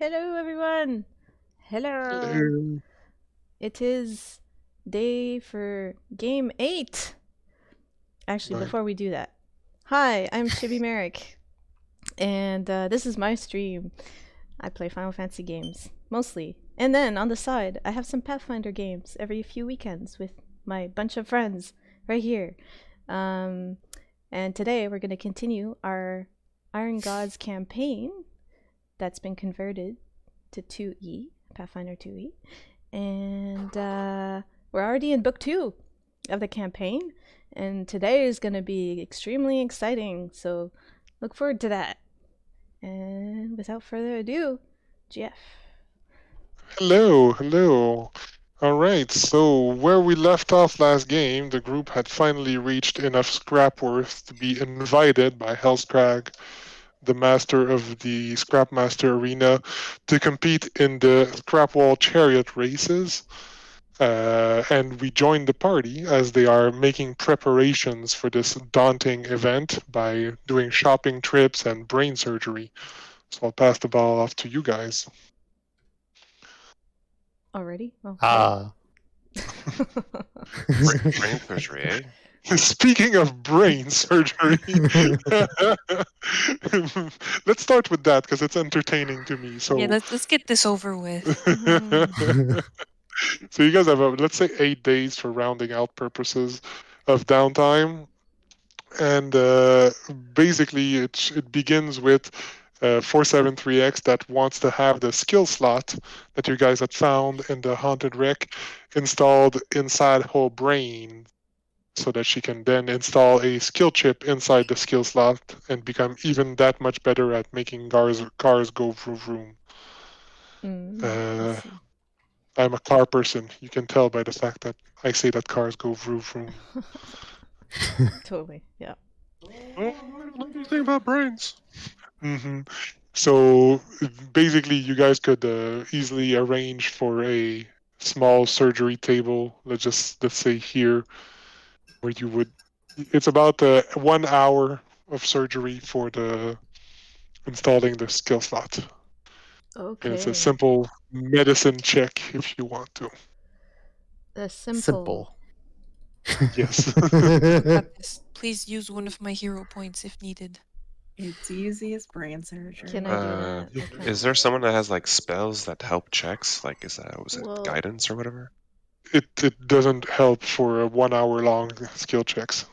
Hello, everyone. Hello. Hello. It is day for game 8. Actually, Right. before we do that, hi, I'm Chibi Merrick, and this is my stream. I play Final Fantasy games, mostly. And then on the side, I have some Pathfinder games every few weekends with my bunch of friends right here. Um, and today we're going to continue our Iron Gods campaign that's been converted to 2E, Pathfinder 2E. And we're already in book 2 of the campaign. And today is going to be extremely exciting. So look forward to that. And without further ado, Jeff. Hello. All right, so where we left off last game, the group had finally reached enough scrap worth to be invited by Hellscrag, the master of the Scrapmaster arena, to compete in the Scrapwall chariot races. And we joined the party as they are making preparations for this daunting event by doing shopping trips and brain surgery. So I'll pass the ball off to you guys. Already? Oh. Brain surgery, eh? Speaking of brain surgery, let's start with that because it's entertaining to me. So, Yeah, let's get this over with. so you guys have, let's say, 8 days for rounding out purposes of downtime, and basically it begins with 473X that wants to have the skill slot that you guys had found in the haunted wreck installed inside her brain, so that she can then install a skill chip inside the skill slot and become even that much better at making cars go vroom vroom. I see. I'm a car person. You can tell by the fact that I say that cars go vroom vroom. Totally, yeah. Oh, I don't know anything about brains. So basically, you guys could easily arrange for a small surgery table. Let's say here, where you would. It's about 1 hour of surgery for the installing the skill slot. And it's a Okay. simple medicine check if you want to. A simple. Yes. Got this. Please use one of my hero points if needed. It's easy as brain surgery. Can I do that? I can't. Is there someone that has like spells that help checks? Like, was it Well- guidance or whatever? It doesn't help for 1 hour long skill checks.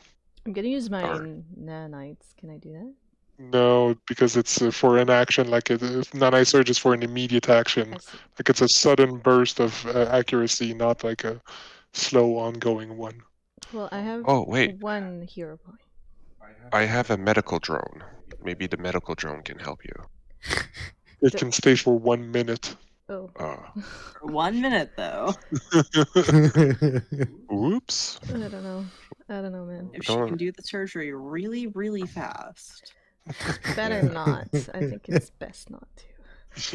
I'm gonna use my Alright. nanites. Can I do that? No, because it's for an action. Like nanite surge is for an immediate action. I see. Like it's a sudden burst of accuracy, not like a slow ongoing one. Well, I have Oh, wait. one hero point. I have a medical drone. Maybe the medical drone can help you. It can stay for 1 minute. Oh. For 1 minute, though. Oops. I don't know, man. If she can do the surgery really, really fast. Better not. I think it's best not to.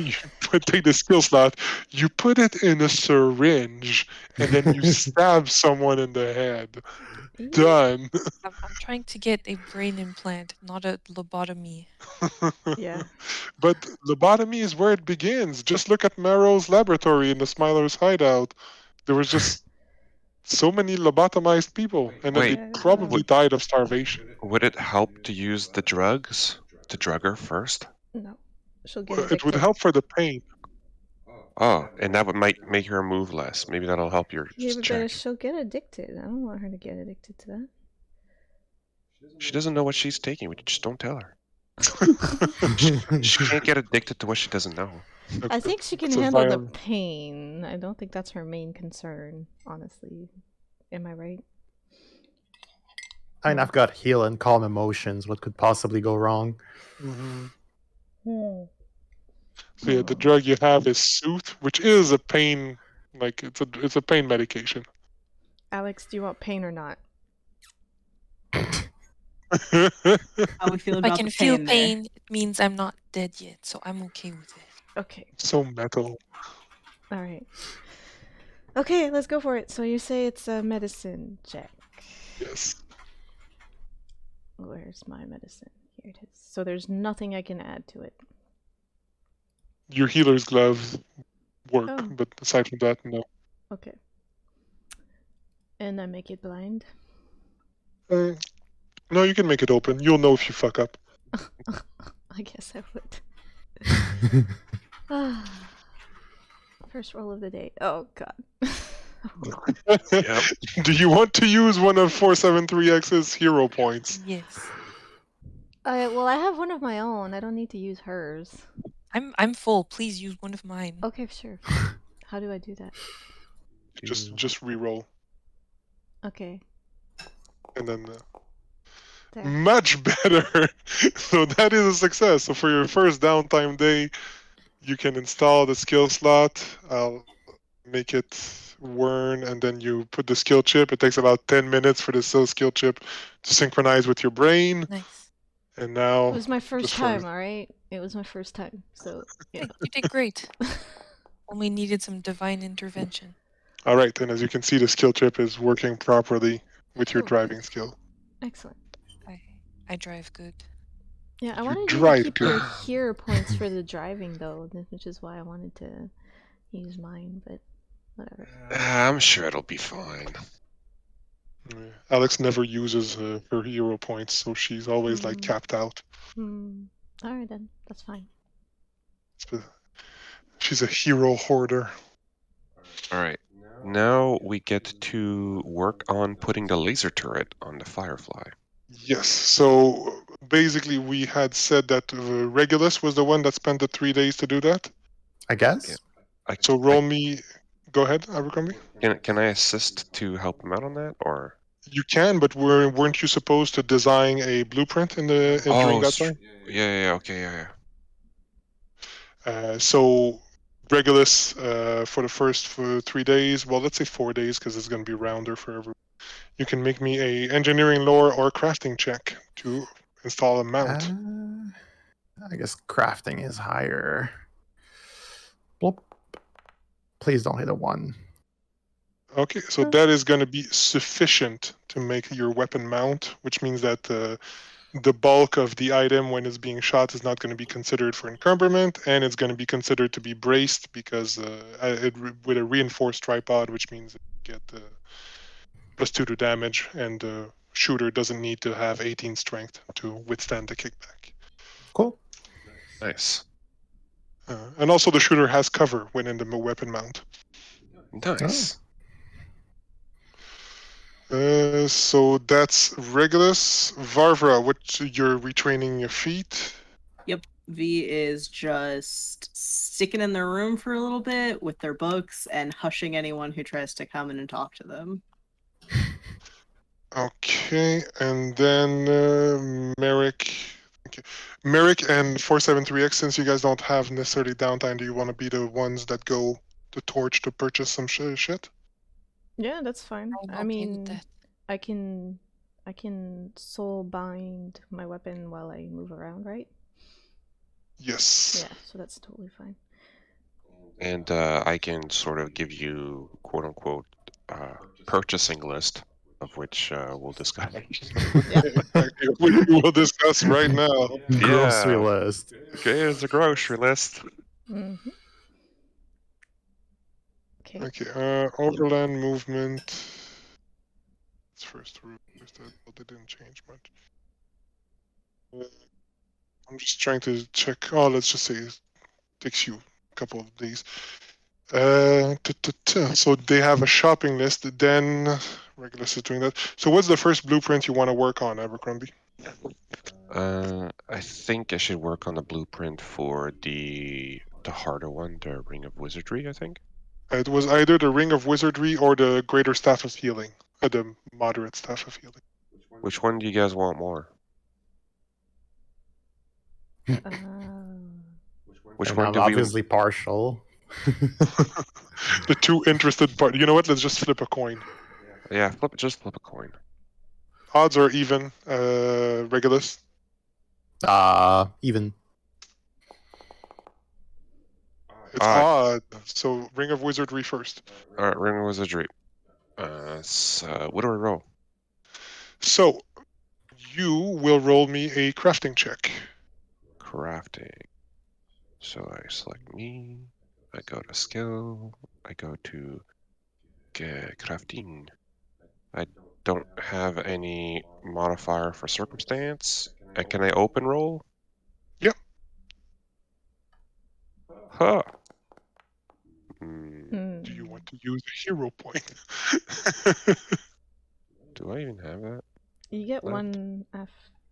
You take the skill slot, you put it in a syringe, and then you stab someone in the head. Done. I'm trying to get a brain implant, not a lobotomy. Yeah. But lobotomy is where it begins. Just look at Marrow's laboratory in the Smiler's hideout. There was just so many lobotomized people, and then Wait, they probably died of starvation. Would it help to use the drugs to drug her first? No. She'll get addicted. It would help for the pain. Oh, and that might make her move less. Maybe that'll help your Yeah, but check. she'll get addicted. I don't want her to get addicted to that. She doesn't know what she's taking. We just don't tell her. She can't get addicted to what she doesn't know. I think she can It's a handle the violent- pain. I don't think that's her main concern, honestly. Am I right? I've got heal and calm emotions. What could possibly go wrong? Mhm. Hmm. So yeah, the drug you have is Sooth, which is a pain, like it's a pain medication. Alex, do you want pain or not? How we feel about I can the feel pain pain. It means I'm not dead yet, so I'm okay with it. Okay. So metal. All right. Okay, let's go for it. So you say it's a medicine check. Yes. Where's my medicine? Here it is. So there's nothing I can add to it. Your healer's gloves work, Oh. but aside from that, no. Okay. And I make it blind. No, you can make it open. You'll know if you fuck up. I guess I would. First roll of the day. Oh god. Yep. Do you want to use one of 473X's hero points? Yes. Well, I have one of my own. I don't need to use hers. I'm full. Please use one of mine. Okay, sure. How do I do that? Just re-roll. Okay. And then There. much better. So that is a success. So for your first downtime day, you can install the skill slot. I'll make it Wern, and then you put the skill chip. It takes about 10 minutes for the skill chip to synchronize with your brain. Nice. And now It was my first just for- time, alright? It was my first time. So, yeah. You did great. Only needed some divine intervention. all right, and as you can see, the skill chip is working properly with your Oh, driving skill. Excellent. I drive good. Yeah, I You wanted you to drive keep your good. hero points for the driving, though, which is why I wanted to use mine, but whatever. I'm sure it'll be fine. Yeah. Alex never uses her hero points, so she's always like Mm. capped out. Alright then, that's fine. She's a hero hoarder. All right. Now we get to work on putting the laser turret on the Firefly. Yes, so basically we had said that Regulus was the one that spent the 3 days to do that. I guess. Yeah. So roll me. Go ahead, Abercrombie. Can I assist to help him out on that, or? You can, but weren't you supposed to design a blueprint during that time? Yeah. Okay. Yeah. So Regulus for the first 3 days, well, let's say 4 days because it's going to be rounder for everyone. You can make me a engineering lore or crafting check to install a mount. I guess crafting is higher. Bloop. Please don't hit a 1. Okay, so that is going to be sufficient to make your weapon mount, which means that the bulk of the item when it's being shot is not going to be considered for encumberment, and it's going to be considered to be braced because with a reinforced tripod, which means you get +2 to damage, and the shooter doesn't need to have 18 strength to withstand the kickback. Cool. Nice. And also the shooter has cover when in the weapon mount. Nice. So that's Regulus. Varvara, you're retraining your feet? Yep. V is just sticking in their room for a little bit with their books and hushing anyone who tries to come in and talk to them. Okay, and then Merrick. Okay. Merrick and 473X, since you guys don't have necessarily downtime, do you want to be the ones that go to Torch to purchase some shit? Yeah, that's fine. I'm I okay with mean, that. I can soul bind my weapon while I move around, right? Yes. Yeah, so that's totally fine. And I can sort of give you quote unquote purchasing list, of which we'll discuss. Which we will discuss right now. Grocery Yeah. list. Okay, here's the grocery list. Mm-hmm. Okay. Okay, overland movement. It's first route. They didn't change much. I'm just trying to check. Oh, let's just say it takes you a couple of days. So they have a shopping list. Then Regulus is doing that. So what's the first blueprint you want to work on, Abercrombie? I think I should work on the blueprint for the harder one, the Ring of Wizardry, I think. It was either the Ring of Wizardry or the Greater Staff of Healing. The Moderate Staff of Healing. Which one do you guys want more? Which And one I'm do we? obviously partial. The two interested part. You know what? Let's just flip a coin. Yeah, just flip a coin. Odds are even. Regulus. Even. It's odd. So Ring of Wizardry first. All right, Ring of Wizardry. So what do I roll? So you will roll me a crafting check. Crafting. So I select me. I go to skill. I go to crafting. I don't have any modifier for circumstance. Can I open roll? Yep. Huh. Do you want to use a hero point? Do I even have that? You get Left. one F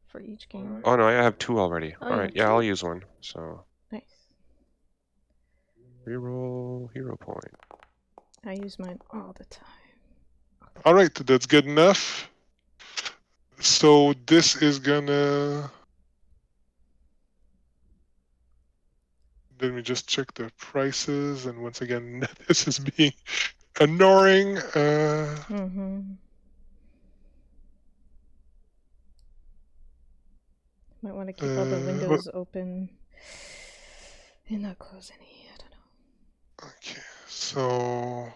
for each game. Oh no, I have 2 already. Oh, All you right, have yeah, 2? I'll use one. So Nice. reroll hero point. I use mine all the time. All right, that's good enough. So this is gonna. Let me just check the prices, and once again, this is being annoying. Mm-hmm. Might want to keep all the windows open and not close any. I don't know. Okay, so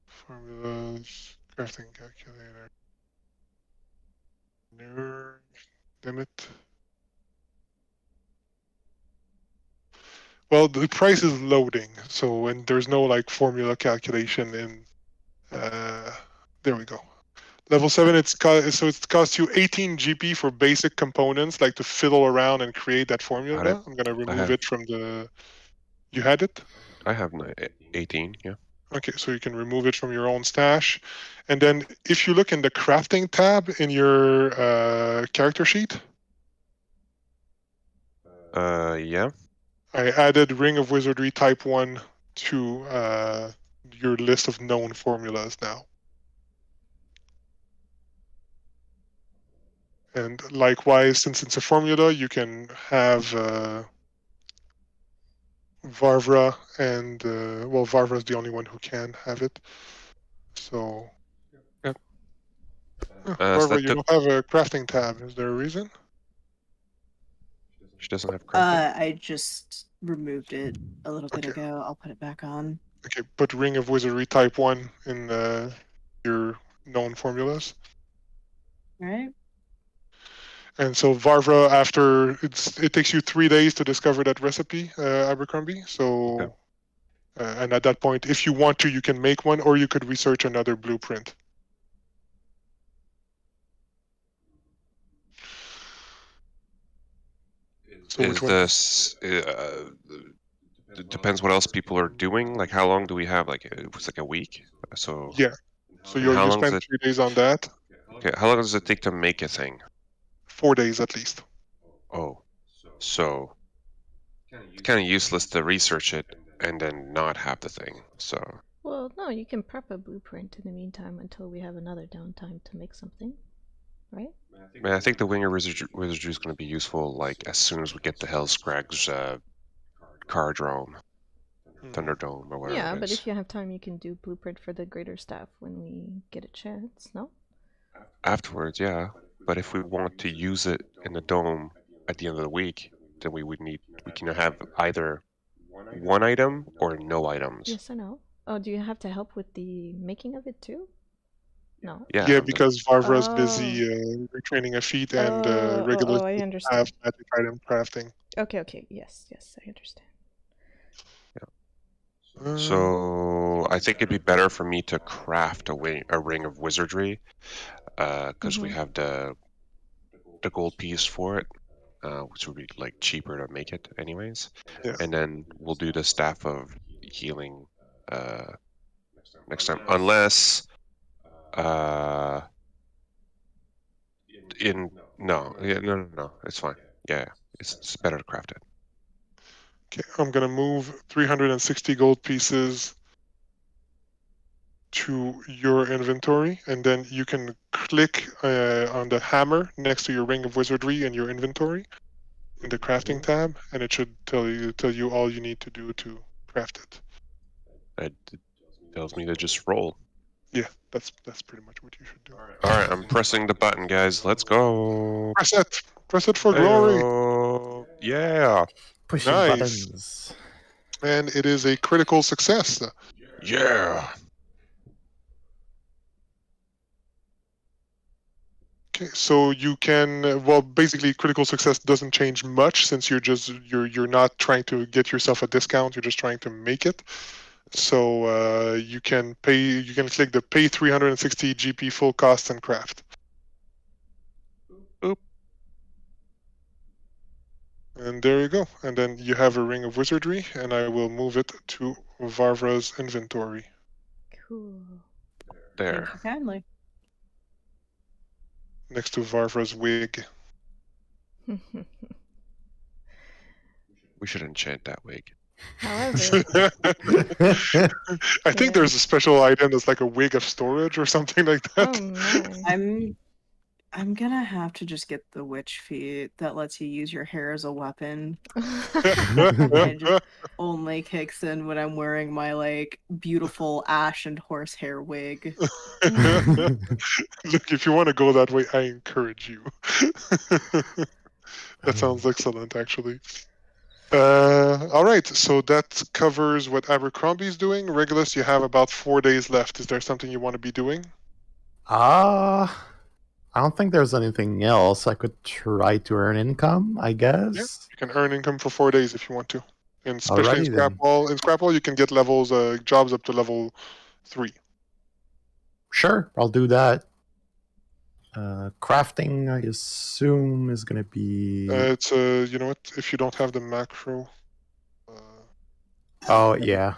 formulas, crafting calculator, nerve limit. Well, the price is loading, so and there's no like formula calculation in. There we go. Level 7, so it costs you 18 GP for basic components, like to fiddle around and create that formula. I'm gonna remove it from the. You had it? I have 18, yeah. Okay, so you can remove it from your own stash. And then if you look in the crafting tab in your character sheet, Yeah. I added Ring of Wizardry Type 1 to your list of known formulas now. And likewise, since it's a formula, you can have Varvara and, well, Varvara is the only one who can have it. So, Yep. Varvara, you don't have a crafting tab. Is there a reason? She doesn't have crafting. I just removed it a little bit Okay. ago. I'll put it back on. Okay, put Ring of Wizardry Type 1 in your known formulas. All right. And so Varvara, after it takes you 3 days to discover that recipe, Abercrombie. So, Okay. And at that point, if you want to, you can make one, or you could research another blueprint. So Is this? It depends what else people are doing. Like, how long do we have? Like, it was like a week. So Yeah. So and you how long spend does 3 days on that. Okay, how long does it take to make a thing? 4 days at least. Oh, so it's kind of useless to research it and then not have the thing. So Well, no, you can prep a blueprint in the meantime until we have another downtime to make something, right? I think the Winger Wizardry is going to be useful. Like as soon as we get the Hellscrag's Cardrome, Thunderdome, or whatever. Yeah, it but is. if you have time, you can do blueprint for the greater staff when we get a chance, no? Afterwards, yeah. But if we want to use it in the dome at the end of the week, then we can have either one item or no items. Yes, I know. Oh, do you have to help with the making of it too? No. Yeah, because Varvara's Oh. busy retraining a feat and regulars I have understand. magic item crafting. Okay, yes, I understand. So I think it'd be better for me to craft a ring of wizardry, because we have the gold piece for it, which would be like cheaper to make it anyways. Yeah. And then we'll do the staff of healing next time, unless no, it's fine. Yeah, it's better to craft it. Okay, I'm gonna move 360 gold pieces to your inventory, and then you can click on the hammer next to your Ring of Wizardry in your inventory in the crafting tab, and it should tell you all you need to do to craft it. It tells me to just roll. Yeah, that's pretty much what you should do. All right, I'm pressing the button, guys. Let's go. Press it for glory. Yeah. Pushing Nice. buttons. And it is a critical success. Yeah. Okay, so you can well basically critical success doesn't change much since you're not trying to get yourself a discount, you're just trying to make it. So you can click the pay 360 GP full cost and craft. Oop. And there you go. And then you have a ring of wizardry, and I will move it to Varvara's inventory. Cool. There. Thank you kindly. Next to Varvara's wig. We should enchant that wig. However, I think Yeah. there's a special item that's like a wig of storage or something like that. oh my. I'm gonna have to just get the witch feat that lets you use your hair as a weapon. It just only kicks in when I'm wearing my like beautiful ash and horsehair wig. Look, if you want to go that way, I encourage you. That sounds excellent, actually. All right, so that covers what Abercrombie's doing. Regulus, you have about 4 days left. Is there something you want to be doing? I don't think there's anything else. I could try to earn income, I guess. You can earn income for 4 days if you want to. And especially in Alrighty then. Scrapball. In Scrapball, you can get levels, jobs up to level 3. Sure, I'll do that. Crafting, I assume, is going to be. It's you know what? If you don't have the macro, Oh, yeah.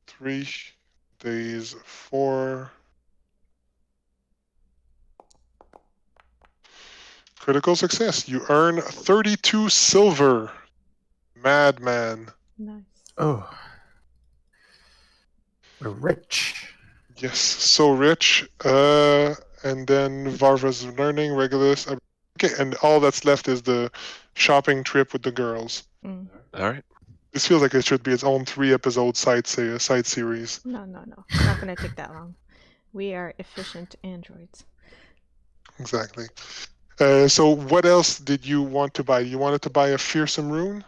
three days 4. Critical success. You earn 32 silver. Madman. Nice. Oh. We're rich. Yes, so rich. And then Varva's learning, Regulus. Okay, and all that's left is the shopping trip with the girls. Mm. All right. This feels like it should be its own 3-episode side series. No. It's not gonna take that long. We are efficient androids. Exactly. So what else did you want to buy? You wanted to buy a fearsome rune?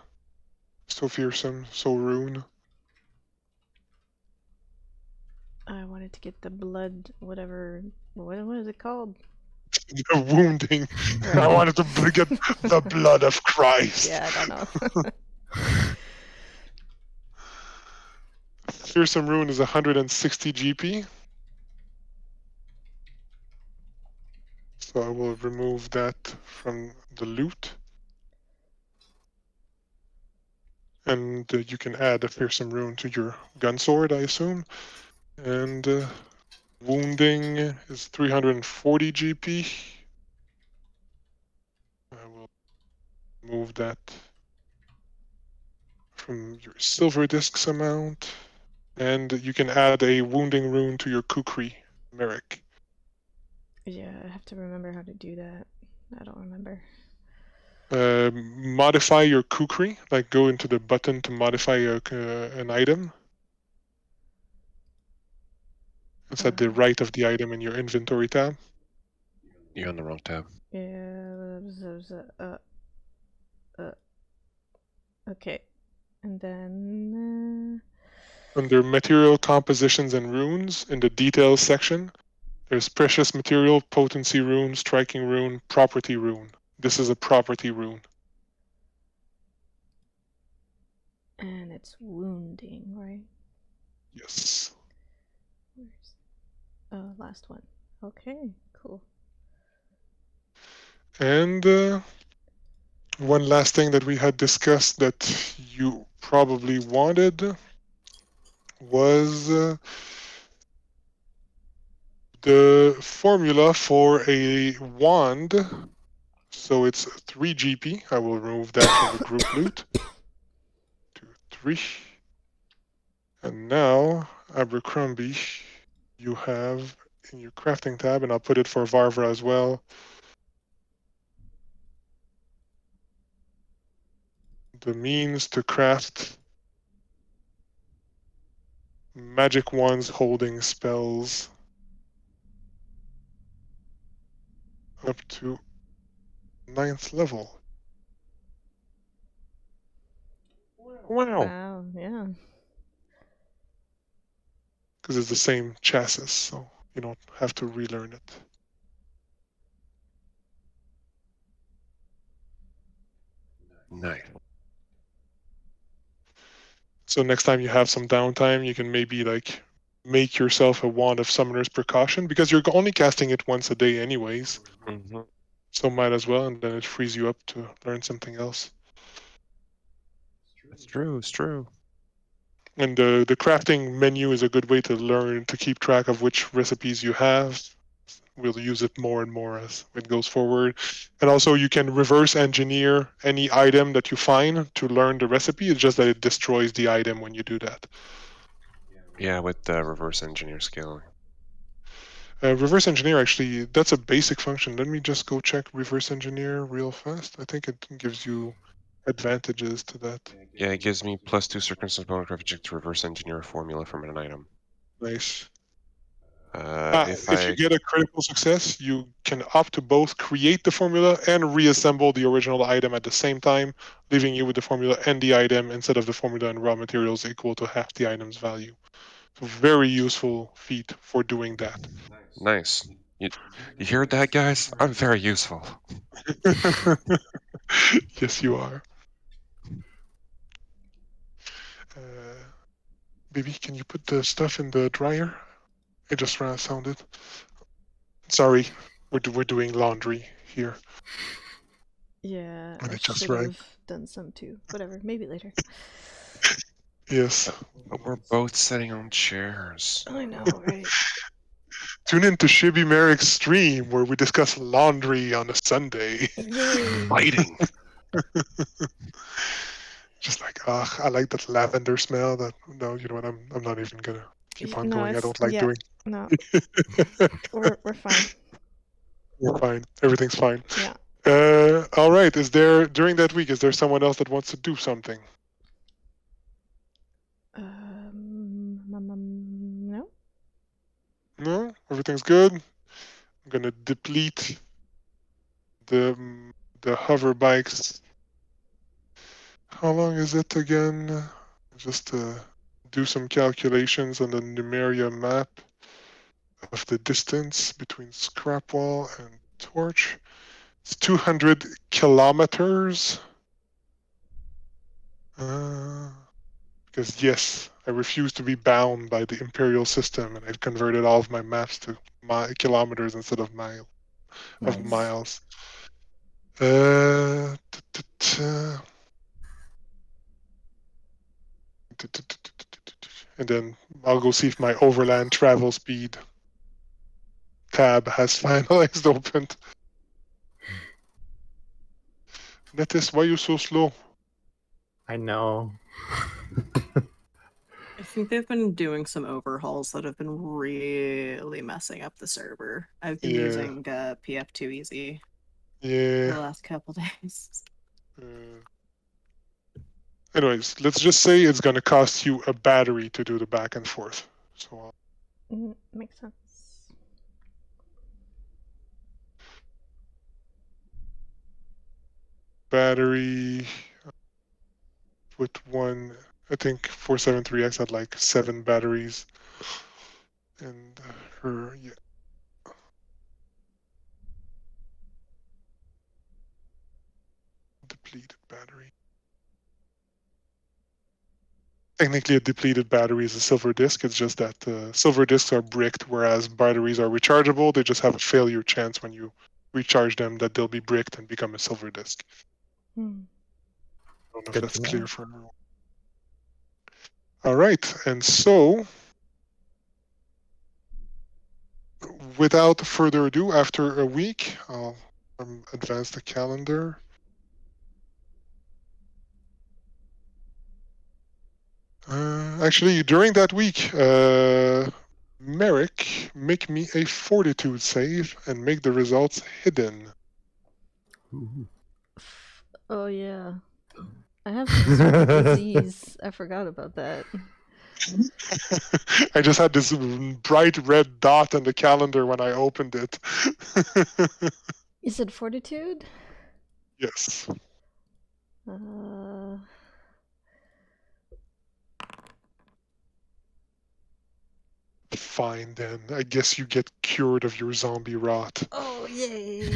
So fearsome, so rune. I wanted to get the blood, whatever. What is it called? The wounding. I wanted to get the blood of Christ. Yeah, I don't know. Fearsome rune is 160 GP. So I will remove that from the loot. And you can add a fearsome rune to your gun sword, I assume. And wounding is 340 GP. I will move that from your silver discs amount. And you can add a wounding rune to your kukri, Merrick. Yeah, I have to remember how to do that. I don't remember. Modify your kukri, like go into the button to modify an item. It's at the right of the item in your inventory tab. You're on the wrong tab. Yeah. Okay. And then. Under material compositions and runes, in the details section, there's precious material, potency rune, striking rune, property rune. This is a property rune. And it's wounding, right? Yes. Where's last one. Okay, cool. And one last thing that we had discussed that you probably wanted was the formula for a wand. So it's 3 GP. I will remove that from the group loot. 2, 3. And now, Abercrombie, you have in your crafting tab, and I'll put it for Varvara as well. The means to craft magic wands holding spells up to 9th level. Wow. Wow, yeah. because it's the same chassis, so you don't have to relearn it. Nice. So next time you have some downtime, you can maybe like make yourself a wand of summoner's precaution, because you're only casting it once a day anyways. Mm-hmm. So might as well, and then it frees you up to learn something else. It's true. It's true. And the crafting menu is a good way to learn to keep track of which recipes you have. We'll use it more and more as it goes forward. And also you can reverse engineer any item that you find to learn the recipe. It's just that it destroys the item when you do that. Yeah, with the reverse engineer skill. Reverse engineer, actually, that's a basic function. Let me just go check reverse engineer real fast. I think it gives you advantages to that. Yeah, it gives me +2 circumstance bonus coverage to reverse engineer a formula from an item. Nice. If you get a critical success, you can opt to both create the formula and reassemble the original item at the same time, leaving you with the formula and the item instead of the formula and raw materials equal to half the item's value. So very useful feat for doing that. Nice. You hear that, guys? I'm very useful. Yes, you are. Baby, can you put the stuff in the dryer? It just sounded. Sorry, we're doing laundry here. Yeah, And I it just should rang. have done some too. Whatever, maybe later. Yes. But we're both sitting on chairs. I know, right? Tune in to Shibby Merrick's stream where we discuss laundry on a Sunday. Yay! Fighting. Just like, I like that lavender smell. That no, you know what? I'm not even gonna keep on No, going. I it's don't like yeah. doing. No, we're fine. We're fine. Everything's fine. Yeah. All right. Is there during that week? Is there someone else that wants to do something? No. No. Everything's good. I'm gonna deplete the hover bikes. How long is it again? Just to do some calculations on the Numeria map of the distance between Scrapwall and Torch. It's 200 kilometers. Because yes, I refuse to be bound by the imperial system, and I've converted all of my maps to kilometers instead of miles. And then I'll go see if my overland travel speed tab has finalized opened. Netis, why are you so slow? I know. I think they've been doing some overhauls that have been really messing up the server. I've been using PF2 Easy the last couple days. Anyways, let's just say it's going to cost you a battery to do the back and forth. So makes sense. Battery with one, I think 473X had like 7 batteries. And her, depleted battery. Technically, a depleted battery is a silver disk. It's just that silver disks are bricked, whereas batteries are rechargeable. They just have a failure chance when you recharge them that they'll be bricked and become a silver disk. I don't know if that's clear for now. All right, and so without further ado, after a week, I'll advance the calendar. Actually, during that week, Merrick, make me a fortitude save and make the results hidden. Ooh. Oh yeah, I have some disease. I forgot about that. I just had this bright red dot on the calendar when I opened it. You said fortitude? Yes. Fine then. I guess you get cured of your zombie rot. Oh, yay!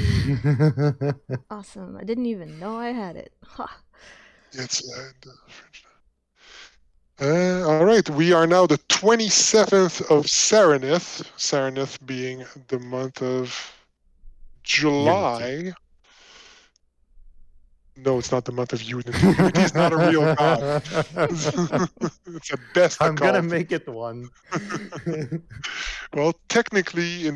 Awesome. I didn't even know I had it. Ha. It's all right. We are now the 27th of Saranith. Saranith being the month of July. Unity. No, it's not the month of Unity. Unity is not a real god. It's a best I'm gonna occult. make it one. Well, technically, in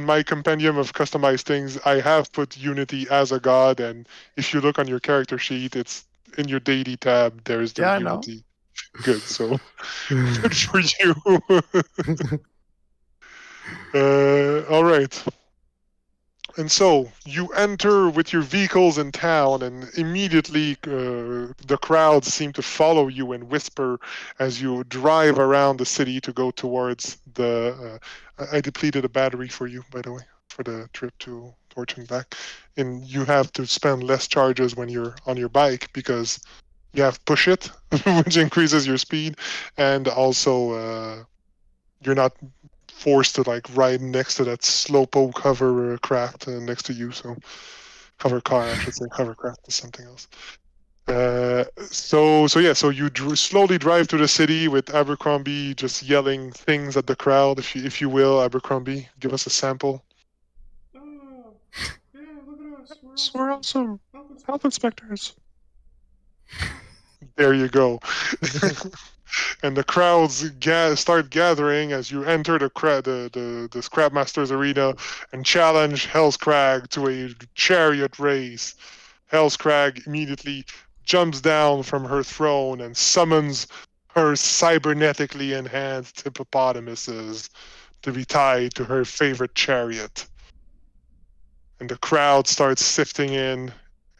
my compendium of customized things, I have put Unity as a god, and if you look on your character sheet, it's in your deity tab. There's the Yeah, I know. Unity. Good, so good for you. All right. And so you enter with your vehicles in town, and immediately the crowds seem to follow you and whisper as you drive around the city to go towards the. I depleted a battery for you, by the way, for the trip to Torch and back. And you have to spend less charges when you're on your bike because you have push it, which increases your speed, and also you're not forced to like ride next to that slowpoke hovercraft next to you. So hover car, I should say. Hovercraft is something else. So you slowly drive through the city with Abercrombie just yelling things at the crowd. If you will, Abercrombie, give us a sample. Oh, yeah, look at us. We're awesome. Health inspectors. There you go. And the crowds start gathering as you enter the Scrapmaster's arena and challenge Hell's Crag to a chariot race. Hell's Crag immediately jumps down from her throne and summons her cybernetically enhanced hippopotamuses to be tied to her favorite chariot. And the crowd starts sifting in,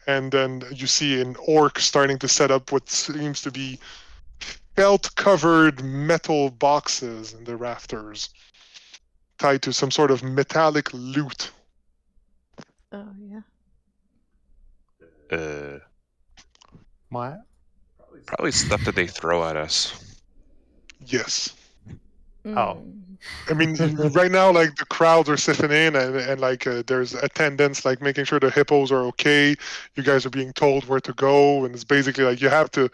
and then you see an orc starting to set up what seems to be felt-covered metal boxes in the rafters, tied to some sort of metallic loot. Oh, yeah. My Probably stuff that they throw at us. Yes. Oh. I mean, right now, like the crowds are sifting in, and like there's attendants like making sure the hippos are okay. You guys are being told where to go, and it's basically like you have to,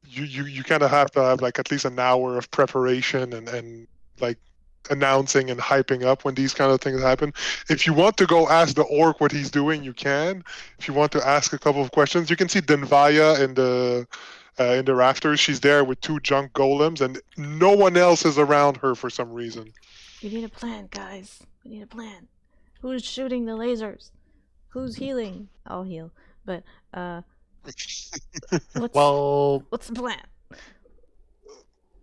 you kind of have to have like at least an hour of preparation and like announcing and hyping up when these kind of things happen. If you want to go ask the orc what he's doing, you can. If you want to ask a couple of questions, you can see Denvaya in the rafters. She's there with 2 junk golems, and no one else is around her for some reason. We need a plan, guys. We need a plan. Who's shooting the lasers? Who's healing? I'll heal. But, what's the plan?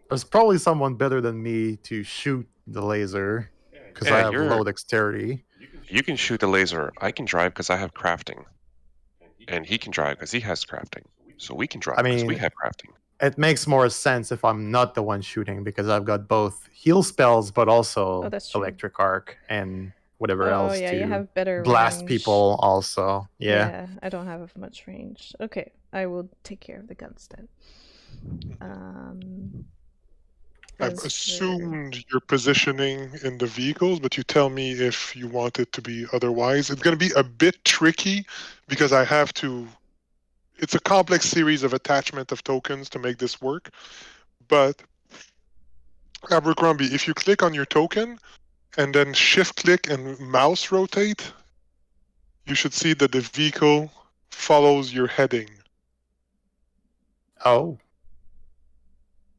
There's probably someone better than me to shoot the laser because I have low dexterity. You can shoot the laser. I can drive because I have crafting. And he can drive because he has crafting. So we can drive because we have crafting. It makes more sense if I'm not the one shooting because I've got both heal spells but also electric arc and whatever else yeah, to you have better blast range. people also. Yeah, I don't have much range. Okay, I will take care of the guns then. I've assumed your positioning in the vehicles, but you tell me if you want it to be otherwise. It's going to be a bit tricky because I have to... It's a complex series of attachment of tokens to make this work. But Abercrombie, if you click on your token and then shift-click and mouse rotate, you should see that the vehicle follows your heading. Oh.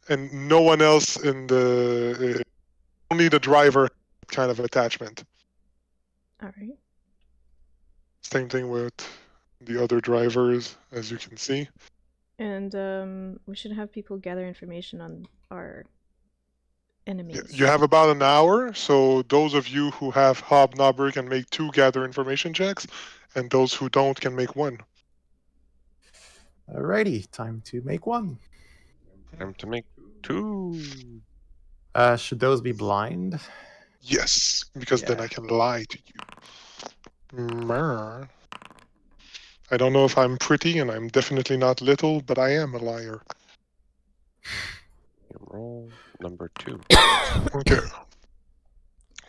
And no one else in the... only the driver kind of attachment. All right. Same thing with the other drivers, as you can see. And we should have people gather information on our enemies. You have about an hour, so those of you who have Hobnobber can make 2 gather information checks, and those who don't can make 1. Alrighty, time to make 1. Time to make 2. Should those be blind? Yes, because then I can lie to you. I don't know if I'm pretty, and I'm definitely not little, but I am a liar. Roll number 2. Okay.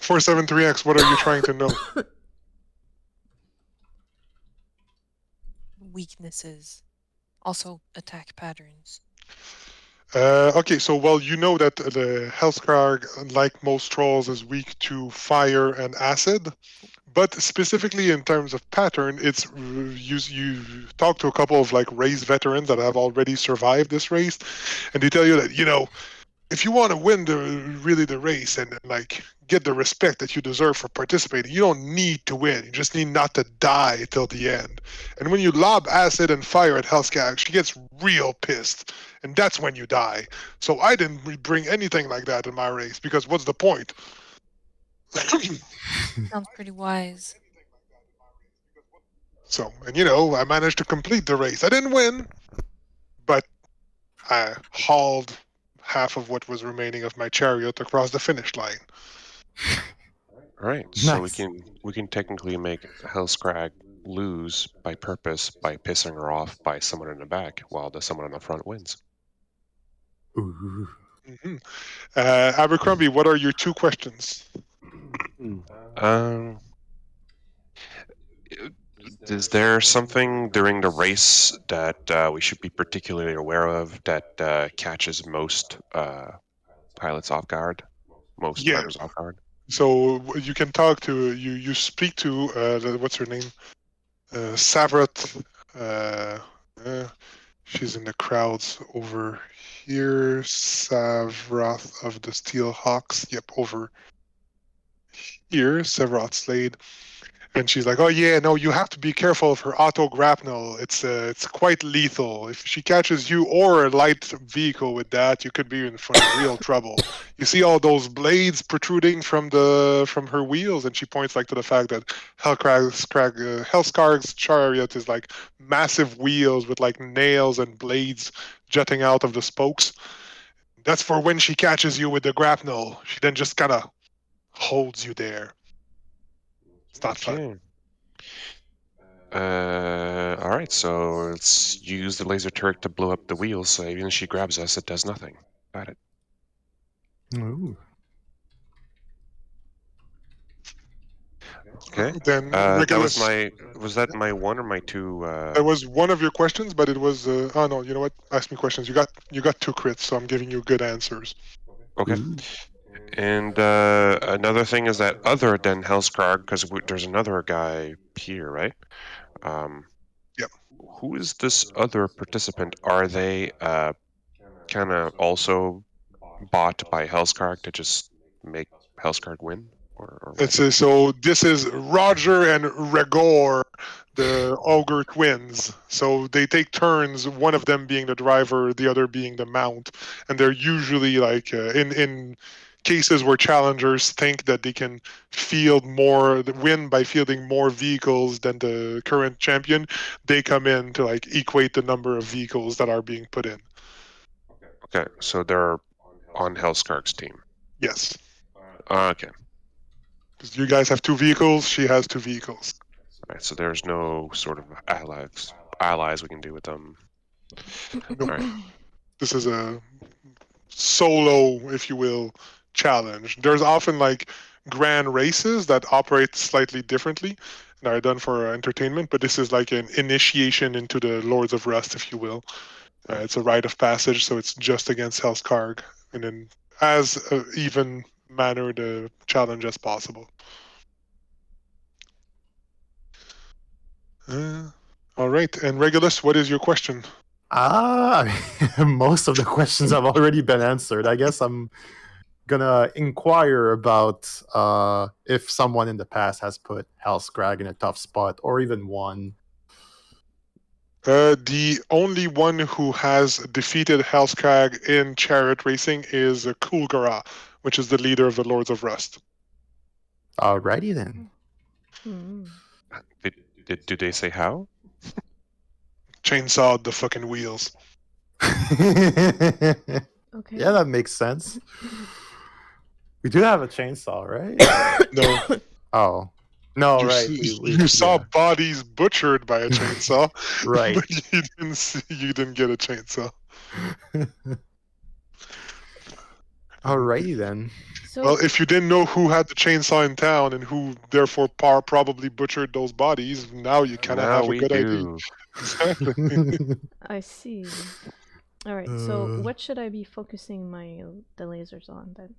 473X, what are you trying to know? Weaknesses. Also attack patterns. Okay, so well, you know that the Hellskrarg, like most trolls, is weak to fire and acid. But specifically in terms of pattern, it's you talk to a couple of like race veterans that have already survived this race, and they tell you that if you want to win the race and like get the respect that you deserve for participating, you don't need to win. You just need not to die till the end. And when you lob acid and fire at Hellskrarg, she gets real pissed, and that's when you die. So I didn't bring anything like that in my race because what's the point? Sounds pretty wise. So, and I managed to complete the race. I didn't win, but I hauled half of what was remaining of my chariot across the finish line. All right, so Nice. we can technically make Hellskrarg lose by purpose by pissing her off by someone in the back, while the someone in the front wins. Ooh. Mm-hmm. Abercrombie, what are your 2 questions? Is there something during the race that we should be particularly aware of that catches most pilots off guard? Most Yeah. drivers off guard? So you can talk to you speak to what's her name, Savrat. She's in the crowds over here. Savrath of the Steel Hawks. Yep, over here. Savrat Slade. And she's like, "Oh yeah, no, you have to be careful of her auto grapnel. It's quite lethal. If she catches you or a light vehicle with that, you could be in for real trouble. You see all those blades protruding from her wheels?" And she points like to the fact that Hellskarg's chariot is like massive wheels with like nails and blades jutting out of the spokes. That's for when she catches you with the grapnel. She then just kind of holds you there. It's not fun. All right, so let's use the laser turret to blow up the wheels, so even if she grabs us, it does nothing. Got it. Ooh. Okay. Then was that my 1 or my 2? That was one of your questions, but it was oh no, you know what? Ask me questions. You got 2 crits, so I'm giving you good answers. Okay. Ooh. And another thing is that other than Hellskrarg, because there's another guy here, right? Yep. Who is this other participant? Are they kind of also bought by Hellskrarg to just make Hellskrarg win? Or So this is Roger and Regor, the ogre twins. So they take turns, one of them being the driver, the other being the mount, and they're usually like in cases where challengers think that they can win by fielding more vehicles than the current champion, they come in to like equate the number of vehicles that are being put in. Okay, so they're on Hellskarg's team. Yes. Okay. Because you guys have 2 vehicles, she has 2 vehicles. All right, so there's no sort of allies we can do with them. Nope. All right. This is a solo, if you will, challenge. There's often like grand races that operate slightly differently and are done for entertainment, but this is like an initiation into the Lords of Rust, if you will. It's a rite of passage, so it's just against Hellskarg, and then as even mannered challenge as possible. All right, and Regulus, what is your question? Most of the questions have already been answered. I guess I'm gonna inquire about if someone in the past has put Hellskrarg in a tough spot, or even won. The only one who has defeated Hellskrarg in chariot racing is Kulgara, which is the leader of the Lords of Rust. Alrighty then. Did they say how? Chainsawed the fucking wheels. Okay. Yeah, that makes sense. We do have a chainsaw, right? No. Oh. No, You right. you saw bodies butchered by a chainsaw, Right. but you didn't get a chainsaw. Alrighty then. So Well, if you didn't know who had the chainsaw in town and who therefore probably butchered those bodies, now you kind of Now have a we good idea. do. Exactly. I see. All right. So what should I be focusing the lasers on then?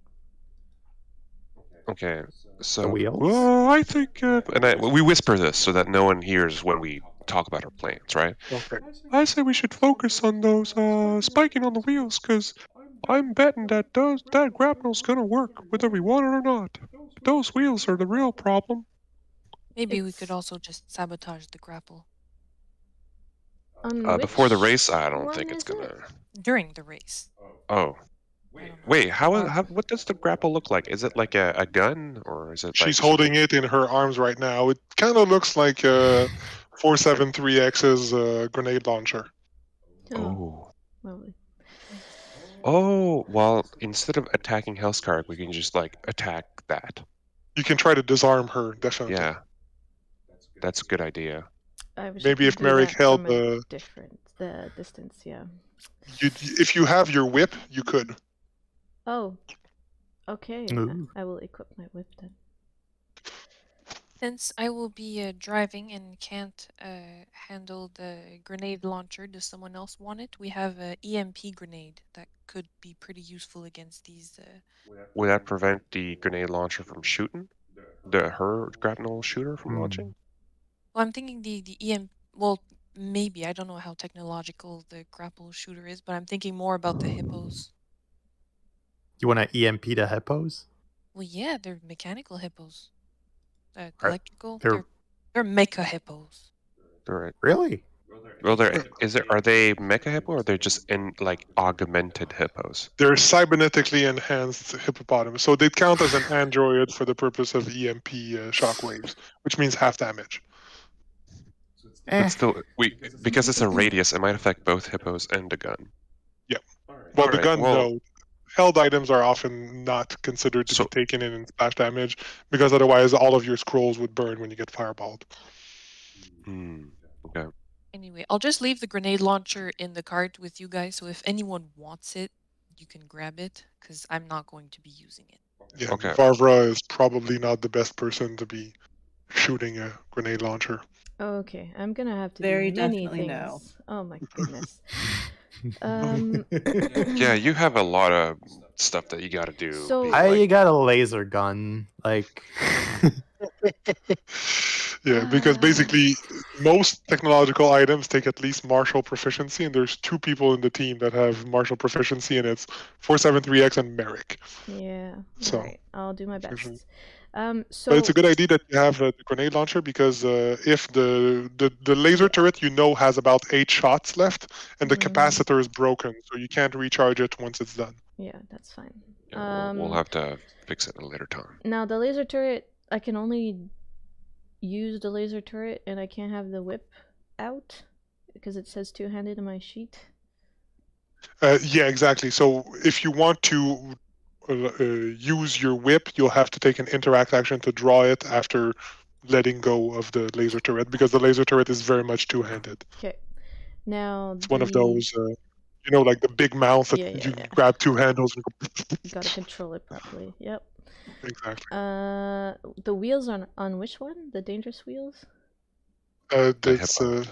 Okay, so wheels? well, I think, we whisper this so that no one hears when we talk about our plans, right? Okay. I say we should focus on those spiking on the wheels, because I'm betting that that grapnel's gonna work whether we want it or not. But those wheels are the real problem. Maybe we could It's also just sabotage the grapple on Before the which race, I don't one think it's is it? gonna. during the race. Oh, I don't know. wait, what does the grapple look like? Is it like a gun, or is it like She's holding it in her arms right now. It kind of looks like 473X's grenade launcher. Oh. Lovely. Oh, well, instead of attacking Hellscarg, we can just like attack that. You can try to disarm her, definitely. Yeah. That's a good idea. I wish Maybe I if could do Merrick that held from a the the distance, yeah. if you have your whip, you could. Oh, okay. Ooh. I will equip my whip then. Since I will be driving and can't handle the grenade launcher, does someone else want it? We have an EMP grenade that could be pretty useful against these. Would that prevent the grenade launcher from shooting? Her grapnel shooter from launching? Well, I'm thinking the EM. Well, maybe I don't know how technological the grapple shooter is, but I'm thinking more about the hippos. You want to EMP the hippos? Well, yeah, they're mechanical hippos. Are- Electrical. they're- They're mecha hippos. Right. Really? Well, are they mecha hippo, or they're just in like augmented hippos? They're cybernetically enhanced hippopotamus, so they count as an android for the purpose of EMP shockwaves, which means half damage. But still, because it's a radius, it might affect both hippos and the gun. Well, the Alright, gun, well- no. Held items are often not considered to So- be taken in splash damage, because otherwise all of your scrolls would burn when you get fireballed. Okay. Anyway, I'll just leave the grenade launcher in the cart with you guys, so if anyone wants it, you can grab it, because I'm not going to be using it. Yeah, Okay. Varvara is probably not the best person to be shooting a grenade launcher. Okay, I'm gonna have to Very do many definitely things. no. Oh my goodness. Yeah, you have a lot of stuff that you gotta do. So- being You like- got a laser gun. Like, Yeah, because basically most technological items take at least martial proficiency, and there's two people in the team that have martial proficiency, and it's 473X and Merrick. Yeah. So, Alright, I'll do my best. usually- So But it's a good idea that you have the grenade launcher, because if the laser turret has about 8 shots left, and the Mhm. capacitor is broken, so you can't recharge it once it's done. yeah, that's fine. Yeah, we'll have to fix it at a later time. Now the laser turret, I can only use the laser turret and I can't have the whip out because it says two-handed in my sheet. Yeah, exactly. So if you want to use your whip, you'll have to take an interact action to draw it after letting go of the laser turret, because the laser turret is very much two-handed. Okay. Now It's one of those, like the big mouth that Yeah, yeah, you yeah. grab two handles and go. You gotta control it properly. Yep. Exactly. The wheels on which one? The dangerous wheels? That's hippo.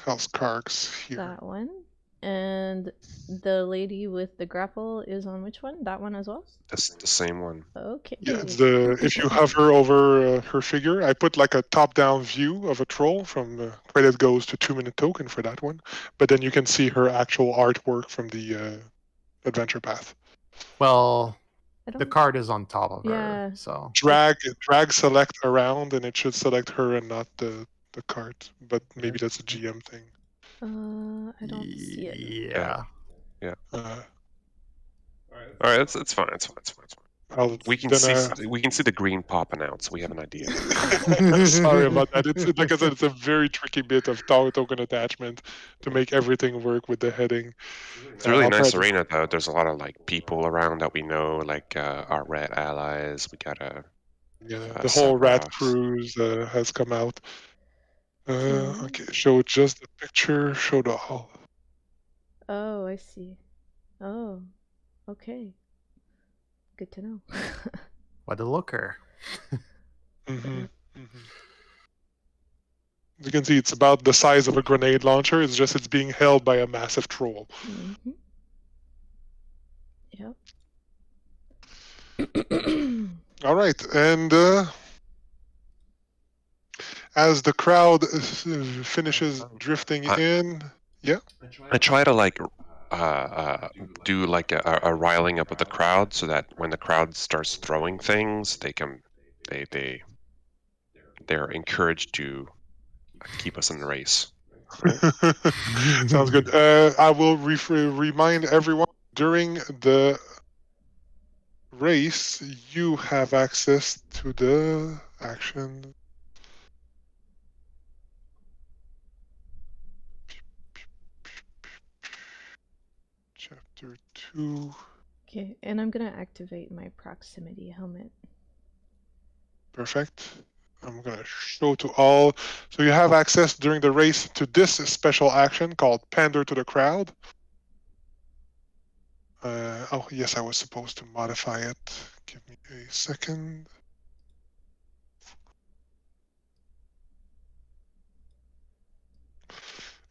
House Cargs here. That one. And the lady with the grapple is on which one? That one as well? That's the same one. Okay. Yeah, if you hover over her figure, I put like a top-down view of a troll from credit goes to 2-minute token for that one, but then you can see her actual artwork from the adventure path. well, I the don't- card is on top of Yeah. her, so Drag select around, and it should select her and not the cart. But maybe that's a GM thing. I don't see it. yeah. Uh, All right, it's fine. It's fine. It's fine. It's fine. We can then, we can see the green popping out, so we have an idea. Sorry about that. It's like I said, it's a very tricky bit of token attachment to make everything work with the heading. It's a really I'll try nice to- arena, though. There's a lot of like people around that we know, like our rat allies. We got a Yeah, the whole rat Cyberdocs. cruise has come out. Mhm. Okay, show just the picture. Show the all. Oh, I see. Oh, okay. Good to know. What a looker. As you can see, it's about the size of a grenade launcher. It's just it's being held by a massive troll. Mm-hmm. Yep. All right, and as the crowd finishes drifting in, yeah. I try to like do like a riling up of the crowd so that when the crowd starts throwing things, they're encouraged to keep us in the race. Sounds good. I will remind everyone during the race, you have access to the action. Chapter 2. Okay, and I'm gonna activate my proximity helmet. Perfect. I'm going to show to all. So you have access during the race to this special action called Pander to the Crowd. Oh, yes, I was supposed to modify it. Give me a second.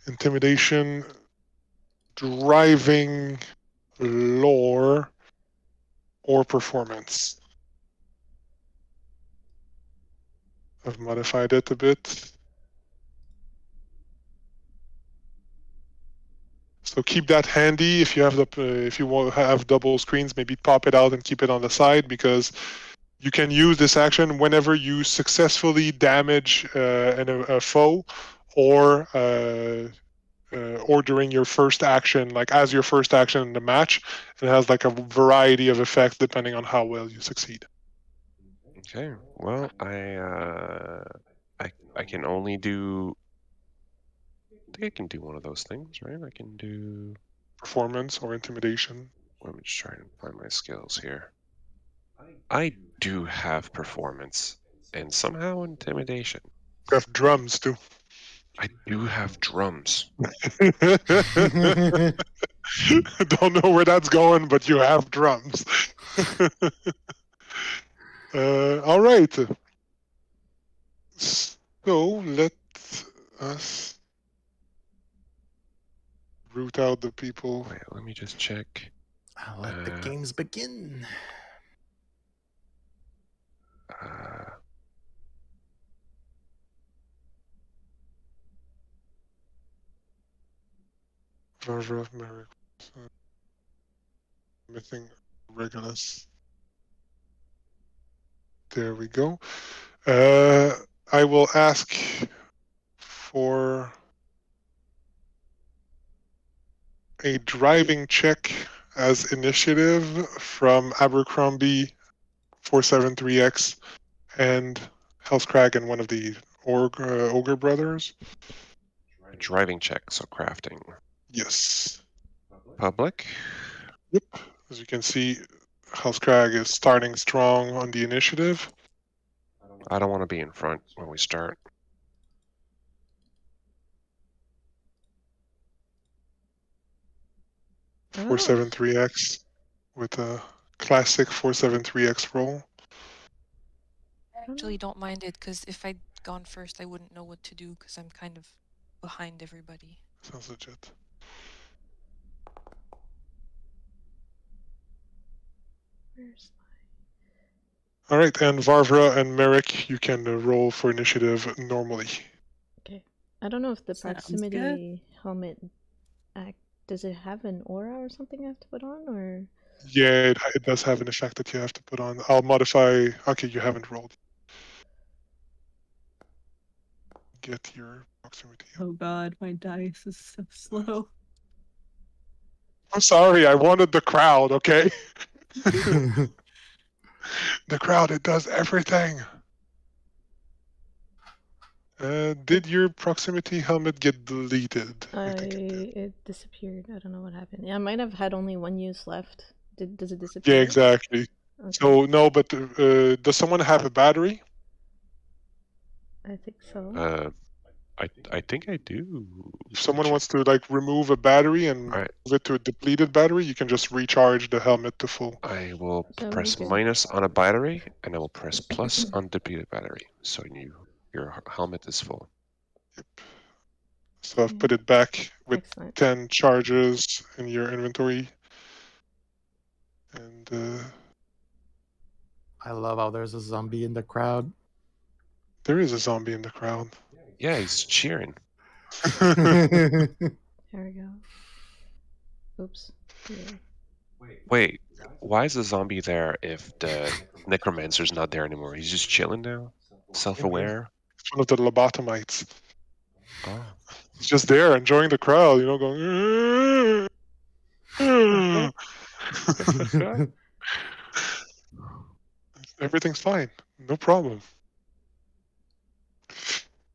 Intimidation, driving, lore, or performance. I've modified it a bit. So keep that handy. If you have if you want to have double screens, maybe pop it out and keep it on the side, because you can use this action whenever you successfully damage a foe, or during your first action, like as your first action in the match. It has like a variety of effects depending on how well you succeed. Okay. Well, I can only do. I think I can do one of those things, right? I can do Performance or intimidation. Let me just try and find my skills here. I do have performance and somehow intimidation. You have drums too. I do have drums. Don't know where that's going, but you have drums. All right. So let us root out the people. Wait, let me just check. I'll let the games begin. Varvara, Merrick, missing Regulus. There we go. I will ask for a driving check as initiative from Abercrombie 473X and Hellscrag and one of the Ogre brothers. A driving check, so crafting. Yes. Public? Yep. As you can see, Hellscrag is starting strong on the initiative. I don't want to be in front when we start. Oh. 473X with a classic 473X roll. I actually don't mind it, because if I'd gone first, I wouldn't know what to do, because I'm kind of behind everybody. Sounds legit. Where's All right, and Varvara and Merrick, you can roll for initiative normally. Okay. I don't know if the Sounds proximity helmet does it have an aura or something I have to put on, or? Yeah, it does have an effect that you have to put on. I'll modify. Okay, you haven't rolled. Get your proximity. Oh god, my dice is so slow. I'm sorry, I wanted the crowd, okay? The crowd, it does everything. Did your proximity helmet get deleted? I think it did. It disappeared. I don't know what happened. Yeah, I might have had only one use left. Does it disappear? Yeah, exactly. Okay. So no, but does someone have a battery? I think so. I think I do. If someone wants to like remove a battery and Alright. move it to a depleted battery, you can just recharge the helmet to full. I will So press we can- minus on a battery, and I will press plus on depleted battery. So your helmet is full. So I've put it back with Excellent. 10 charges in your inventory. And I love how there's a zombie in the crowd. there is a zombie in the crowd. Yeah, he's cheering. There we go. Oops. Yeah. Wait, why is the zombie there if the necromancer's not there anymore? He's just chilling now? Self-aware? It's one of the lobotomites. Oh. He's just there enjoying the crowd, you know, going. Everything's fine. No problem.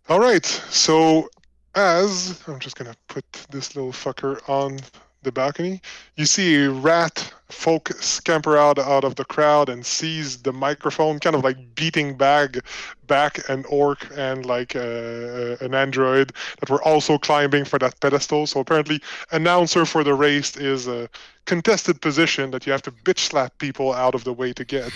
All right. So as I'm just going to put this little fucker on the balcony, you see a rat folk scamper out of the crowd and seize the microphone, kind of like beating back an orc and like an android that were also climbing for that pedestal. So apparently announcer for the race is a contested position that you have to bitch slap people out of the way to get.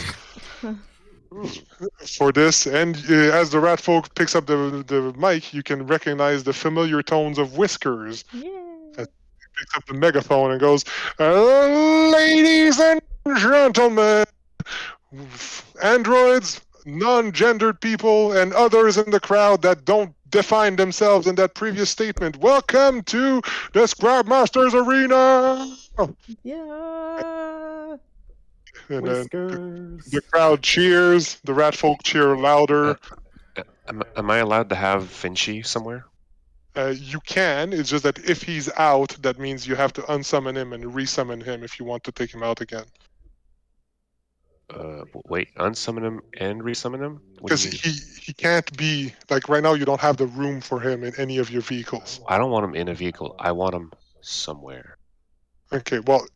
For this, and as the rat folk picks up the mic, you can recognize the familiar tones of Whiskers. Yeah. Picks up the megaphone and goes, "Ladies and gentlemen, androids, non-gendered people, and others in the crowd that don't define themselves in that previous statement, welcome to the Scrapmasters Arena!" Yeah. And Whiskers. the crowd cheers. The rat folk cheer louder. Am I allowed to have Finchy somewhere? You can. It's just that if he's out, that means you have to unsummon him and resummon him if you want to take him out again. Wait, unsummon him and resummon him? What do Because you mean? he can't be like right now. You don't have the room for him in any of your vehicles. I don't want him in a vehicle. I want him somewhere. Okay. Well,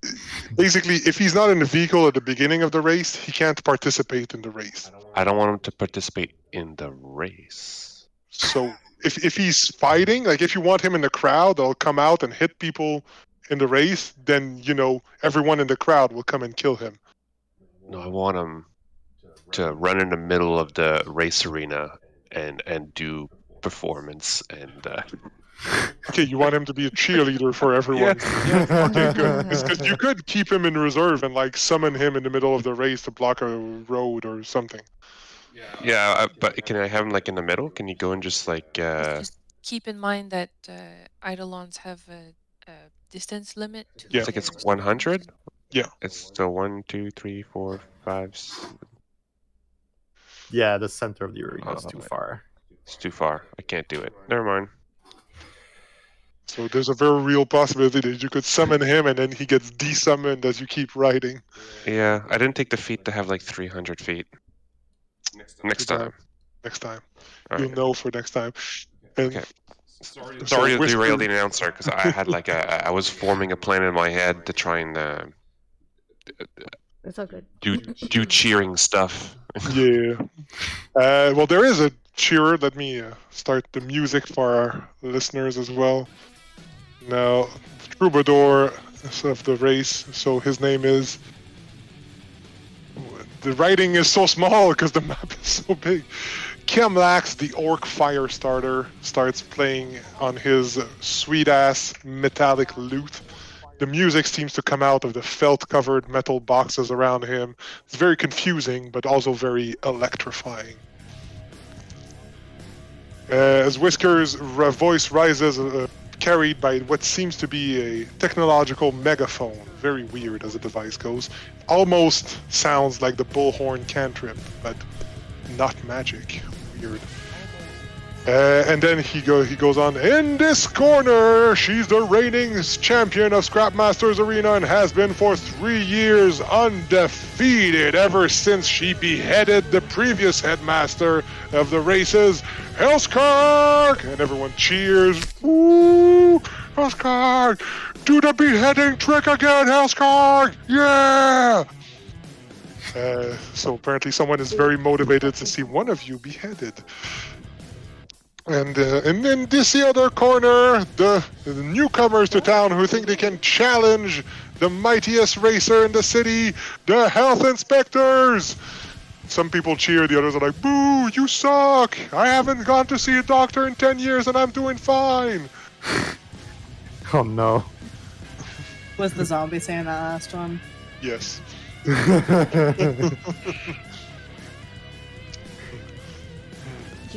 basically, if he's not in the vehicle at the beginning of the race, he can't participate in the race. I don't want him to participate in the race. So if he's fighting, like if you want him in the crowd, they'll come out and hit people in the race. Then everyone in the crowd will come and kill him. No, I want him to run in the middle of the race arena and do performance and. Okay, you want him to be a cheerleader for everyone. Yes. Okay, good. Because you could keep him in reserve and like summon him in the middle of the race to block a road or something. Yeah, but can I have him like in the middle? Can you go and just like? Just keep in mind that Eidolons have a distance limit. To Yeah. I think it's 100. Yeah. It's so 1, 2, 3, 4, 5. Yeah, the center of the arena is too Oh, far. It's too far. I can't do it. Never mind. So there's a very real possibility that you could summon him and then he gets desummoned as you keep riding. Yeah, I didn't take the feet to have like 300 feet. Next Too bad. time. Next time. All You'll right. know for next time. And Okay. so Sorry to Whisper- derail the announcer because I had like I was forming a plan in my head to try and It's all good. do cheering stuff. Yeah. Well, there is a cheerer. Let me start the music for our listeners as well. Now, Troubadour of the race. So his name is. The writing is so small because the map is so big. Kemlax, the orc fire starter, starts playing on his sweet-ass metallic lute. The music seems to come out of the felt-covered metal boxes around him. It's very confusing, but also very electrifying. As Whisker's voice rises, carried by what seems to be a technological megaphone, very weird as the device goes, almost sounds like the bullhorn cantrip, but not magic. Weird. And then he goes on, in this corner, she's the reigning champion of Scrapmasters Arena and has been for 3 years undefeated ever since she beheaded the previous headmaster of the races, Hellskarg! And everyone cheers. Woo! Hellskarg! Do the beheading trick again, Hellskarg! Yeah! So apparently someone is very motivated to see one of you beheaded. And in this other corner, the newcomers to town who think they can challenge the mightiest racer in the city, the health inspectors. Some people cheer, the others are like, boo, you suck. I haven't gone to see a doctor in 10 years and I'm doing fine. Oh no. Was the zombie saying that last one? Yes. You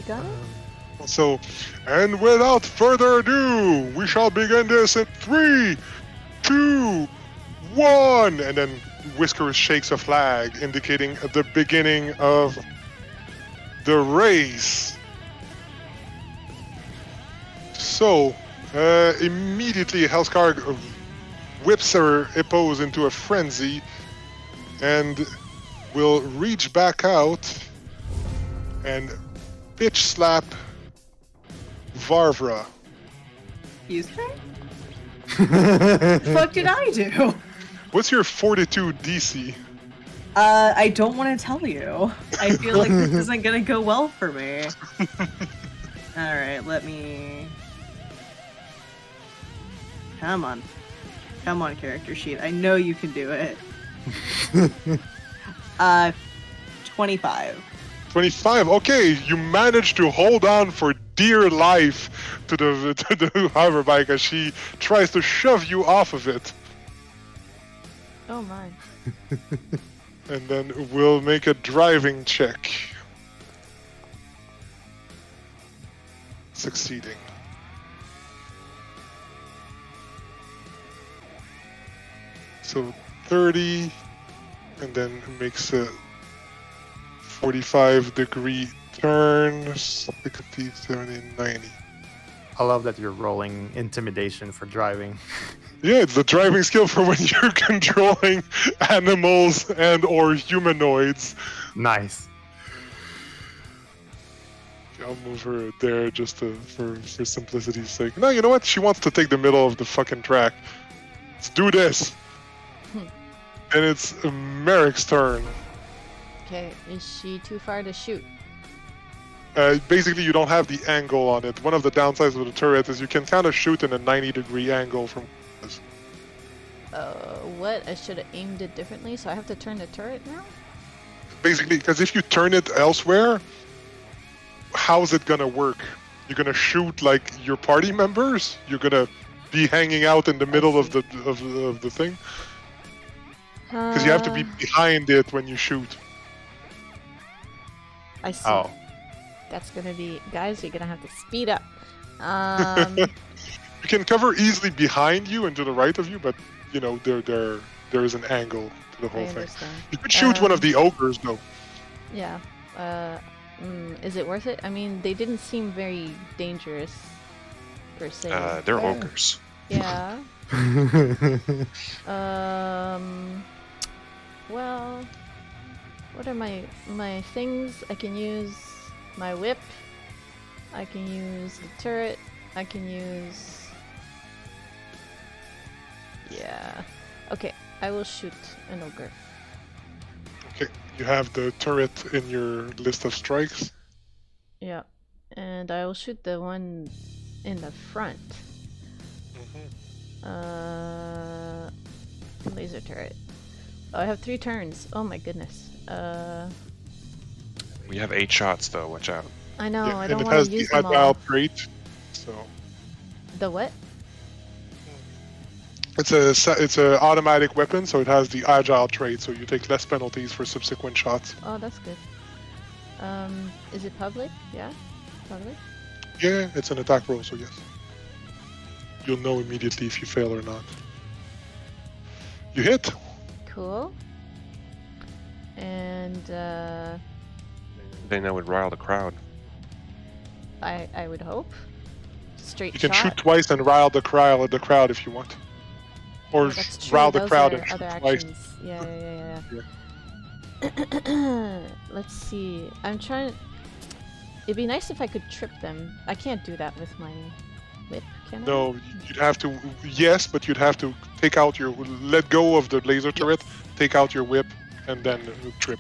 got it? So, and without further ado, we shall begin this in 3, 2, 1. And then Whiskers shakes a flag, indicating the beginning of the race. So, immediately Hellscarg whips her Hippos into a frenzy and will reach back out and bitch slap Varvara. Excuse me? What the fuck did I do? What's your fortitude DC? I don't want to tell you. I feel like this isn't gonna go well for me. Alright, let me... Come on. Come on, character sheet. I know you can do it. 25. 25. Okay, you managed to hold on for dear life to the hoverbike as she tries to shove you off of it. Oh my. And then we'll make a driving check. Succeeding. So 30, and then makes a 45-degree turn, 60, 70, 90. I love that you're rolling intimidation for driving. Yeah, it's the driving skill for when you're controlling animals and or humanoids. Nice. I'll move her there just for simplicity's sake. No, you know what? She wants to take the middle of the fucking track. Let's do this. And it's Merrick's turn. Okay, is she too far to shoot? Basically, you don't have the angle on it. One of the downsides of the turret is you can kind of shoot in a 90-degree angle from. What? I should have aimed it differently, so I have to turn the turret now? Basically, because if you turn it elsewhere, how's it gonna work? You're gonna shoot like your party members? You're gonna be hanging out in the middle of the thing? Because you have to be behind it when you shoot. I see. Oh. That's gonna be... Guys, you're gonna have to speed up. You can cover easily behind you and to the right of you, but, you know, there is an angle to the whole I thing. understand. You could shoot one of the ogres, though. Yeah. Is it worth it? I mean, they didn't seem very dangerous, per se. They're ogres. Yeah. Well, what are my things? I can use my whip. I can use the turret. I can use... Yeah. Okay, I will shoot an ogre. Okay, you have the turret in your list of strikes. Yeah. And I will shoot the one in the front. Laser turret. Oh, I have 3 turns. Oh my goodness. We have 8 shots though. Watch out. I know. Yeah, I and don't it want has to the use them agile all. trait, so The what? it's a automatic weapon, so it has the agile trait, so you take less penalties for subsequent shots. Oh, that's good. Is it public? Yeah? Public? Yeah, it's an attack roll, so yes. You'll know immediately if you fail or not. You hit. Cool. And, Then that would rile the crowd. I would hope. Straight You can shot. shoot twice and rile the crowd if you want. Or Oh, that's true. rile the Those crowd are and shoot other twice. actions. Yeah. Let's see. I'm trying... It'd be nice if I could trip them. I can't do that with my whip, can I? No, you'd have to. Yes, but you'd have to take out your. Let go of the laser turret, take out your whip, and then trip.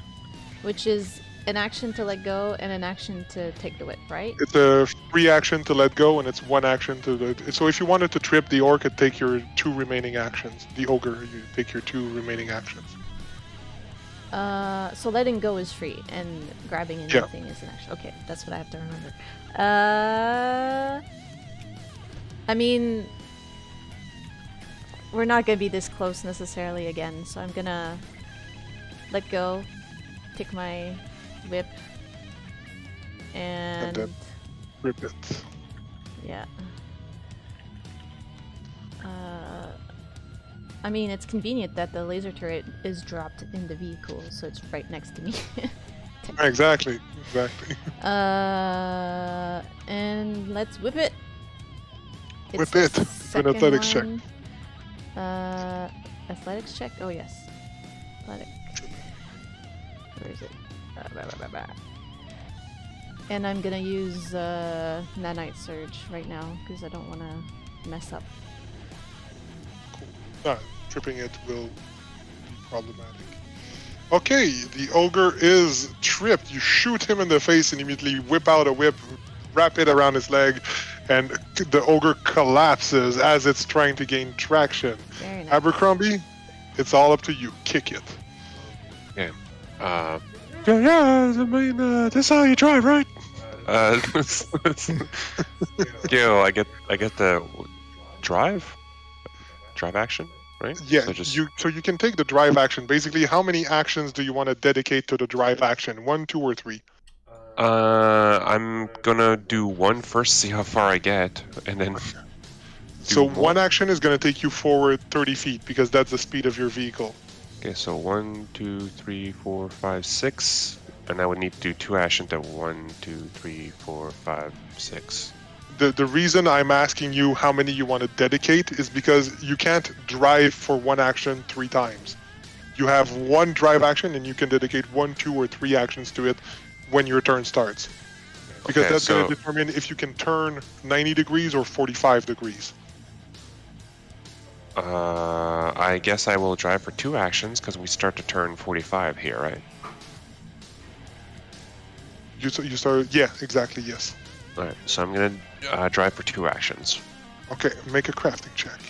Which is an action to let go and an action to take the whip, right? It's a 3 action to let go, and it's 1 action to. So if you wanted to trip the orc, it'd take your 2 remaining actions. The ogre, you take your 2 remaining actions. So letting go is free, and grabbing anything is an action. Okay, that's what I have to remember. I mean, we're not gonna be this close necessarily again, so I'm gonna let go, take my whip, and then rip it. yeah. I mean, it's convenient that the laser turret is dropped in the vehicle, so it's right next to me. Exactly. And let's whip it. Whip it. Do an athletics check. Athletics check? Oh, yes. Athletic. Where is it? And I'm gonna use Nanite Surge right now, because I don't want to mess up. Tripping it will be problematic. Okay, the ogre is tripped. You shoot him in the face and immediately whip out a whip, wrap it around his leg, and the ogre collapses as it's trying to gain traction. Very nice. Abercrombie, it's all up to you. Kick it. Yeah, I mean, this is how you drive, right? I get the drive action, right? Yeah, So so you can take the drive action. Basically, how many actions do you want to dedicate to the drive action? 1, 2, or 3? I'm gonna do 1 first, see how far I get, and then. So 1 action is gonna take you forward 30 feet because that's the speed of your vehicle. Okay, so 1, 2, 3, 4, 5, 6, and I would need to do 2 action to 1, 2, 3, 4, 5, 6. The reason I'm asking you how many you want to dedicate is because you can't drive for 1 action 3 times. You have 1 drive action and you can dedicate 1, 2, or 3 actions to it when your turn starts. Because that's going to determine if you can turn 90 degrees or 45 degrees. I guess I will drive for 2 actions because we start to turn 45 here, right? You start, yeah, exactly, yes. Alright, so I'm gonna drive for 2 actions. Okay, make a crafting check.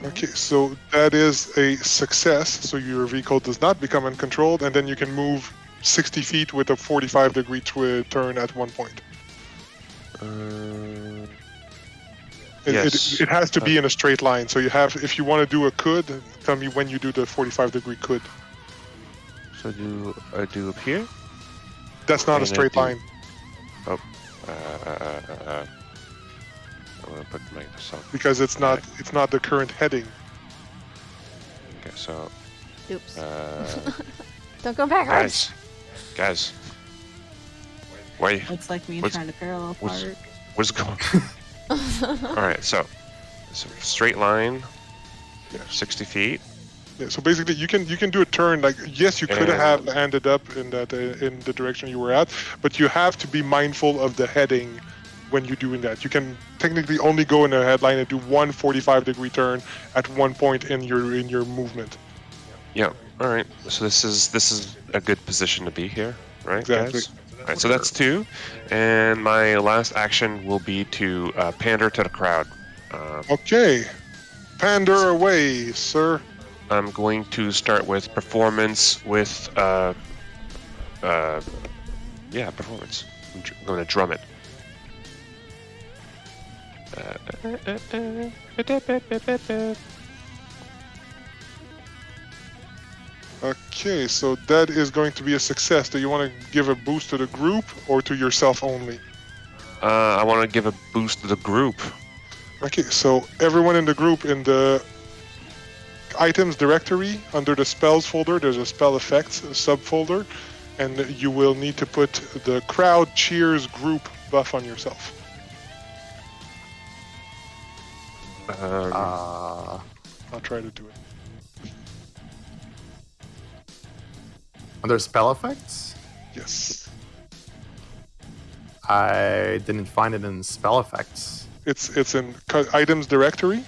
Okay, so that is a success. So your vehicle does not become uncontrolled, and then you can move 60 feet with a 45-degree turn at 1 point. Yes. It has to be in a straight line. So you have, if you want to do a could, tell me when you do the 45-degree could. So I do up here? That's not a straight line. Oh, I'm gonna put myself because it's not the current heading. Okay, so. Oops. Don't go backwards. Guys. Why? It's like me trying to parallel park. What's going on? Alright, so straight line, 60 feet. Yeah, so basically you can do a turn, like, yes, you could have ended up in the direction you were at, but you have to be mindful of the heading when you're doing that. You can technically only go in a headline and do 1 45-degree turn at 1 point in your movement. Yeah. All right. So this is a good position to be here, right? Exactly. Guys? All right. So that's 2, and my last action will be to pander to the crowd. Okay. Pander away, sir. I'm going to start with performance with performance. I'm going to drum it. Okay, so that is going to be a success. Do you want to give a boost to the group or to yourself only? I want to give a boost to the group. Okay, so everyone in the group, in the items directory under the spells folder, there's a spell effects subfolder, and you will need to put the crowd cheers group buff on yourself. I'll try to do it. Under spell effects? Yes. I didn't find it in spell effects. It's in items directory?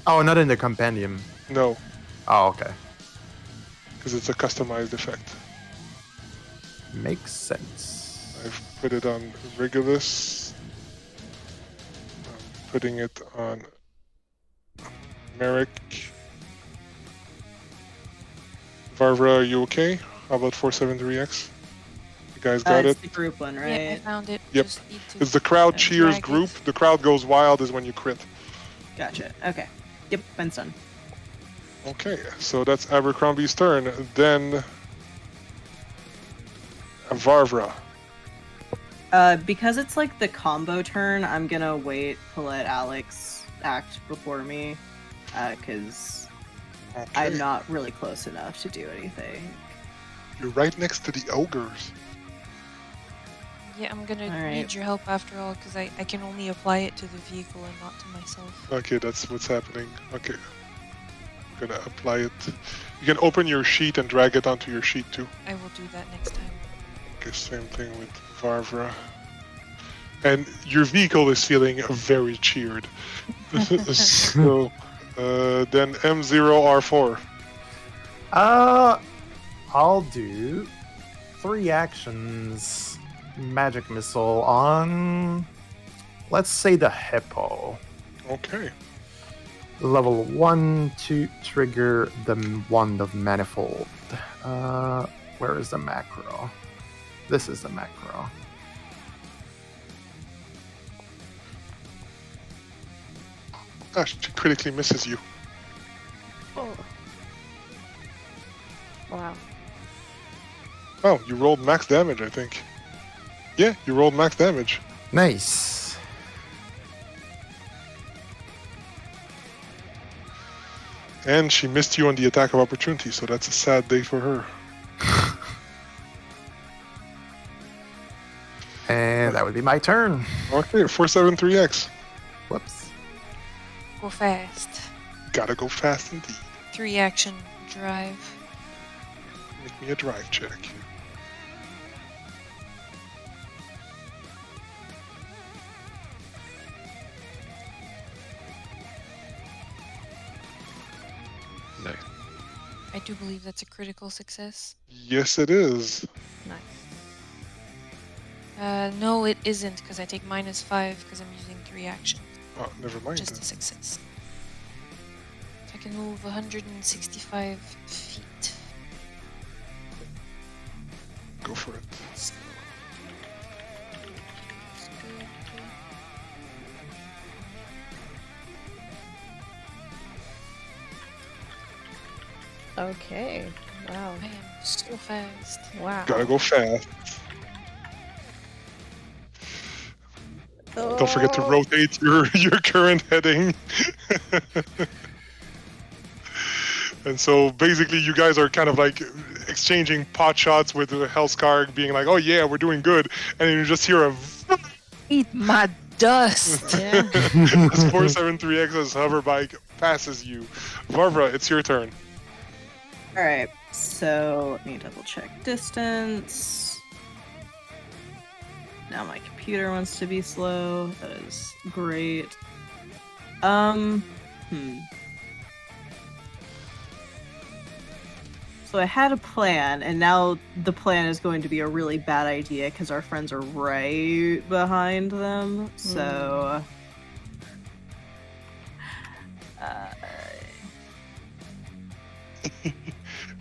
Oh, not in the compendium. No. Oh, okay. because it's a customized effect. Makes sense. I've put it on Regulus. I'm putting it on Merrick. Varvara, are you okay? How about 473X? You guys got it's it? the group one, Yeah, I right? found it. Yep. Just need to It's the crowd cheers drag it. group. The crowd goes wild is when you crit. Gotcha. Okay. Yep, mine's done. Okay, so that's Abercrombie's turn. Then Varvara. Because it's like the combo turn, I'm gonna wait to let Alex act before me, because Okay. I'm not really close enough to do anything. You're right next to the ogres. Yeah, I'm gonna Alright. need your help after all, because I can only apply it to the vehicle and not to myself. Okay, that's what's happening. Okay. I'm gonna apply it. You can open your sheet and drag it onto your sheet too. I will do that next time. Okay, same thing with Varvara. And your vehicle is feeling very cheered. So, then M0R4. I'll do 3 actions. Magic missile on, let's say, the hippo. Okay. Level 1 to trigger the Wand of Manifold. Where is the macro? This is the macro. Gosh, she critically misses you. Oh. Wow. Oh, you rolled max damage, I think. Yeah, you rolled max damage. Nice. And she missed you on the attack of opportunity, so that's a sad day for her. And that would be my turn. Okay, 473X. Whoops. Go fast. Gotta go fast indeed. 3 action drive. Make me a drive check. Nice. I do believe that's a critical success. Yes, it is. Nice. No, it isn't, because I take -5 because I'm using 3 action. Oh, never mind. Just a success. I can move 165 feet. Go for it. So, that's good. Okay. Wow. I am so fast. Wow. Gotta go fast. Don't forget to Oh. rotate your current heading. And so basically you guys are kind of like exchanging pot shots with Hellscarg being like, oh yeah, we're doing good. And then you just hear a Eat my dust! Yeah. as 473X's hoverbike passes you. Varvara, it's your turn. Alright, so let me double check distance. Now my computer wants to be slow. That is great. So I had a plan, and now the plan is going to be a really bad idea because our friends are right behind them. So, I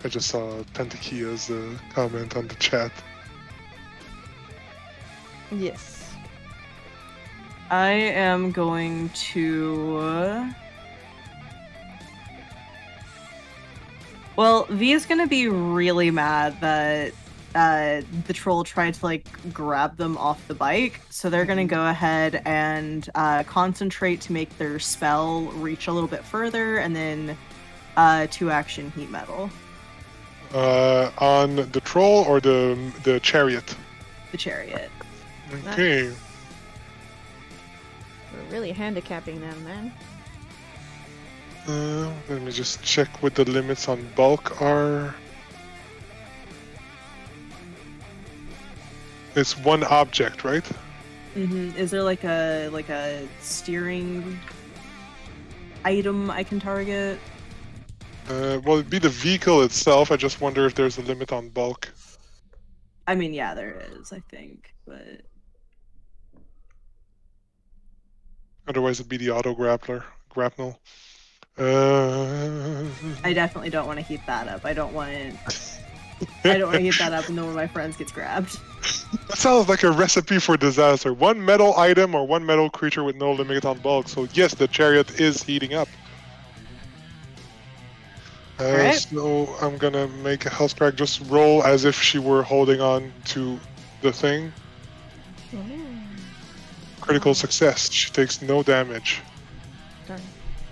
just saw Pentakia's comment on the chat. Yes. I am going to. Well, V is gonna be really mad that the troll tried to like grab them off the bike, so they're gonna go ahead and concentrate to make their spell reach a little bit further, and then 2 action heat metal. On the troll or the chariot? The chariot. Okay. Nice. We're really handicapping them, man. Let me just check what the limits on bulk are. It's 1 object, right? Mm-hmm. Is there like a steering item I can target? Well, it'd be the vehicle itself. I just wonder if there's a limit on bulk. I mean, yeah, there is, I think, but Otherwise, it'd be the auto grapnel. I definitely don't want to heat that up. I don't want to heat that up and then one of my friends gets grabbed. That sounds like a recipe for disaster. One metal item or one metal creature with no limit on bulk. So yes, the chariot is heating up. Alright. So I'm gonna make a health crack just roll as if she were holding on to the thing. Critical success. She takes no damage. Darn.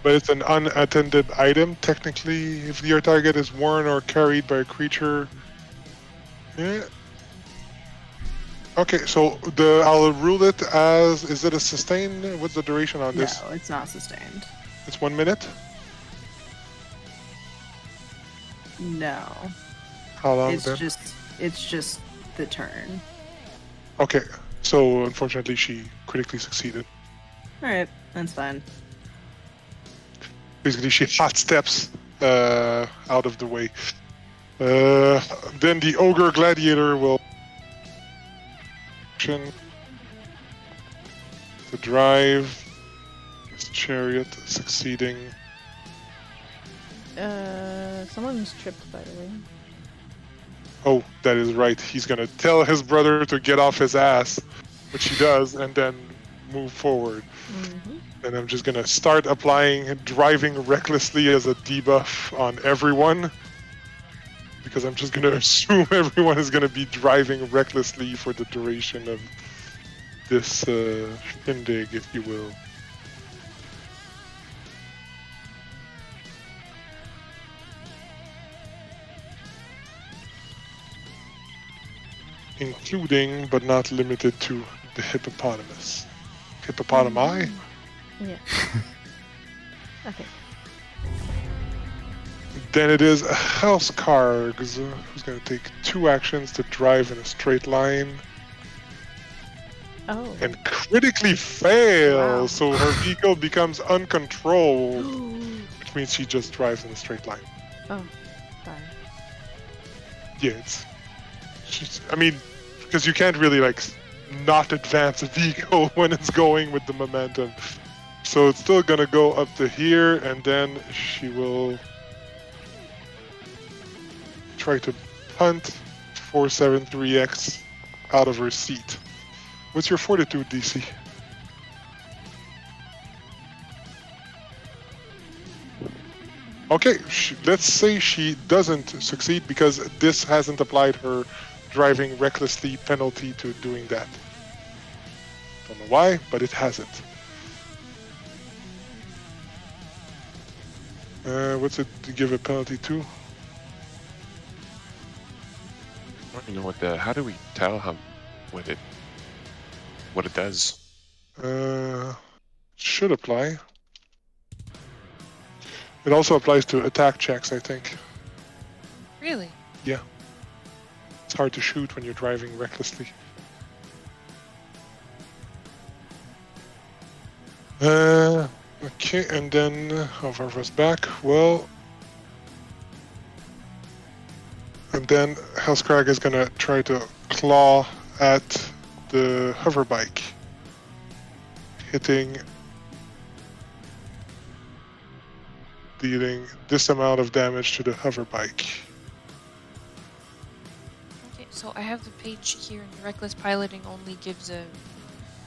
But it's an unattended item. Technically, if your target is worn or carried by a creature. Yeah. Okay, so I'll rule it as. Is it a sustain? What's the duration on this? No, it's not sustained. It's 1 minute? No. How long It's then? just the turn. Okay, so unfortunately she critically succeeded. Alright, that's fine. Basically, she hot steps out of the way. Then the ogre gladiator will action to drive his chariot, succeeding. Someone's tripped, by the way. Oh, that is right. He's gonna tell his brother to get off his ass, which he does, and then move forward. And I'm just gonna start applying driving recklessly as a debuff on everyone, because I'm just gonna assume everyone is gonna be driving recklessly for the duration of this shindig, if you will. Including, but not limited to, the hippopotamus. Hippopotami? Yeah. Okay. Then it is House Kargs, who's going to take 2 actions to drive in a straight line Oh. and critically fail, Wow. so her vehicle becomes uncontrolled, which means she just drives in a straight line. Oh, sorry. Yeah, I mean, because you can't really not advance a vehicle when it's going with the momentum. So it's still gonna go up to here, and then she will try to punt 473X out of her seat. What's your fortitude DC? Okay, let's say she doesn't succeed because this hasn't applied her driving recklessly penalty to doing that. Don't know why, but it hasn't. What's it to give a penalty to? I don't know how do we tell what it does? Should apply. It also applies to attack checks, I think. Really? Yeah. It's hard to shoot when you're driving recklessly. Okay, and then Varvara's back. Well, and then Hellscrag is gonna try to claw at the hover bike, dealing this amount of damage to the hover bike. Okay, so I have the page here, and reckless piloting only gives a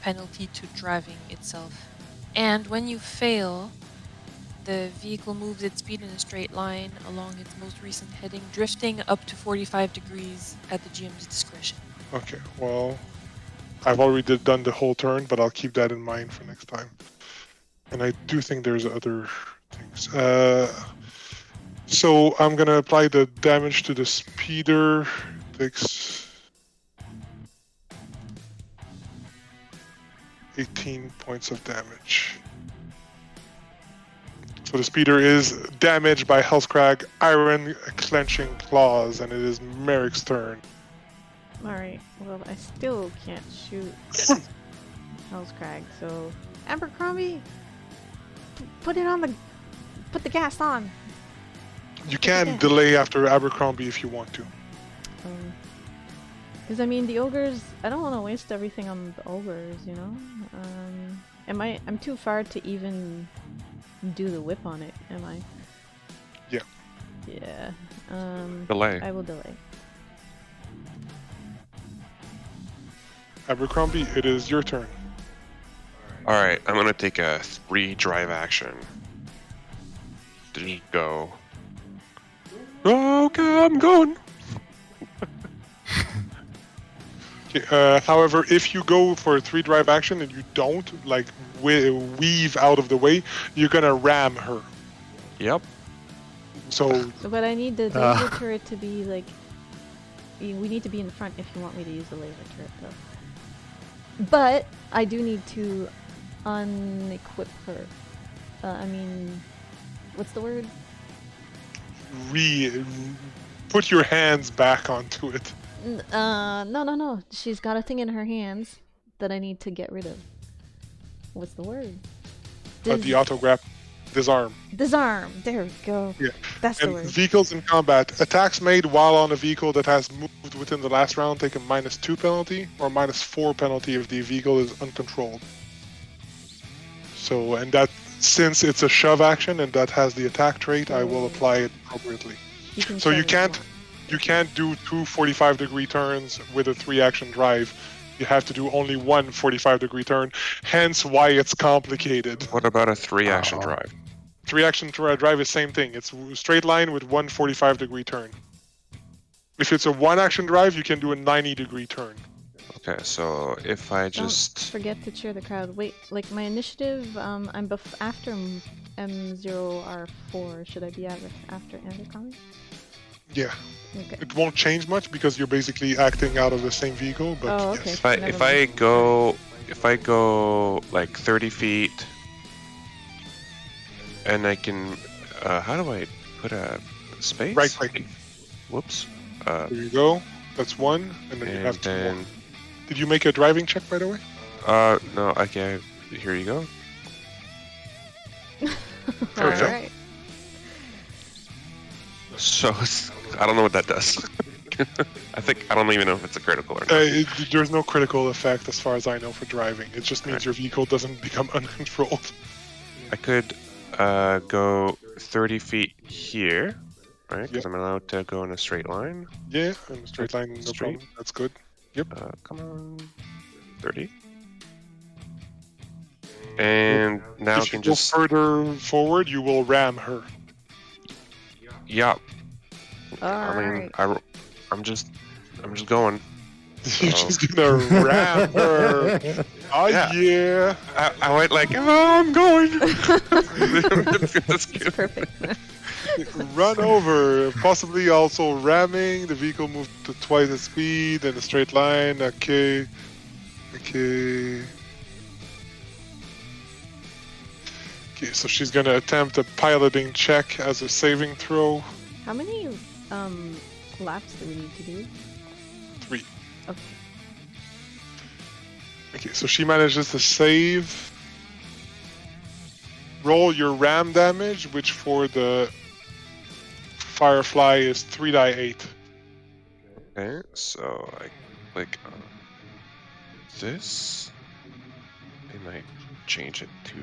penalty to driving itself. And when you fail, the vehicle moves its speed in a straight line along its most recent heading, drifting up to 45 degrees at the GM's discretion. Okay, well, I've already done the whole turn, but I'll keep that in mind for next time. And I do think there's other things. So I'm gonna apply the damage to the speeder. Takes 18 points of damage. So the speeder is damaged by Hellscrag iron clenching claws, and it is Merrick's turn. Alright, well, I still can't shoot Hellscrag, so Abercrombie, put the gas on. You can delay after Abercrombie if you want to. Because I mean, the ogres. I don't want to waste everything on the ogres, you know. I'm too far to even do the whip on it. Am I? Yeah. Yeah. Delay. I will delay. Abercrombie, it is your turn. Alright, I'm gonna take a 3 drive action. 3 go. Okay, I'm going. Okay, however, if you go for a 3 drive action and you don't like weave out of the way, you're gonna ram her. Yep. So But I need the laser turret to be like. We need to be in the front if you want me to use the laser turret, though. But I do need to unequip her. I mean, what's the word? Put your hands back onto it. No. She's got a thing in her hands that I need to get rid of. What's the word? The autograph. Disarm. Disarm. There we go. Yeah. That's the And word. vehicles in combat. Attacks made while on a vehicle that has moved within the last round take a -2 penalty or -4 penalty if the vehicle is uncontrolled. So, and that since it's a shove action and that has the attack trait, I will apply it appropriately. So you can't do 2 45-degree turns with a 3-action drive. You have to do only 1 45-degree turn. Hence why it's complicated. What about a 3-action drive? 3-action drive is same thing. It's a straight line with 1 45-degree turn. If it's a 1-action drive, you can do a 90-degree turn. Okay, so if I just... Don't forget to cheer the crowd. Wait, like my initiative, I'm after M0R4. Should I be after Abercrombie? Yeah. Okay. It won't change much because you're basically acting out of the same vehicle, but Oh, okay. yes. If I go like 30 feet, and I can, how do I put a space? Right click. Whoops. There you go. That's 1, and then you have 2 more. Did you make a driving check, by the way? No, okay. Here you go. There we go. Alright. So I don't know what that does. I don't even know if it's a critical or not. There's no critical effect as far as I know for driving. It just means your vehicle doesn't become uncontrolled. I could go 30 feet here, right? Because I'm allowed to go in a straight line. Yeah, in a straight line, no Straight. problem. That's good. Yep. Come on, 30. And now I If you can go just further forward, you will ram her. yeah. I mean, Alright. I'm just going. You're just gonna ram her. Oh yeah. I went like, oh, I'm going. That's It's good. perfect. Run over. Possibly also ramming. The vehicle moved to twice the speed in a straight line. Okay. Okay, so she's gonna attempt a piloting check as a saving throw. How many laps do we need to do? 3. Okay. Okay, so she manages to save. Roll your ram damage, which for the Firefly is 3d8. Okay, so I click on this. I might change it to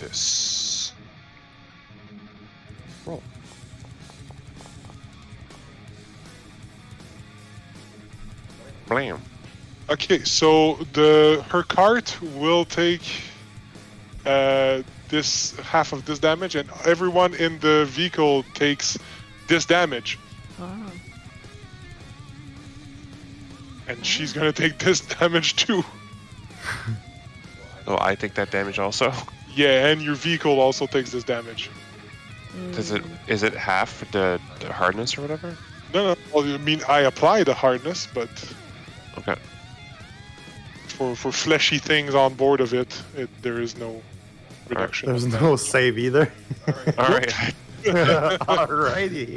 this. Roll. Blam. Okay, so her cart will take this half of this damage, and everyone in the vehicle takes this damage, Oh. and she's gonna take this damage too. So I take that damage also. Yeah, and your vehicle also takes this damage. Is it half the hardness or whatever? No. Well, I mean, I apply the hardness, but Okay. for fleshy things on board of it, there is no reduction. There's of no save either. All right. Alrighty.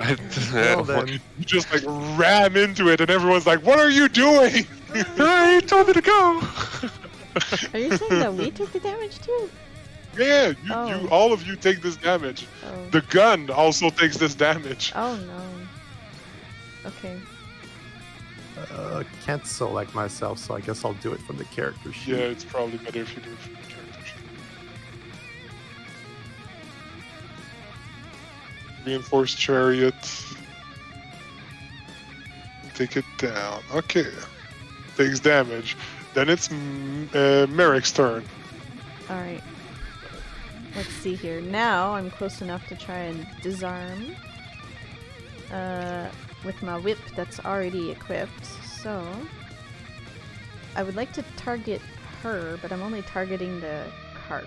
Well then. You just like ram into it, and everyone's like, "What are you doing?" Hey, told me to go. Are you saying that we took the damage too? Yeah, you, Oh. all of you take this damage. Oh. The gun also takes this damage. Oh no. Okay. Can't select myself, so I guess I'll do it from the character sheet. Yeah, it's probably better if you do it from the character sheet. Reinforced chariot. Take it down. Okay. Takes damage. Then it's Merrick's turn. All right. Let's see here. Now I'm close enough to try and disarm. With my whip that's already equipped. So I would like to target her, but I'm only targeting the cart.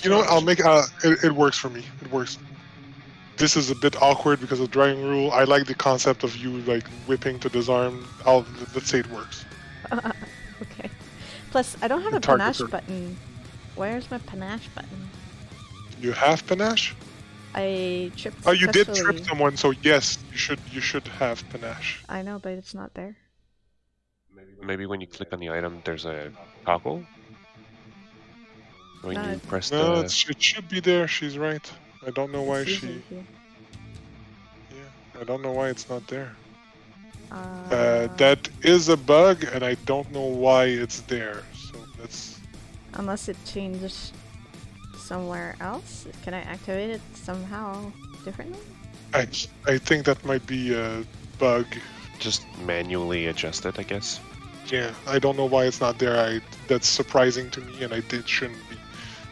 You know what? I'll make it works for me. It works. This is a bit awkward because of driving rule. I like the concept of you like whipping to disarm. Let's say it works. Okay. Plus, I don't have The a target panache her. button. Where's my panache button? You have panache? I tripped. Oh, you did trip successfully. someone, so yes, you should have panache. I know, but it's not there. Maybe when you click on the item, there's a toggle. When No, you press No, the... it should be there. She's right. I don't know why It's she. usually here. Yeah, I don't know why it's not there. Uh, That is a bug, and I don't know why it's there. So that's. Unless it changes somewhere else. Can I activate it somehow differently? I think that might be a bug. Just manually adjust it, I guess. Yeah, I don't know why it's not there. That's surprising to me, and it shouldn't be.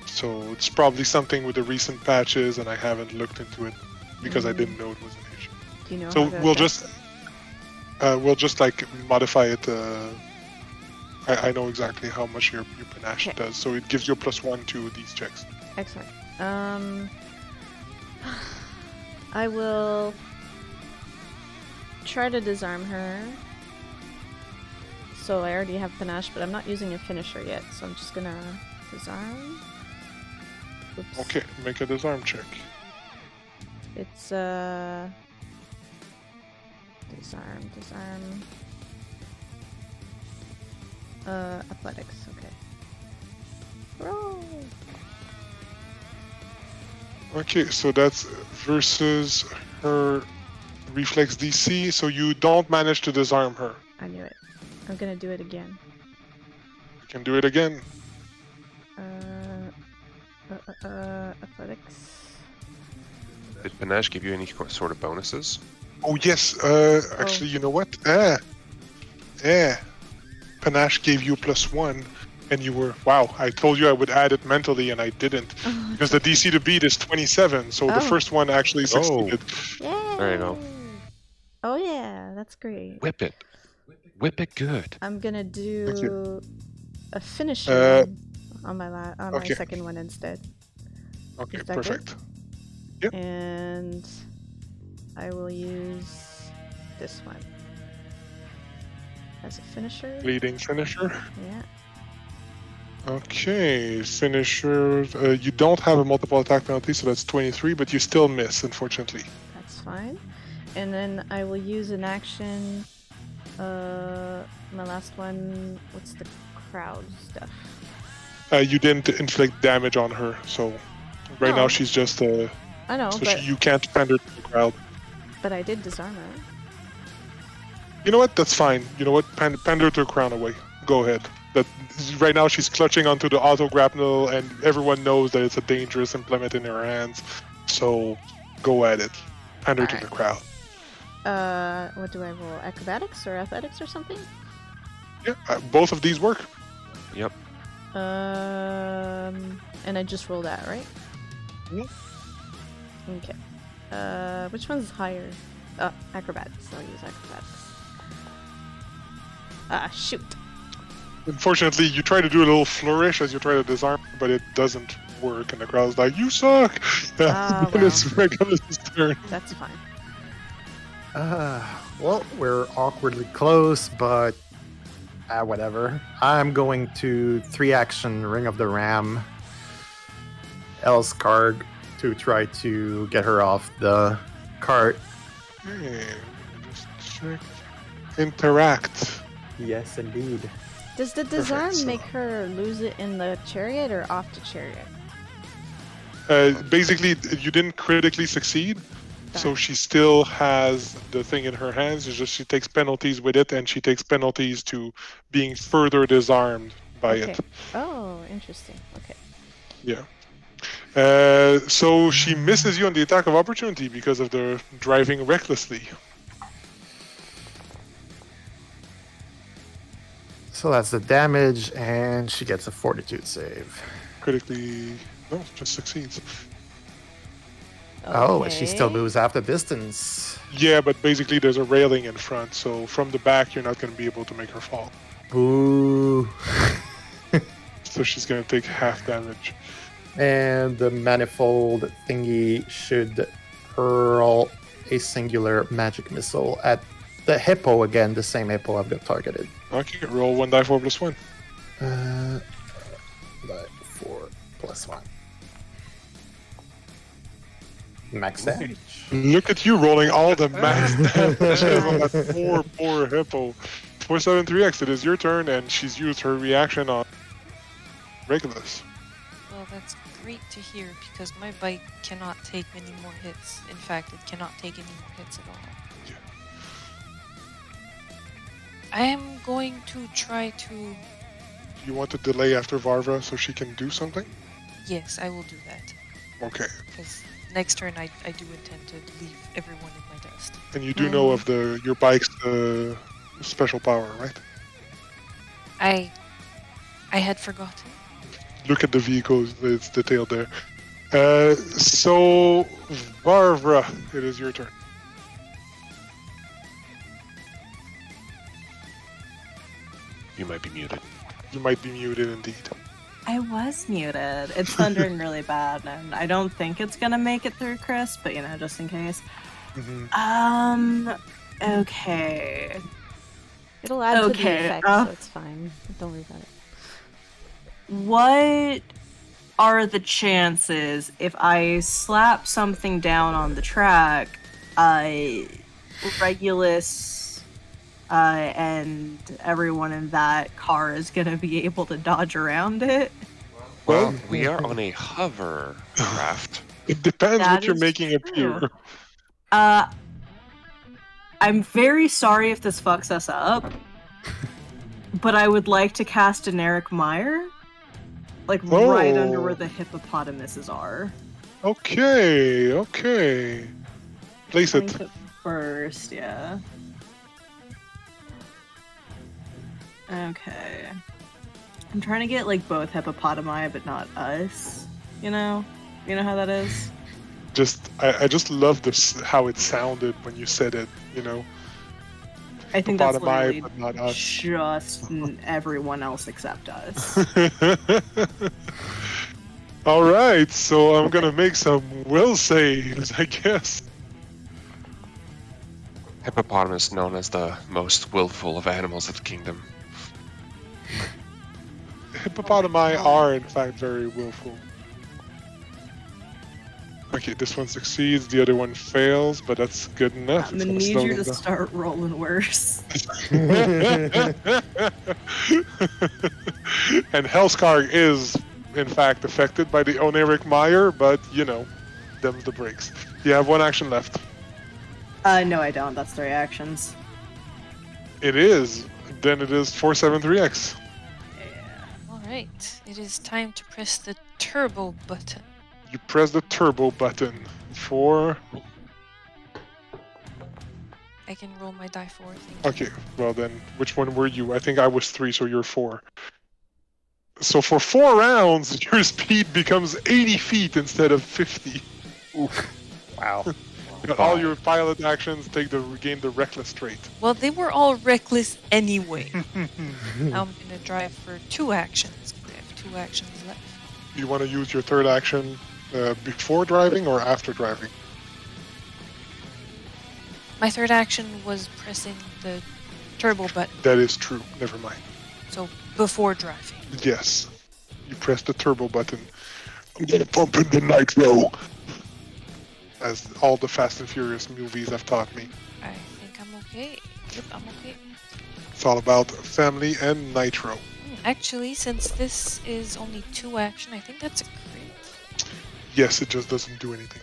So it's probably something with the recent patches, and I haven't looked into it because I didn't know it was an issue. Do you know? So how to we'll adjust just like modify it. I know exactly how much your panache Okay. does, so it gives you a +1 to these checks. Excellent. I will try to disarm her. So I already have panache, but I'm not using a finisher yet, so I'm just gonna disarm. Oops. Okay, make a disarm check. It's disarm. Athletics, okay. Roll! Okay, so that's versus her reflex DC, so you don't manage to disarm her. I knew it. I'm gonna do it again. You can do it again. Athletics. Did Panache give you any sort of bonuses? Oh yes, actually, you know what? Panache gave you +1, and you were, wow, I told you I would add it mentally, and I didn't. Because the DC to beat is 27, so the Oh. first one actually succeeded. Yay! There you go. Oh yeah, that's great. Whip it. Whip it good. I'm gonna Thank do a finisher on my my okay. second one instead. Okay, Is that perfect. And I will use this one as a finisher. Leading finisher. Yeah. Okay, finisher. You don't have a multiple attack penalty, so that's 23, but you still miss, unfortunately. That's fine. And then I will use an action. My last one. What's the crowd stuff? You didn't inflict damage on her, so right now No. she's just I know, so but you can't pender to the crowd. I did disarm her. You know what? That's fine. You know what? Pender to the crown away. Go ahead. That right now she's clutching onto the auto grapnel, and everyone knows that it's a dangerous implement in her hands. So go at it. Pender to the crowd. What do I roll? Acrobatics or athletics or something? Yeah, both of these work. Yep. And I just roll that, right? Yeah. Okay. Which one's higher? Acrobatics. I'll use acrobatics. Shoot. Unfortunately, you try to do a little flourish as you try to disarm, but it doesn't work, and the crowd's like, "You suck." Ah, Then it's Regulus's turn. That's fine. Well, we're awkwardly close, but whatever. I'm going to 3-action Ring of the Ram Elskarg to try to get her off the cart. Okay, just check. Interact. Yes, indeed. Does the disarm so- make her lose it in the chariot or off the chariot? Basically, you didn't critically succeed, so she still has the thing in her hands. It's just she takes penalties with it, and she takes penalties to being further disarmed by it. Oh, interesting. Okay. Yeah. So she misses you on the attack of opportunity because of the driving recklessly. So that's the damage, and she gets a fortitude save. Critically, no, just succeeds. Oh, and she still Okay. moves half the distance. Yeah, but basically there's a railing in front, so from the back you're not going to be able to make her fall. Ooh. So she's going to take half damage. And the manifold thingy should hurl a singular magic missile at the hippo again, the same hippo I've got targeted. Okay, roll 1d4 plus 1. 4 plus 1. Max damage. Look at you rolling all the max damage on that poor hippo. 473X, it is your turn, and she's used her reaction on Regulus. Well, that's great to hear because my bike cannot take many more hits. In fact, it cannot take any more hits at all. Yeah. I am going to try to. Do you want to delay after Varvara so she can do something? Yes, I will do that. Okay. Because next turn I do intend to leave everyone in my dust. And you do know of your bike's special power, right? I had forgotten. Look at the vehicles, it's detailed there. So, Varvara, it is your turn. You might be muted. You might be muted indeed. I was muted. It's thundering really bad, and I don't think it's gonna make it through Chris, but just in case. Okay. It'll add to the Okay, effect, so it's fine. Don't worry about it. What are the chances if I slap something down on the track, Regulus, and everyone in that car is gonna be able to dodge around it? Well, we are on a hovercraft. It depends That what you're is making appear. true. I'm very sorry if this fucks us up, but I would like to cast a Merrick Mire, right under where the hippopotamuses are. Okay. Place it. First, yeah. Okay. I'm trying to get both hippopotami, but not us. You know how that is. I just love how it sounded when you said it. I think that's Hippopotami, literally but not us. just everyone else except us. All right, so I'm gonna make some will saves, I guess. Hippopotamus, known as the most willful of animals of the kingdom. Hippopotami are, in fact, very willful. Okay, this one succeeds, the other one fails, but that's good enough. I'm gonna It's need slow you them to down. start rolling worse. And Hellscarg is, in fact, affected by the Oneric Mire, but, them's the breaks. You have one action left. No, I don't. That's 3 actions. It is. Then it is 473X. Yeah. Alright, it is time to press the turbo button. You press the turbo button for... I can roll my die 4, thank you. Okay, well then, which one were you? I think I was 3, so you're 4. So for 4 rounds, your speed becomes 80 feet instead of 50. Wow. All your pilot actions regain the reckless trait. Well, they were all reckless anyway. Now I'm gonna drive for 2 actions. I have 2 actions left. Do you want to use your third action before driving or after driving? My third action was pressing the turbo button, That is true. Never mind. so before driving. Yes. You press the turbo button. I'm gonna pump in the nitro. As all the Fast and Furious movies have taught me. I think I'm okay. Yep, I'm okay. It's all about family and nitro. Actually, since this is only 2 action, I think that's a crit. Yes, it just doesn't do anything.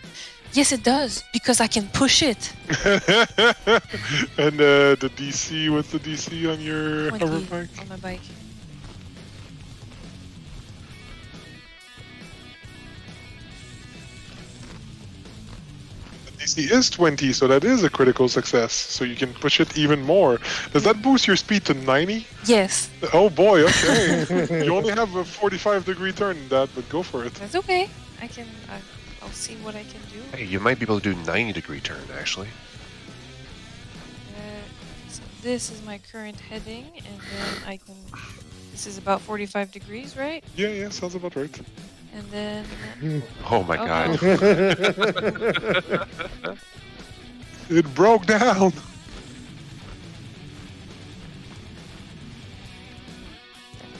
Yes, it does, because I can push it. And the DC, what's the DC on your 20 hover bike? on my bike. The DC is 20, so that is a critical success. So you can push it even more. Does that boost your speed to 90? Yes, Oh boy, okay. You only have a 45-degree turn in that, but go for it. that's okay. I can. I'll see what I can do. Hey, you might be able to do 90-degree turn, actually. So this is my current heading, and then I can. This is about 45 degrees, right? Yeah, sounds about right. And then. Oh my god. It broke down.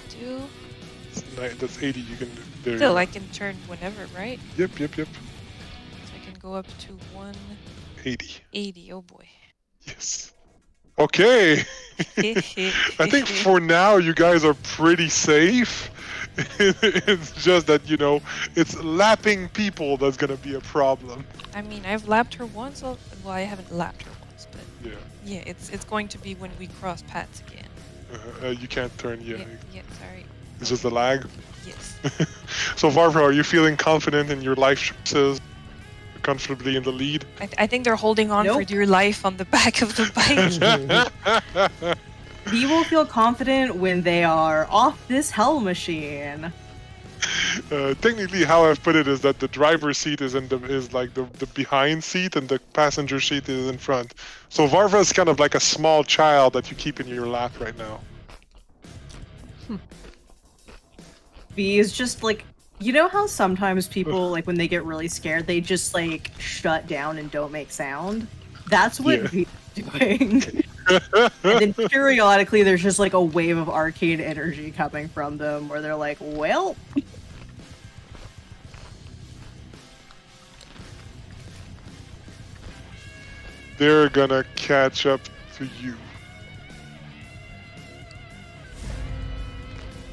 Do. That's 80. You can do. There Still, you I go. can turn whenever, right? Yep. So I can go up to 80. 180. Oh boy. Yes. Okay. I think for now you guys are pretty safe. It's just that, it's lapping people that's gonna be a problem. I mean, I've lapped her once. Well, I haven't lapped her once, but Yeah. yeah, it's going to be when we cross paths again. You can't turn, Yeah, sorry. It's just the lag. Yes. So Varvara, are you feeling confident in your life choices? Comfortably in the lead? I think they're holding on for Nope. dear life on the back of the bike. We will feel confident when they are off this hell machine. Technically, how I've put it is that the driver's seat is like the behind seat, and the passenger seat is in front. So Varvara is kind of like a small child that you keep in your lap right now. V is just like, you know how sometimes people, like, when they get really scared, they just, like, shut down and don't make sound? That's what Yeah. V is doing. And then periodically there's just, like, a wave of arcane energy coming from them where they're like, well... They're gonna catch up to you.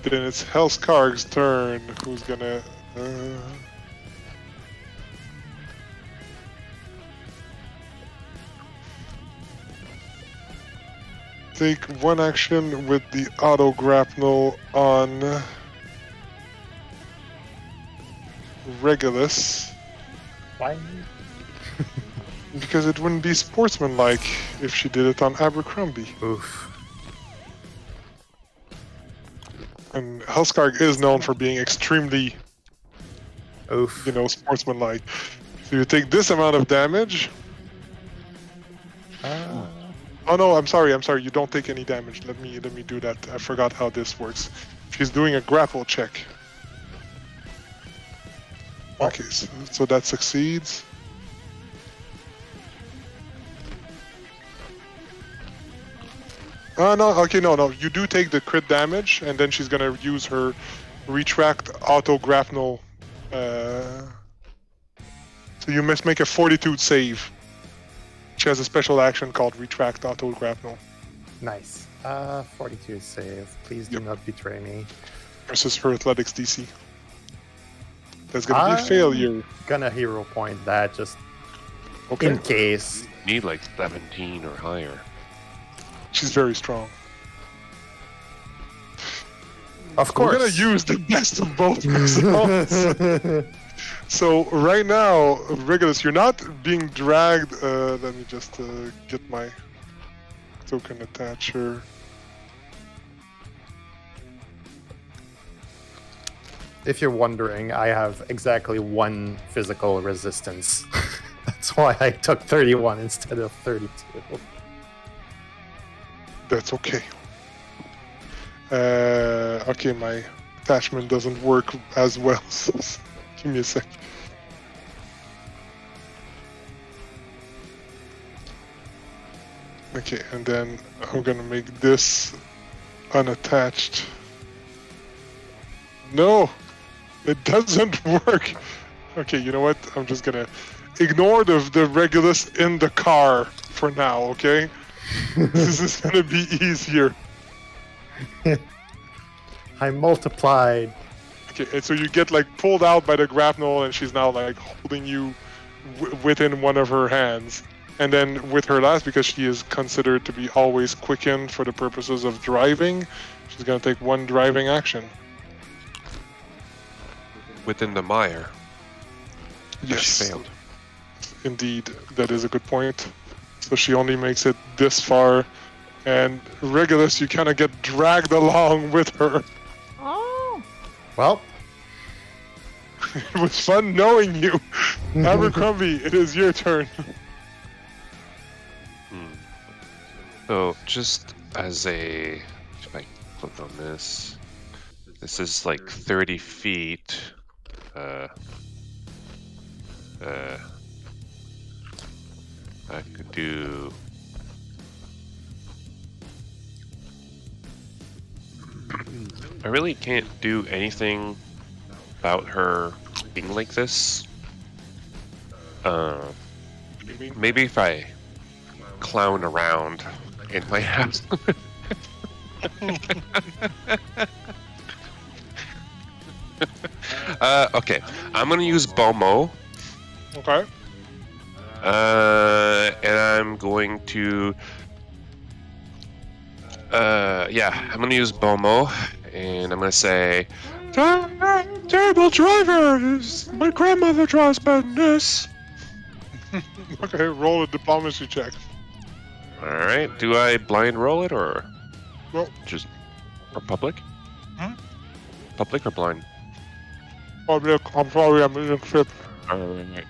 Then it's Hellskarg's turn, who's gonna... take one action with the auto grapnel on Regulus, Why? because it wouldn't be sportsmanlike if she did it on Abercrombie. Oof. And Hellskarg is known for being extremely, Oof. sportsmanlike. So you take this amount of damage. Oh no, I'm sorry. You don't take any damage. Let me do that. I forgot how this works. She's doing a grapple check. Okay, so that succeeds. No, okay, no. You do take the crit damage, and then she's gonna use her retract auto grapnel. So you must make a fortitude save. She has a special action called retract auto grapnel Nice. 42 save. Please do not betray me. versus her athletics DC. That's gonna be a failure. Gonna hero point that just Okay, in case. Need like 17 or higher. she's very strong. Of course. We're gonna use the best of both results. So right now, Regulus, you're not being dragged. Let me just get my token attacher. If you're wondering, I have exactly 1 physical resistance. That's why I took 31 instead of 32. That's okay. Okay, my attachment doesn't work as well. So give me a sec. Okay, and then I'm gonna make this unattached. No, it doesn't work. Okay, you know what? I'm just gonna ignore the Regulus in the car for now. Okay. This is gonna be easier. I multiplied. Okay, and so you get like pulled out by the grapnel, and she's now like holding you within one of her hands. And then with her last, because she is considered to be always quickened for the purposes of driving, she's gonna take one driving action. Within the mire. Yes. She failed. Indeed, that is a good point. So she only makes it this far, and Regulus, you kind of get dragged along with her. Oh. Well, It was fun knowing you. Abercrombie, it is your turn. So just as a, if I click on this, this is like 30 feet. I could do. I really can't do anything about her being like this. Maybe if I clown around in my house. Okay, I'm gonna use Bomo. Okay. And I'm going to. Yeah, I'm gonna use Bomo, and I'm gonna say, "Terrible driver! My grandmother drives better than this." Okay, roll a diplomacy check. All right. Do I blind roll it or Well, just or public? Hmm? Public or blind? public, I'm sorry, I'm in a trip. All right.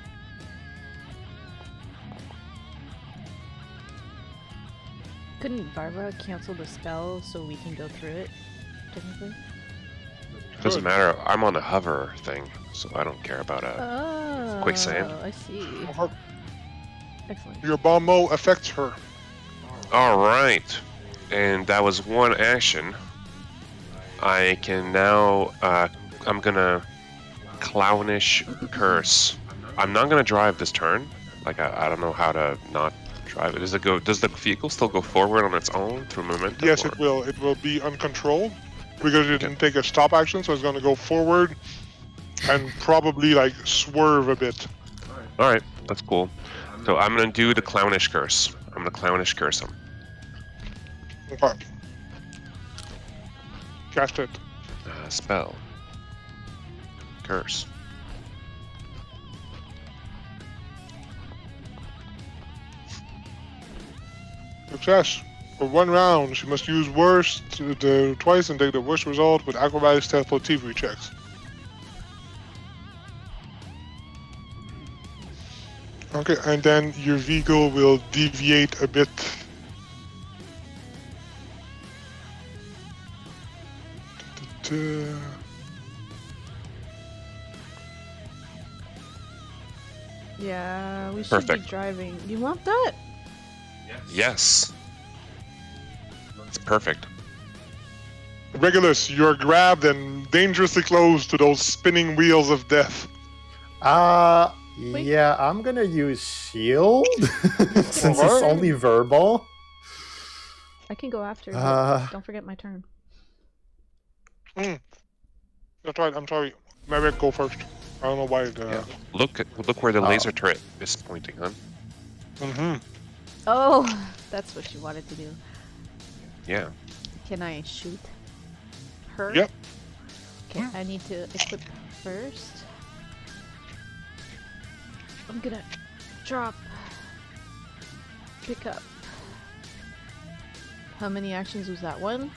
Couldn't Varvara cancel the spell so we can go through it, technically? Doesn't matter. I'm on a hover thing, so I don't care about a. Oh, quicksand? I see. Excellent. Your Bomo affects her. All right, and that was one action. I can now. I'm gonna clownish curse. I'm not gonna drive this turn. Like I don't know how to not drive it. Does it go? Does the vehicle still go forward on its own through momentum? Yes, or- it will. It will be uncontrolled because it didn't take a stop action, so it's going to go forward and probably like swerve a bit. All right, that's cool. So I'm gonna do the clownish curse. I'm gonna clownish curse him. Okay. Cast it. Spell. Curse. Success. For one round, she must use worst twice and take the worst result with acrobatics, stealth, or thievery checks. Okay, and then your vehicle will deviate a bit. Yeah, we should Perfect. be driving. You want that? Yes. It's perfect. Regulus, you're grabbed and dangerously close to those spinning wheels of death. Wait. Yeah, I'm gonna use shield since it's Alright. only verbal. I can go after, but Uh. don't forget my turn. That's right, I'm sorry. Merrick, go first. I don't know why. Yeah. Look where the laser turret is pointing, huh? Mm-hmm. Oh, that's what she wanted to do. Yeah. Can I shoot her? Yep. Okay, I need to equip first. I'm gonna drop, pick up. How many actions was that? One?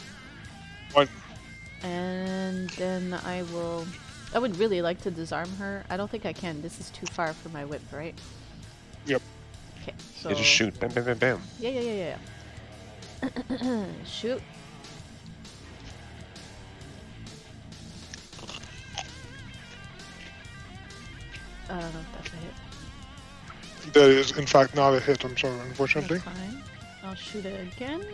One. And then I would really like to disarm her. I don't think I can. This is too far for my whip, right? Yep. Okay, so... You just shoot. Bam, bam, bam, bam. Yeah. Shoot. I don't know if that's a hit. That is, in fact, not a hit, I'm sorry, unfortunately. That's fine. I'll shoot it again.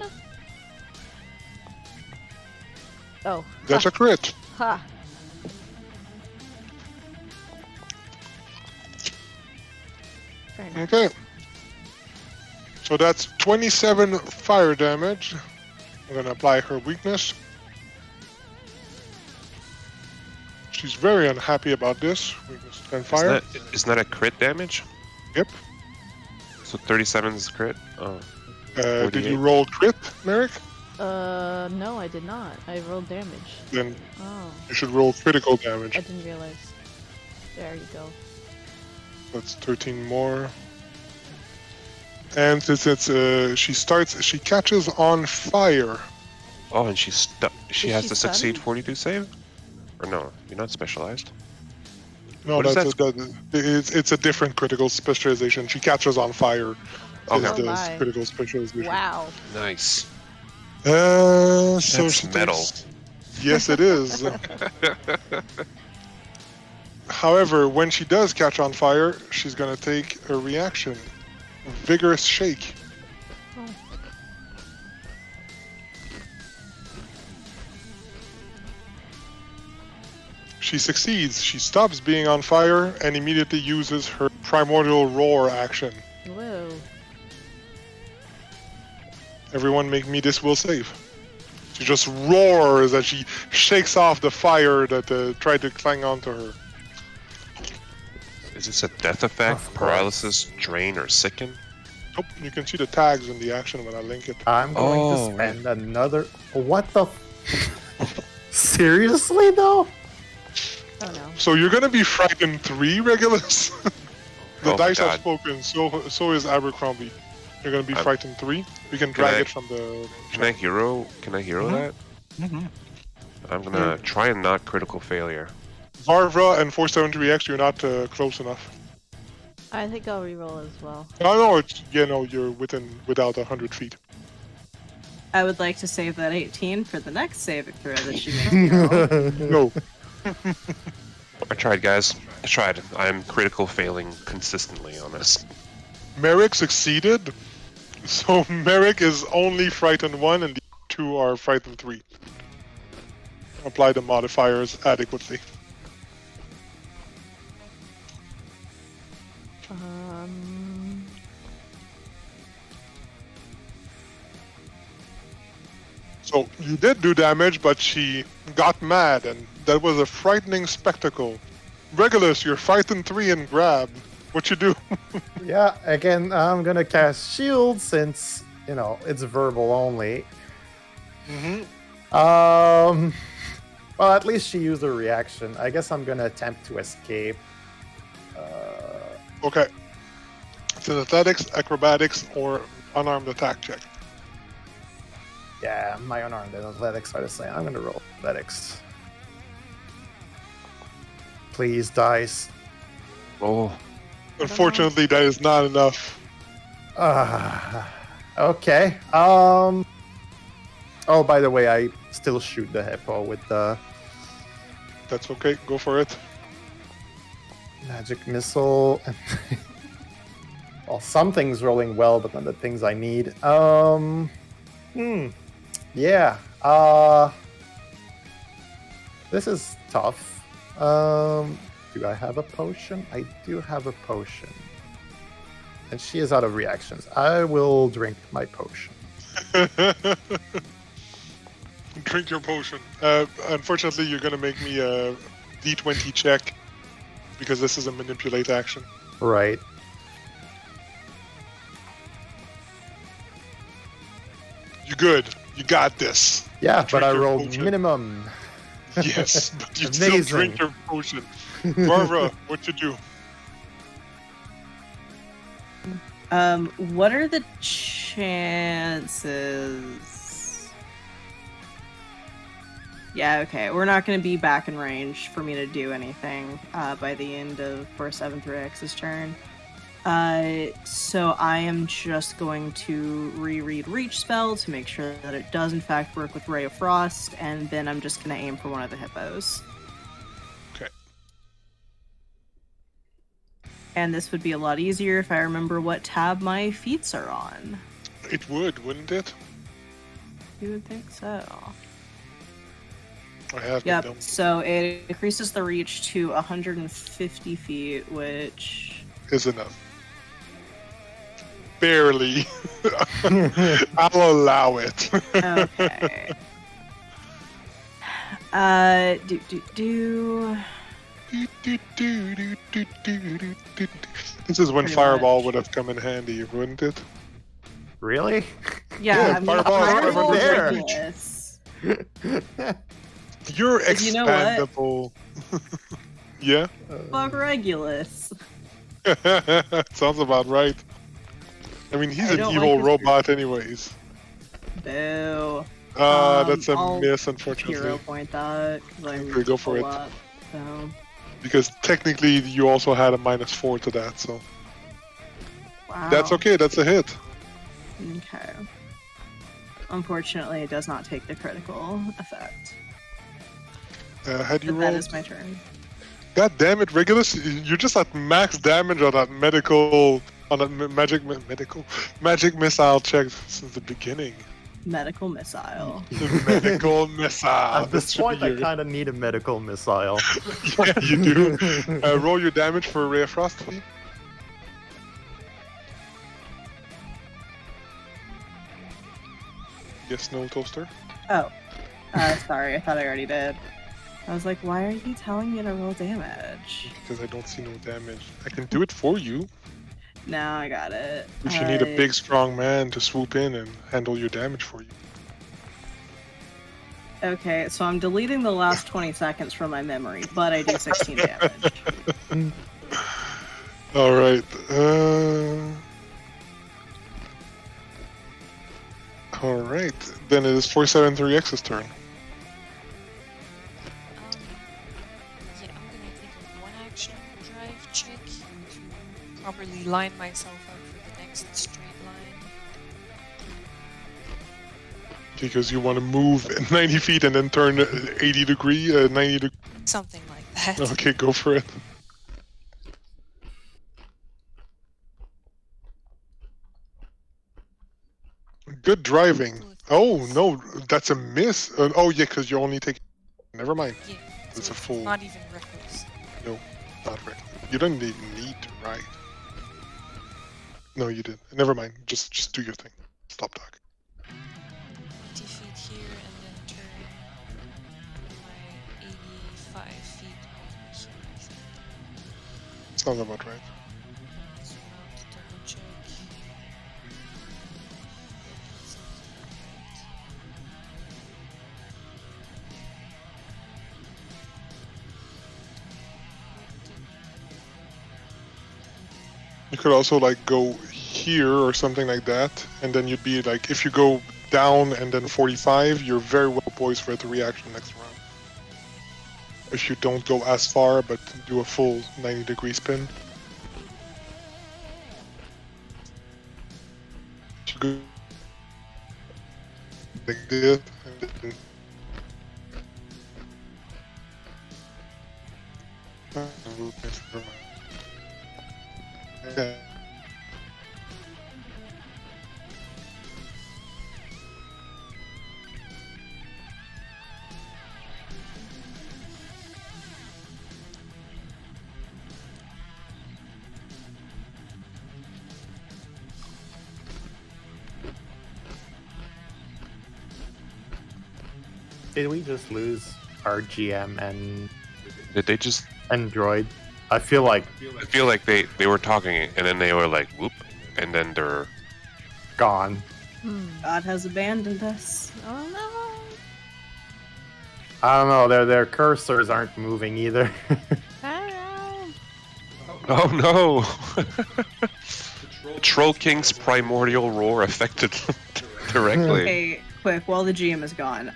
Oh. That's a crit. Ha! Fair enough. Okay. So that's 27 fire damage. I'm going to apply her weakness. She's very unhappy about this. Weakness and fire. Isn't that a crit damage? Yep. So 37 is crit? Oh. Did you roll crit, Merrick? No, I did not. I rolled damage. Then Oh, you should roll critical damage. I didn't realize. There you go. That's 13 more. And since she catches on fire. Oh, and she has she to succeed stunned? 42 save? Or no, you're not specialized. No, What is it's a different critical specialization. She catches on fire. Okay. Is Oh the my. critical specialization. Wow. Nice. So That's she metal. Yes, it is. However, when she does catch on fire, she's gonna take a reaction. Vigorous shake. Oh. She succeeds. She stops being on fire and immediately uses her primordial roar action. Whoa. Everyone make me this will save. She just roars as she shakes off the fire that tried to cling onto her. Is this a death effect, Of course. paralysis, drain, or sicken? Nope, you can see the tags in the action when I link it. I'm going Oh, to spend another. What the? Seriously though? Oh no. So you're gonna be frightened 3, Regulus? The Oh my dice have God. spoken, so is Abercrombie. You're gonna be I'm- frightened 3. You can drag I- it from the... Can I hero that? Mm-hmm. I'm gonna try and not critical failure. Varvara and 473X, you're not close enough. I think I'll reroll as well. Oh no, it's, you're without 100 feet. I would like to save that 18 for the next saving throw that she makes me roll. No. I tried, guys. I tried. I'm critical failing consistently on this. Merrick succeeded, so Merrick is only frightened 1 and the 2 are frightened 3. Apply the modifiers adequately. So you did do damage, but she got mad, and that was a frightening spectacle. Regulus, you're frightened 3 and grab. What you do? Yeah, again, I'm gonna cast shield since it's verbal only. Mm-hmm. Well, at least she used a reaction. I guess I'm gonna attempt to escape. Okay. It's an athletics, acrobatics, or unarmed attack check. Yeah, my unarmed and athletics are the same. I'm gonna roll athletics. Please, dice. Oh, Unfortunately, that is not enough. Okay. Oh, by the way, I still shoot the hippo with the That's okay. Go for it. magic missile. Well, something's rolling well, but not the things I need. Yeah. This is tough. Do I have a potion? I do have a potion. And she is out of reactions. I will drink my potion. Drink your potion. Unfortunately, you're gonna make me a D20 check because this is a manipulate action. Right. You good? You got this. Yeah, but Drink I your rolled potion. minimum. Yes, but you still Amazing. drink your potion. Varvara, what you do? What are the chances? Yeah, okay. We're not going to be back in range for me to do anything by the end of 473X's turn. So I am just going to reread Reach spell to make sure that it does in fact work with Ray of Frost, and then I'm just going to aim for one of the hippos. Okay. And this would be a lot easier if I remember what tab my feats are on. It would, wouldn't it? You would think so. I have Yep, them. so it increases the reach to 150 feet, which... Is enough. Barely. I'll allow it. Okay. This is when Pretty Fireball much. would have come in handy, wouldn't it? Really? Yeah, I mean, Fireball is Fireball is there. ridiculous. You're But you know what? expandable. Yeah? Fuck Regulus. Sounds about right. I mean, he's I an don't evil like his robot anyways. Boo. That's a I'll miss, Hero unfortunately. point that. 'Cause I'm Okay, go for full it. up, so. Because technically you also had a -4 to that, so... Wow. That's okay, that's a hit. Okay. Unfortunately, it does not take the critical effect. Had you But that rolled... is my turn. God damn it, Regulus! You're just at max damage on that magic missile check since the beginning. Medical missile. Medical missile. At That this should point, be I your- kind of need a medical missile. Yeah, you do. Roll your damage for Ray of Frost, please. Yes, no, Toaster? Oh. Sorry, I thought I already did. I was like, why are you telling me to roll damage? Because I don't see no damage. I can do it for you. Now I got it. If you need a big, strong man to swoop in and handle your damage for you. Okay, so I'm deleting the last 20 seconds from my memory, but I do 16 damage. Alright. Alright. Then it is 473X's turn. Yeah, I'm gonna take a 1 action drive check to properly line myself up for the next straight line. Because you want to move 90 feet and then turn 80 degree, 90 degree. Something like that. Okay, go for it. Good driving. Oh, no, that's a miss. Oh, yeah, because you only take... Never mind. Yeah, It's so a full... not even reckless. No, not right. You don't even need to ride. No, you did. Never mind. Just do your thing. Stop talking. 20 feet here and then turn my 85 feet over here, I think. Sounds about right. So now to double check. You could also like go here or something like that, and then you'd be like, if you go down and then 45, you're very well poised for the reaction next round. If you don't go as far, but do a full 90-degree spin. You go like this, and then... Yeah. Did we just lose our GM and Did they just? Android? I feel like I feel like they were talking and then they were like whoop, and then they're gone. God has abandoned us. Oh no. I don't know. Their cursors aren't moving either. oh no. Troll King's primordial roar affected them directly. Okay, quick, while the GM is gone.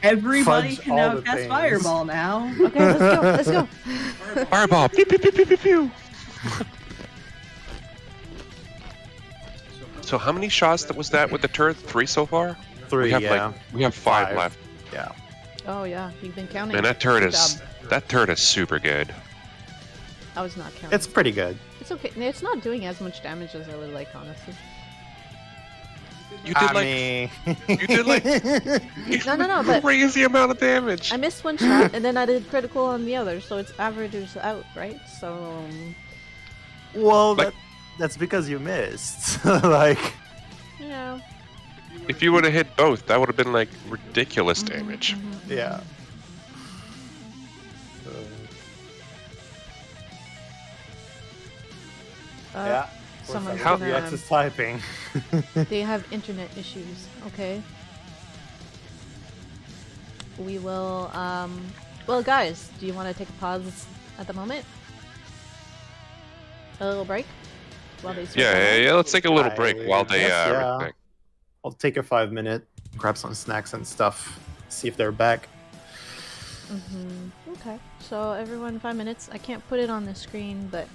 Everybody Fudge can all now the cast things. Fireball now. Okay, let's go. Fireball! Pew, pew, pew, pew, pew, pew. So how many shots was that with the turret? 3 so far? 3, We have yeah. we have 5 5. left. Yeah. Oh yeah, you've been counting. Man, that turret Good is job. super good. I was not counting. It's pretty good. It's okay. It's not doing as much damage as I would like, honestly. You did you did like No, but crazy amount of damage. I missed one shot and then I did critical on the other, so it's averages out, right? So Well, Like- That's because you missed. Like, Yeah. If you would have hit both, that would have been like ridiculous damage. yeah. Yeah. Someone's How- gonna. X is typing. They have internet issues. Okay. We will. Well, guys, do you want to take a pause at the moment? A little break while they. sort that out? Yeah. Let's take a little break while they Yes, yeah. reconnect. I'll take a 5 minute, grab some snacks and stuff, see if they're back. Okay. So everyone, 5 minutes. I can't put it on the screen, but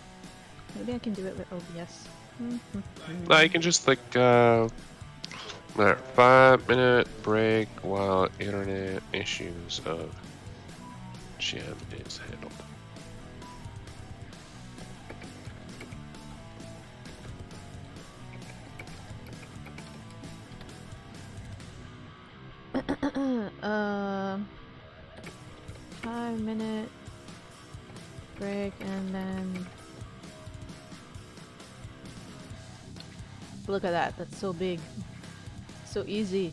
maybe I can do it with OBS. No, you can just like 5-minute break while internet issues of Gem is handled. uh, 5-minute break and then look at that. That's so big, so easy.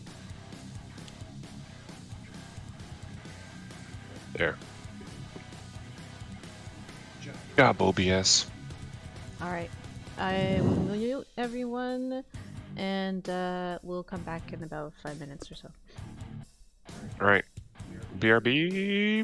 There. Job, OBS. All right, I will mute everyone, and we'll come back in about 5 minutes or so. All right. BRB.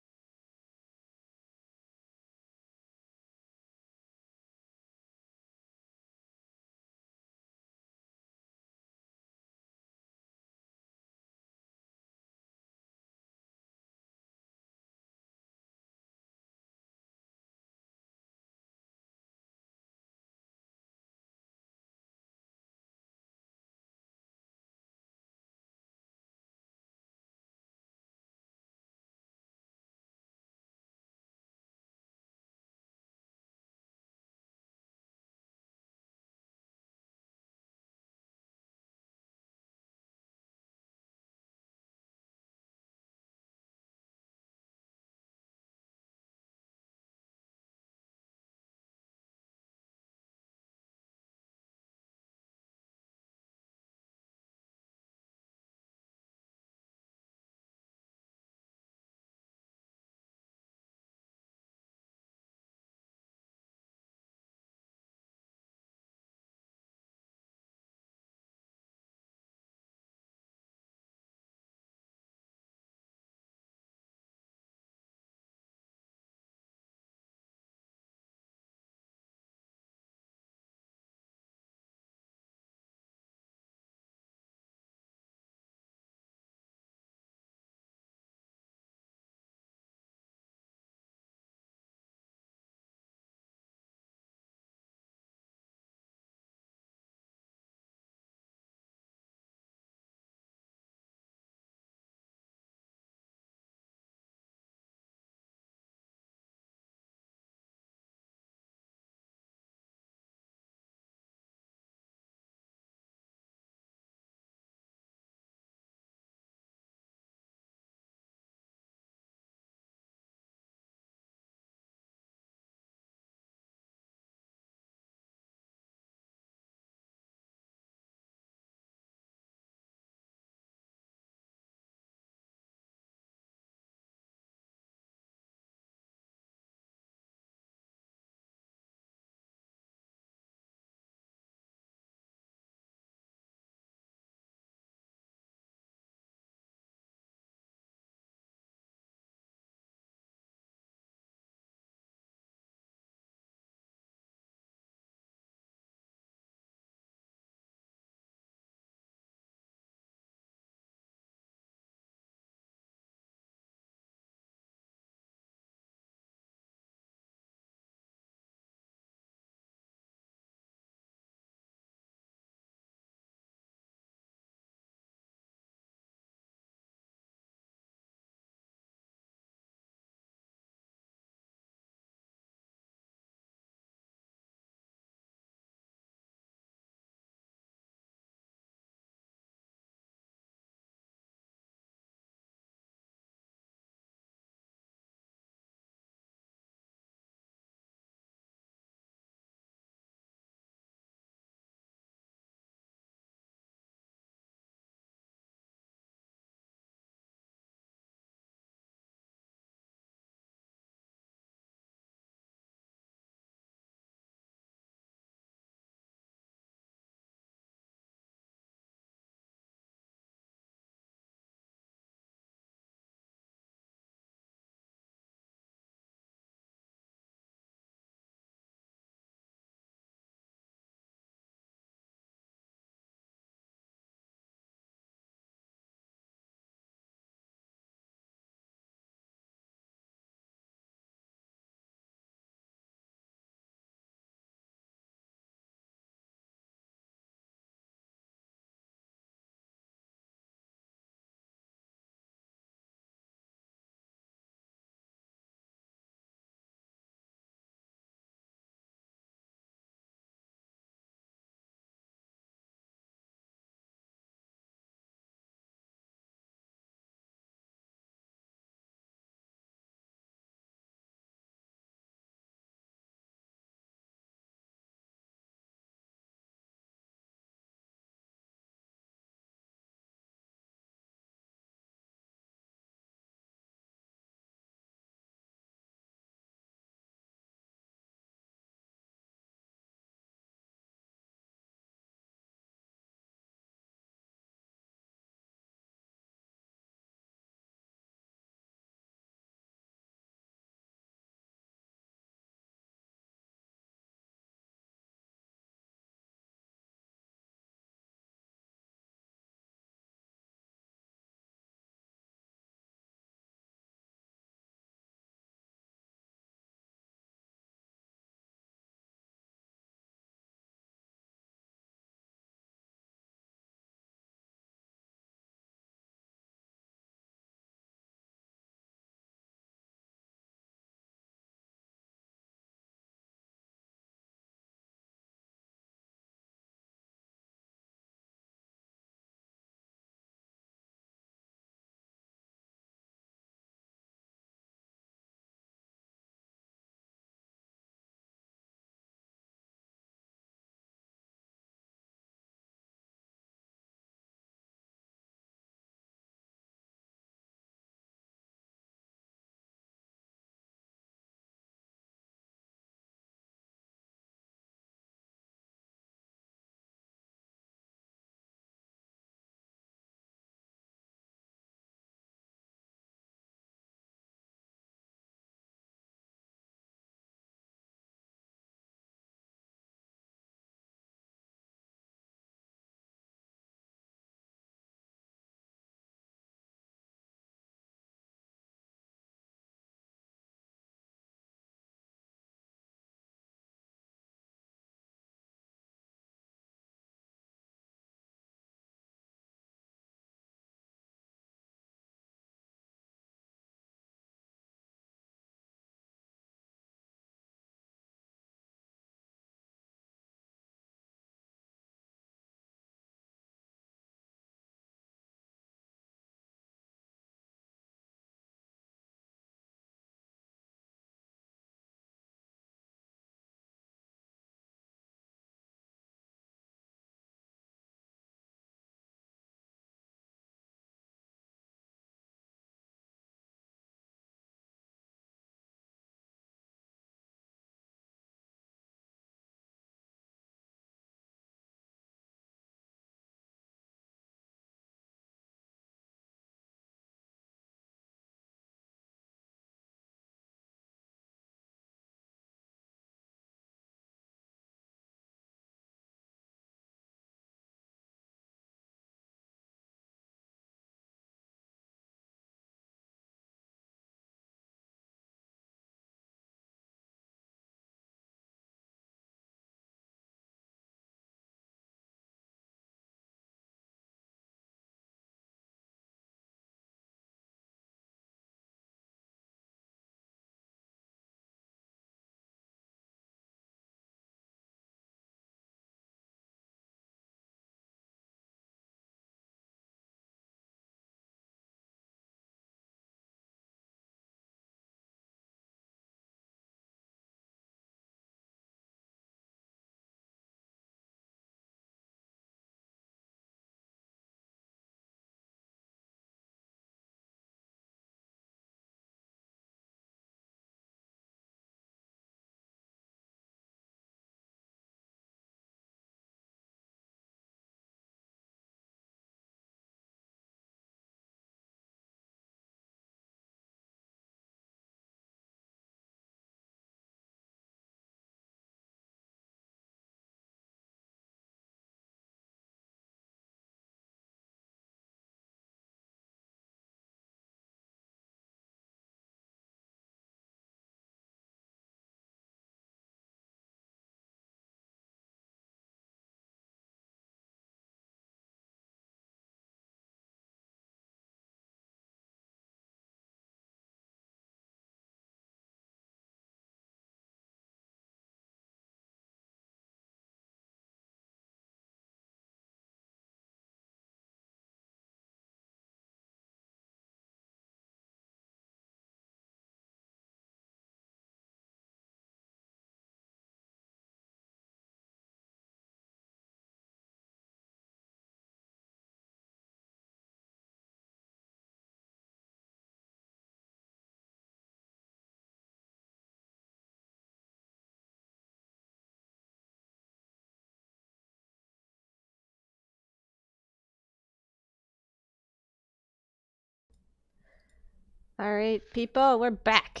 Alright, people, we're back.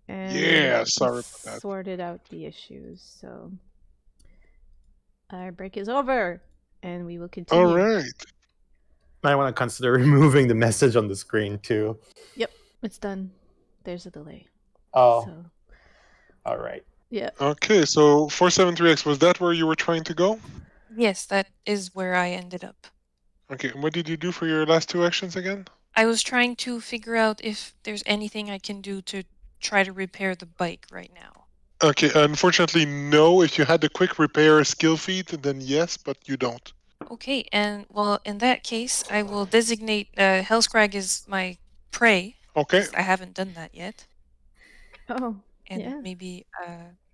And Yeah, we sorry about that. sorted out the issues, so our break is over, and we will continue. All right. I want to consider removing the message on the screen too. Yep, it's done. There's a delay. Oh, So, all right. yeah. Okay, so 473X, was that where you were trying to go? Yes, that is where I ended up. Okay, and what did you do for your last 2 actions again? I was trying to figure out if there's anything I can do to try to repair the bike right now. Okay, unfortunately, no. If you had the quick repair skill feat, then yes, but you don't. Okay, and well, in that case, I will designate Hellscrag as my prey. Okay. 'Cause I haven't done that yet. Oh, And yeah. maybe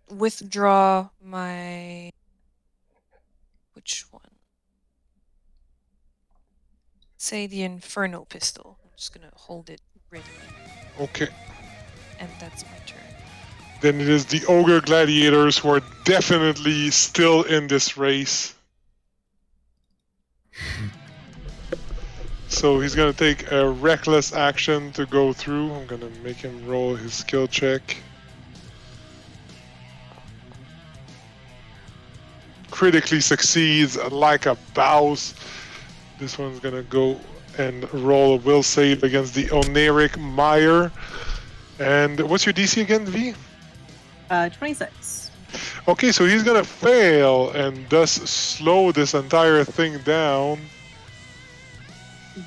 withdraw my... Which one? Say the Inferno pistol. I'm just gonna hold it ready. Okay. And that's my turn. Then it is the Ogre Gladiators who are definitely still in this race. So he's going to take a reckless action to go through. I'm going to make him roll his skill check. Critically succeeds like a mouse. This one's going to go and roll a will save against the Oneric Mire. And what's your DC again, V? 26. Okay, so he's gonna fail and thus slow this entire thing down.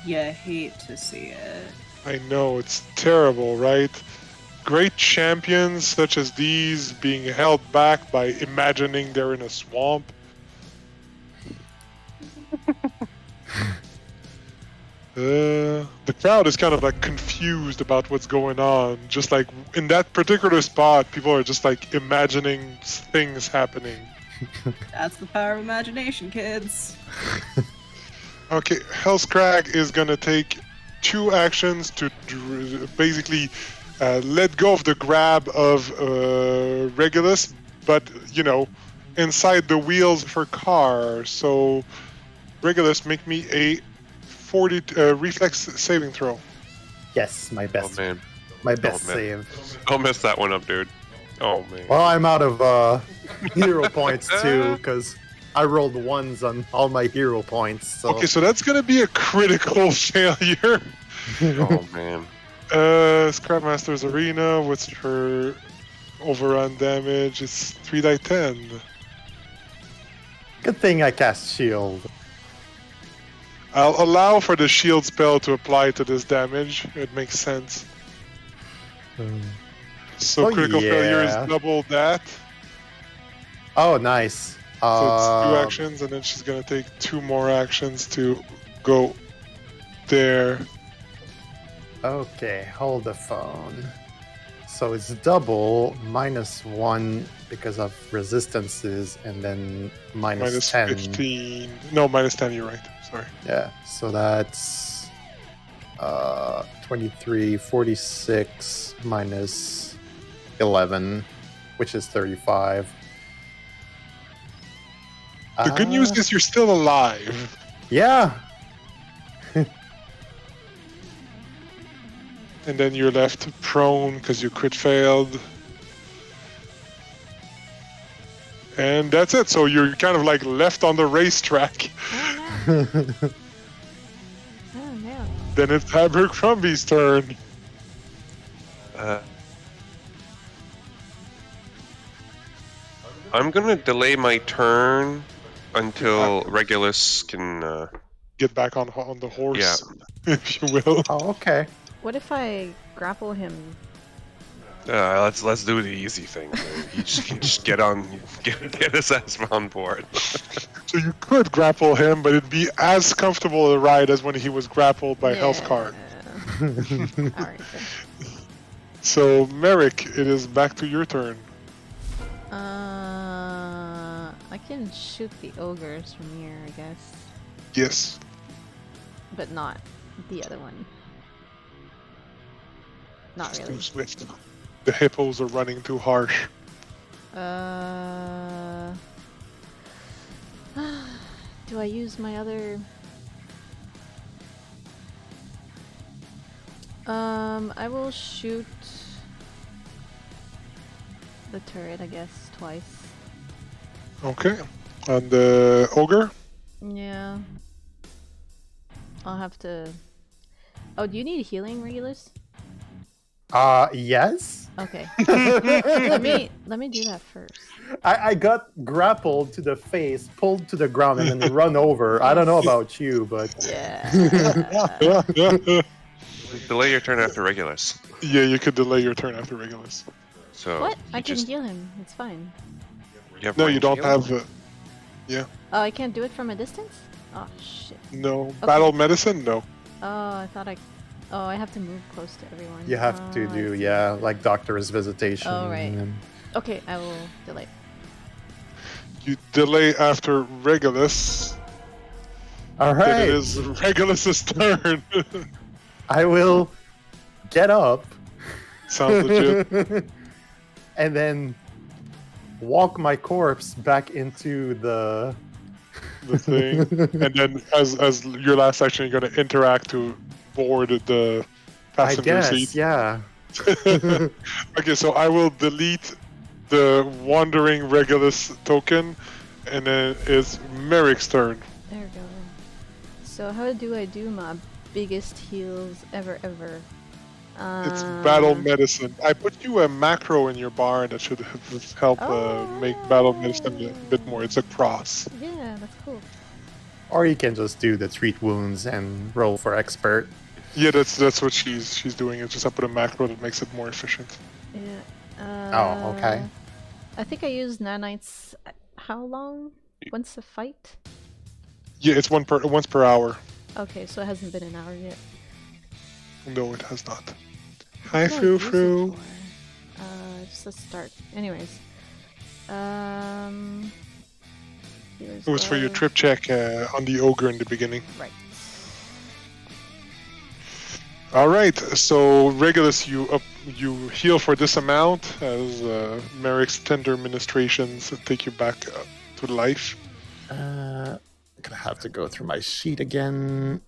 You hate to see it. I know, it's terrible, right? Great champions such as these being held back by imagining they're in a swamp. The crowd is kind of like confused about what's going on. Just like in that particular spot, people are just like imagining things happening. That's the power of imagination, kids. Okay, Hellscrag is gonna take 2 actions to basically let go of the grab of Regulus, but you know, inside the wheels of her car. So, Regulus, make me a 40 reflex saving throw. Yes, my best. Oh man. My best man. save. Don't mess that one up, dude. Oh man. Well, I'm out of hero points too, because I rolled ones on all my hero points. So. Okay, so that's gonna be a critical failure. Oh man. Scrapmaster's Arena, what's her overrun damage? It's 3d10. Good thing I cast shield. I'll allow for the shield spell to apply to this damage. It makes sense. So Oh, critical failure yeah. is double that. Oh, nice. So it's 2 actions, and then she's gonna take 2 more actions to go there. Okay, hold the phone. So it's double, -1 because of resistances, and then Minus 10. 15. No, minus 10, you're right. Sorry. Yeah, so that's 23, 46 minus 11, which is 35. The good news is you're still alive. Yeah. And then you're left prone because you crit failed. And that's it. So you're kind of like left on the racetrack. Oh no. Then it's Abercrombie's turn. I'm gonna delay my turn until Regulus can. Get back on the horse, Yeah. if you will. Oh, okay. What if I grapple him? Let's do the easy thing. Man. You just get his ass on board. So you could grapple him, but it'd be as comfortable a ride as when he was grappled by Healthcard. Alright. So Merrick, it is back to your turn. I can shoot the ogres from here, I guess. Yes. But not the other one. Not It's really. too swift. The hippos are running too harsh. Do I use my other... I will shoot the turret, I guess, twice. Okay. On the ogre? Yeah. I'll have to. Oh, do you need healing, Regulus? Yes. Okay. let me do that first. I got grappled to the face, pulled to the ground, and then run over. I don't know about you, but Yeah. Delay your turn after Regulus. Yeah, you could delay your turn after Regulus. So What? you I can just heal him. It's fine. you have No, you range don't heal? have. Oh, I can't do it from a distance? Oh, shit. No. Battle medicine? No. Oh, I thought I... Oh, I have to move close to everyone. you have to Oh, I do, see. yeah, like Doctor's Visitation. Oh, right. and- Okay, I will delay. You delay after Regulus. All Then right. it is Regulus's turn. I will get up Sounds legit. and then walk my corpse back into the thing. And then as your last action, you're going to interact to board the I passenger guess, seat. yeah. Okay, so I will delete the wandering Regulus token, and then it's Merrick's turn. There we go. So how do I do my biggest heals ever? It's battle medicine. I put you a macro in your bar that should help make battle medicine a bit more. It's a cross. Yeah, that's cool. Or you can just do the treat wounds and roll for expert. Yeah, that's what she's doing. It's just I put a macro that makes it more efficient. Yeah. Oh, okay. I think I used nanites. How long? Once a fight? Yeah, it's once per hour. Okay, so it hasn't been an hour yet. No, it has not. Hi, What do I Frou use it Frou. for? Just a start. Anyways. Healer's It was for your Glove. trip check on the ogre in the beginning. Right. All right, so Regulus, you heal for this amount as Merrick's tender ministrations take you back to life. I'm gonna have to go through my sheet again.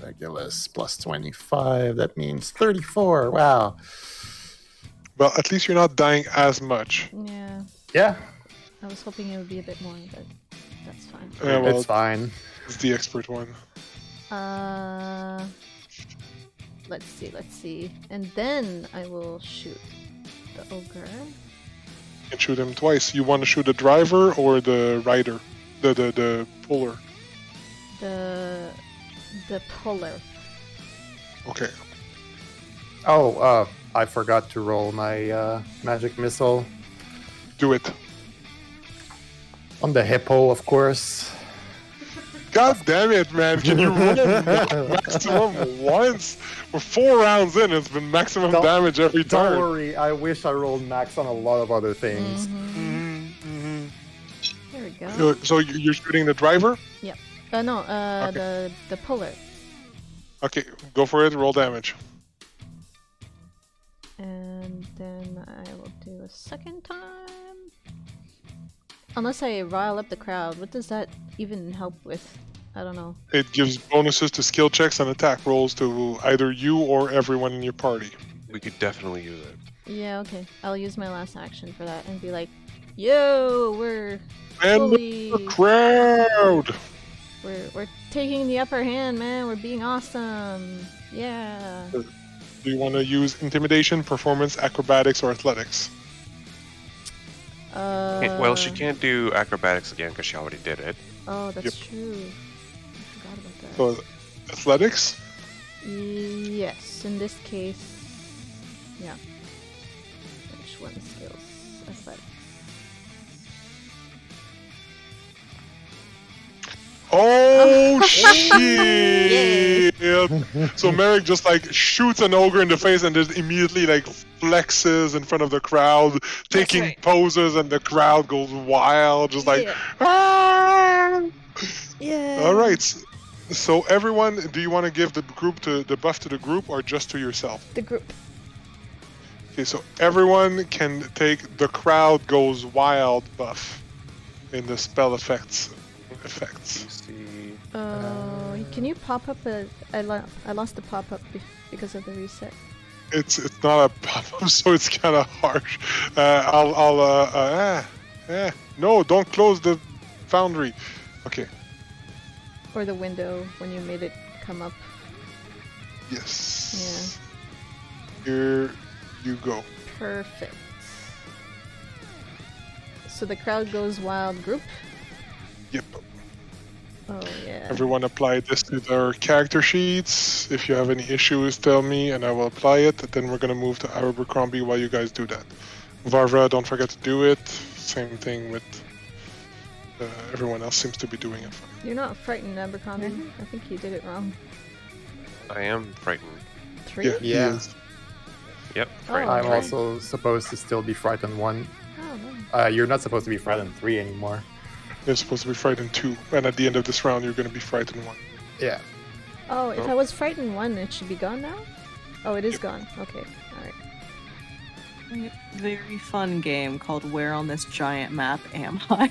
Regulus plus 25. That means 34. Wow. Well, at least you're not dying as much. Yeah. Yeah, I was hoping it would be a bit more, but that's fine. Yeah, well, it's fine. it's the expert one. Let's see. And then I will shoot the ogre. You can shoot him twice. You want to shoot the driver or the rider? The puller. The puller. Okay. Oh, I forgot to roll my magic missile Do it. on the hippo, of course. God damn it, man. Can you roll maximum once? We're 4 rounds in. It's been maximum Don't- damage every Don't turn. worry, I wish I rolled max on a lot of other things. There we go. So you're shooting the driver? No, Okay. the puller. Okay, go for it. Roll damage. And then I will do a second time. Unless I rile up the crowd, what does that even help with? I don't know. It gives bonuses to skill checks and attack rolls to either you or everyone in your party. We could definitely use it. Yeah, okay. I'll use my last action for that and be like, yo, we're And fully... the crowd! We're taking the upper hand, man. We're being awesome. Yeah. Do you want to use intimidation, performance, acrobatics, or athletics? Well, she can't do acrobatics again because she already did it. Oh, that's Yep. true. I forgot about that. So, athletics? Yes, in this case, yeah. Which one skills? Athletics. Oh shit! So Merrick just like shoots an ogre in the face and just immediately like flexes in front of the crowd, taking right. poses, and the crowd goes wild, just like. Yeah. "Ah!" Yeah. All right. So everyone, do you want to give the buff to the group or just to yourself? The group. Okay, so everyone can take the crowd goes wild buff in the spell effects. You see, Oh Can you pop up the? I lost the pop up because of the reset. It's not a pop-up, so it's kind of harsh. No, don't close the foundry. Okay. Or the window when you made it come up. Yes. Yeah. Here you go. Perfect. So the crowd goes wild group? Yep. Oh yeah. Everyone apply this to their character sheets. If you have any issues, tell me and I will apply it. Then we're going to move to Abercrombie while you guys do that. Varvara, don't forget to do it. Same thing with everyone else seems to be doing it. You're not frightened, Abercrombie. I think you did it wrong. I am frightened. 3? Yeah, he Yeah. is. Yep, Oh, frightened. I'm okay. also supposed to still be frightened 1. Oh, no. You're not supposed to be frightened 3 anymore. You're supposed to be frightened 2, and at the end of this round, you're going to be frightened 1. Yeah. Oh, if Oh. I was frightened 1, it should be gone now? Oh, it is gone. Okay, alright. Very fun game called Where on This Giant Map Am I?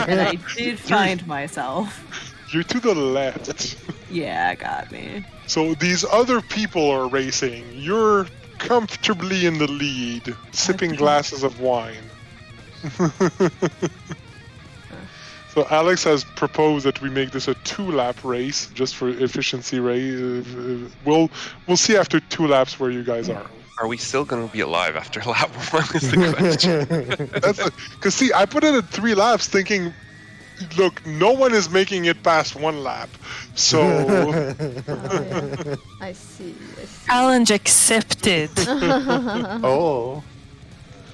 And I did find myself. You're to the left. Yeah, got me. So these other people are racing. You're comfortably in the lead, sipping glasses of wine. So Alex has proposed that we make this a 2-lap race, just for efficiency. We'll see after 2 laps where you guys are. Are we still going to be alive after lap 1 is the question. Because see, I put it at 3 laps, thinking, look, no one is making it past 1 lap, so. Oh, yeah. I see. Challenge accepted. Oh.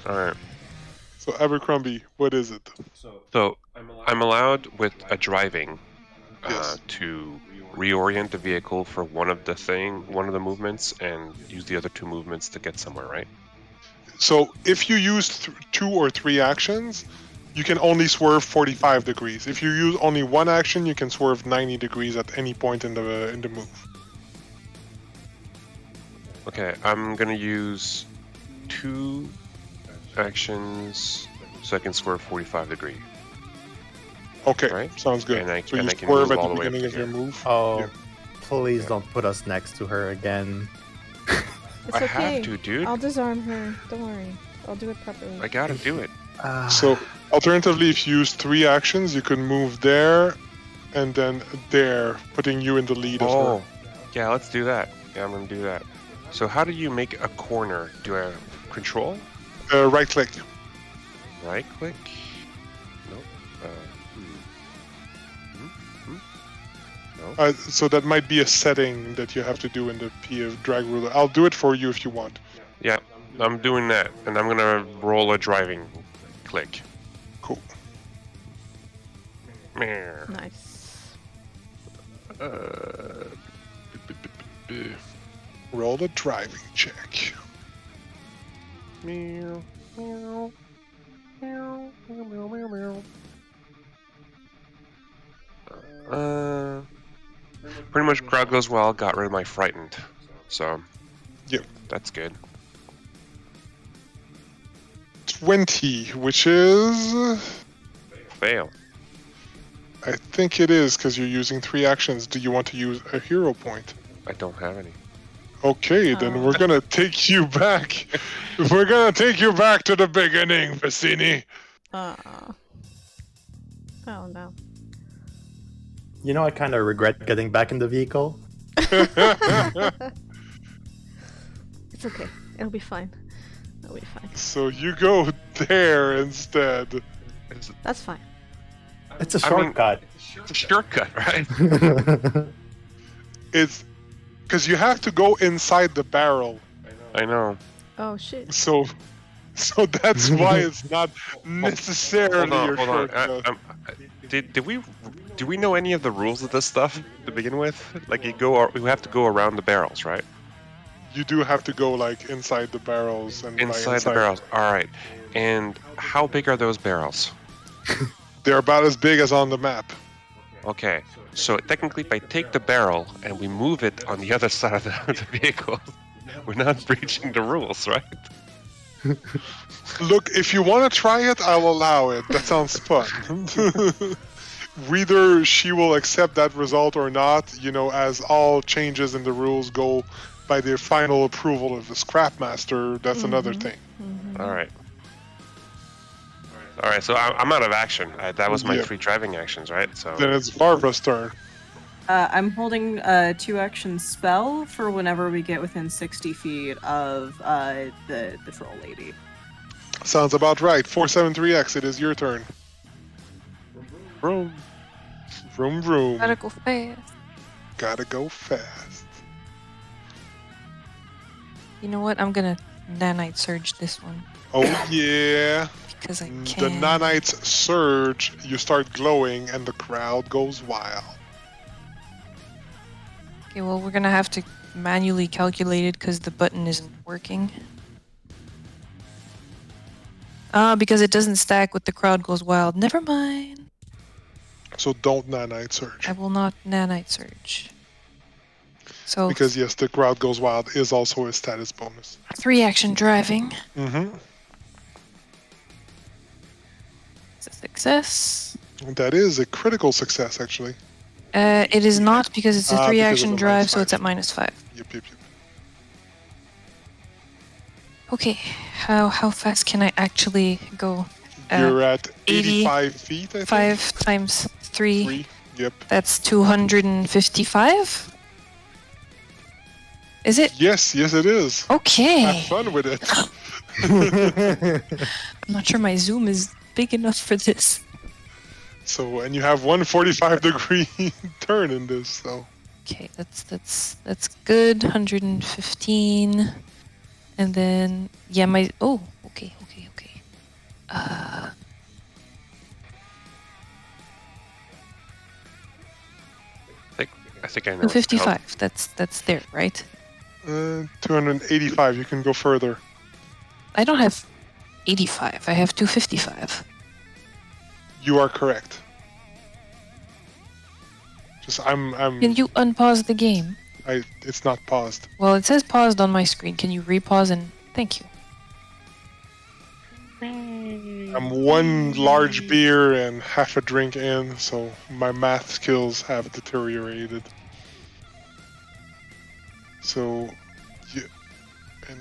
Alright, So Abercrombie, what is it? so I'm allowed with a driving Yes. to reorient the vehicle for one of the movements and use the other 2 movements to get somewhere, right? So if you use 2 or 3 actions, you can only swerve 45 degrees. If you use only 1 action, you can swerve 90 degrees at any point in the move. Okay, I'm gonna use 2 actions so I can swerve 45 degree. Okay, Right. sounds good. And I So you can swerve move at all the the way up beginning to of your here. move. Oh, Yeah. please don't put us next to her again. It's I okay. have to, dude. I'll disarm her. Don't worry. I'll do it properly. I gotta do it. So alternatively, if you use 3 actions, you can move there and then there, putting you in the lead of Oh, her. yeah, let's do that. Yeah, I'm gonna do that. So how do you make a corner? Do I control? Right click. Right click? Nope. No. So that might be a setting that you have to do in the PF drag ruler. I'll do it for you if you want. Yeah, I'm doing that, and I'm gonna roll a driving click. Cool. Meh. Nice. Roll the driving check. Meow, meow, meow, meow, meow, meow, meow. Pretty much crowd goes well, got rid of my frightened. So, Yep. that's good. 20, which is... Fail. I think it is, because you're using 3 actions. Do you want to use a hero point? I don't have any. Okay, then we're gonna take you back. We're gonna take you back to the beginning, Vicini. Oh no. You know, I kind of regret getting back in the vehicle. It's okay. It'll be fine. It'll be fine. So you go there instead. That's fine. It's a I mean- shortcut. It's a shortcut, right? It's because you have to go inside the barrel. I know. Oh shit. So that's why it's not necessarily your Hold on. shortcut. Do we know any of the rules of this stuff to begin with? Like we have to go around the barrels, right? You do have to go like inside the barrels and by Inside the barrels. All right. And how big are those barrels? They're about as big as on the map. Okay. So technically, if I take the barrel and we move it on the other side of the vehicle, we're not breaching the rules, right? Look, if you want to try it, I'll allow it. That sounds fun. whether she will accept that result or not, as all changes in the rules go by the final approval of the Scrapmaster, that's another thing. All right. All right. So I'm out of action. That was my Yep. 3 driving actions, right? So Then it's Varvara's turn. I'm holding a 2-action spell for whenever we get within 60 feet of the troll lady. Sounds about right. 473X, it is your turn. vroom. Vroom vroom. Gotta go fast. Gotta go fast. You know what? I'm gonna nanite surge this one Oh yeah. because I The can. nanites surge, you start glowing, and the crowd goes wild. Okay, well we're gonna have to manually calculate it because the button isn't working. Because it doesn't stack with the crowd goes wild. Never mind. So don't nanite surge. I will not nanite surge. So Because yes, the crowd goes wild is also a status bonus. 3-action driving. Mm-hmm. It's a success. That is a critical success, actually. It is not because it's a Because of 3-action the drive, so -5. it's at -5. Yep. Okay, how fast can I actually go? You're at 80, 85 feet, I think. 5 times 3. 3. Yep. That's 255? Is it? Yes, it is. Okay. Have fun with it. I'm not sure my zoom is big enough for this. So, and you have 145-degree turn in this, so. Okay, that's good. 115. And then yeah, okay. I think I know. 255. That's there, right? 285, you can go further. I don't have 85. I have 255. You are correct. Just I'm Can you unpause the game? it's not paused. Well, it says paused on my screen. Can you repause and thank you? I'm one large beer and half a drink in, so my math skills have deteriorated. So,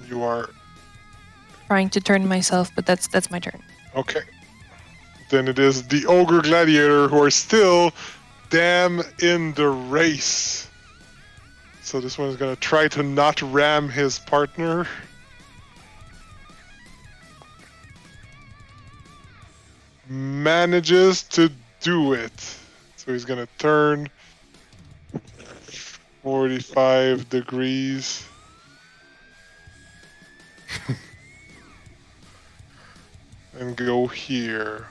you are Trying to turn myself, but that's my turn. okay. Then it is the Ogre Gladiator who are still damn in the race. So this one is gonna try to not ram his partner. Manages to do it. So he's gonna turn 45 degrees. And go here.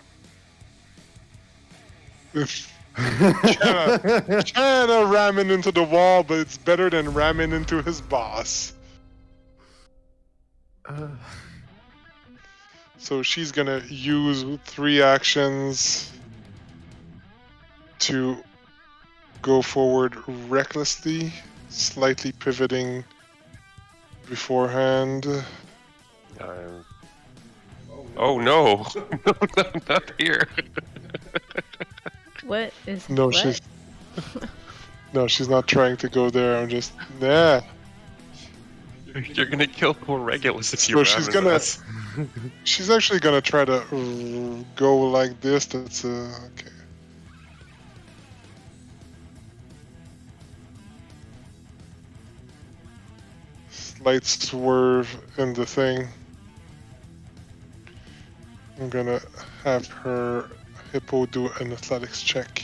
Kinda ramming into the wall, but it's better than ramming into his boss. So she's gonna use 3 actions to go forward recklessly, slightly pivoting beforehand. Oh no! No, not here. What is No, what? she's not trying to go there. I'm just nah. You're gonna kill poor Regulus if you So ram she's into gonna. us. She's actually gonna try to go like this. That's okay. Slight swerve in the thing. I'm gonna have her hippo do an athletics check.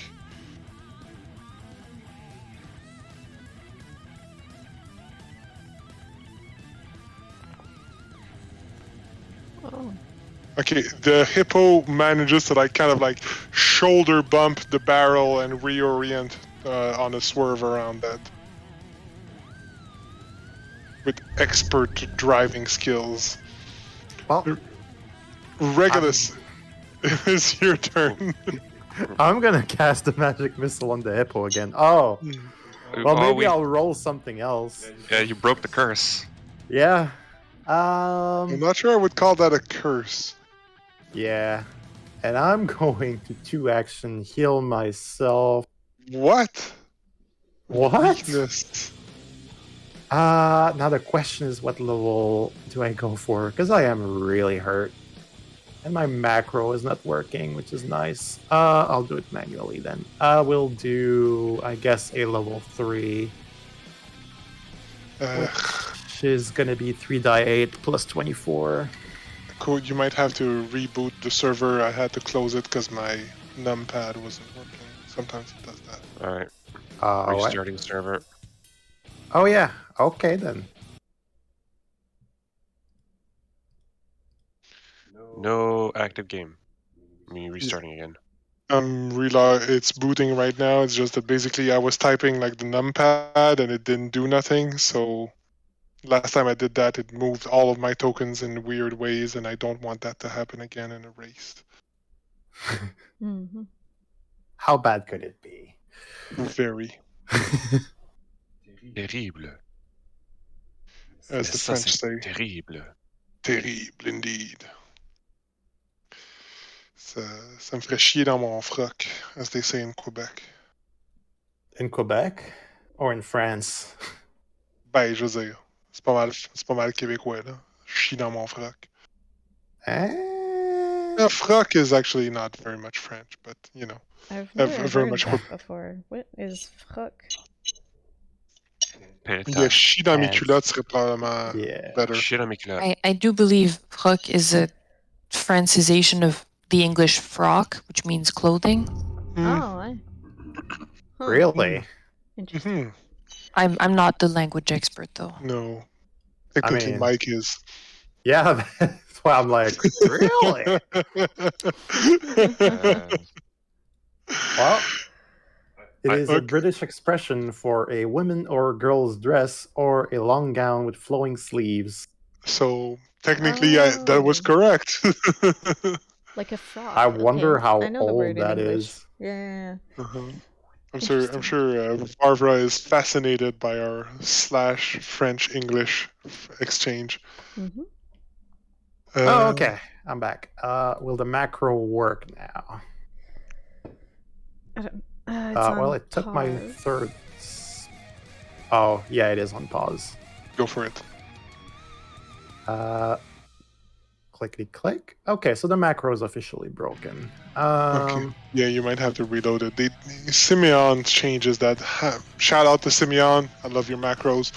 Oh. Okay, the hippo manages to kind of shoulder bump the barrel and reorient on a swerve around that. With expert driving skills. Well, Regulus, it is your turn. I'm gonna cast a magic missile on the hippo again. Oh, well, maybe I'll roll something else. Yeah, you broke the curse. Yeah. I'm not sure I would call that a curse. Yeah. And I'm going to 2-action heal myself. What? What? Weakness. Now the question is, what level do I go for? Because I am really hurt. And my macro is not working, which is nice. I'll do it manually then. We'll do, I guess, a level 3. Which is gonna be 3 die 8 plus 24. Cool, you might have to reboot the server. I had to close it because my numpad wasn't working. Sometimes it does that. All right. What? Restarting server. Oh yeah. Okay then. No active game. Me restarting again. It's booting right now. It's just that basically I was typing like the numpad and it didn't do nothing. So last time I did that, it moved all of my tokens in weird ways, and I don't want that to happen again in a race. Mm-hmm. How bad could it be? Very. Terrible. As the French say. Terrible. Terrible indeed. Ça me ferait chier dans mon froc, as they say in Quebec. In Quebec or in France? Ben, je veux dire, c'est pas mal québécois, là. Chie dans mon froc. Froc is actually not very much French, but, you know. I've never very heard much that before. What is froc? Yeah, chie dans mes culottes serait probablement better. Shit on mes culottes. I do believe froc is a Francisation of the English frock, which means clothing. Oh, Really? Interesting. I'm not the language expert though. No. Technically, mean- Mike is. Yeah, that's why I'm like, really? Well, it is a British expression for a woman or girl's dress or a long gown with flowing sleeves. So, technically, that was correct. Like a frock. I wonder okay. how I know the old word in that English. is. Yeah. I'm sure Varvara is fascinated by our / French English exchange. Mm-hmm. Oh, okay. I'm back. Will the macro work now? Well, it took my third. Oh, yeah, it is on pause. Go for it. Clickety click. Okay, so the macro is officially broken. Okay. Yeah, you might have to reload it. Simeon changes that. Shout out to Simeon. I love your macros.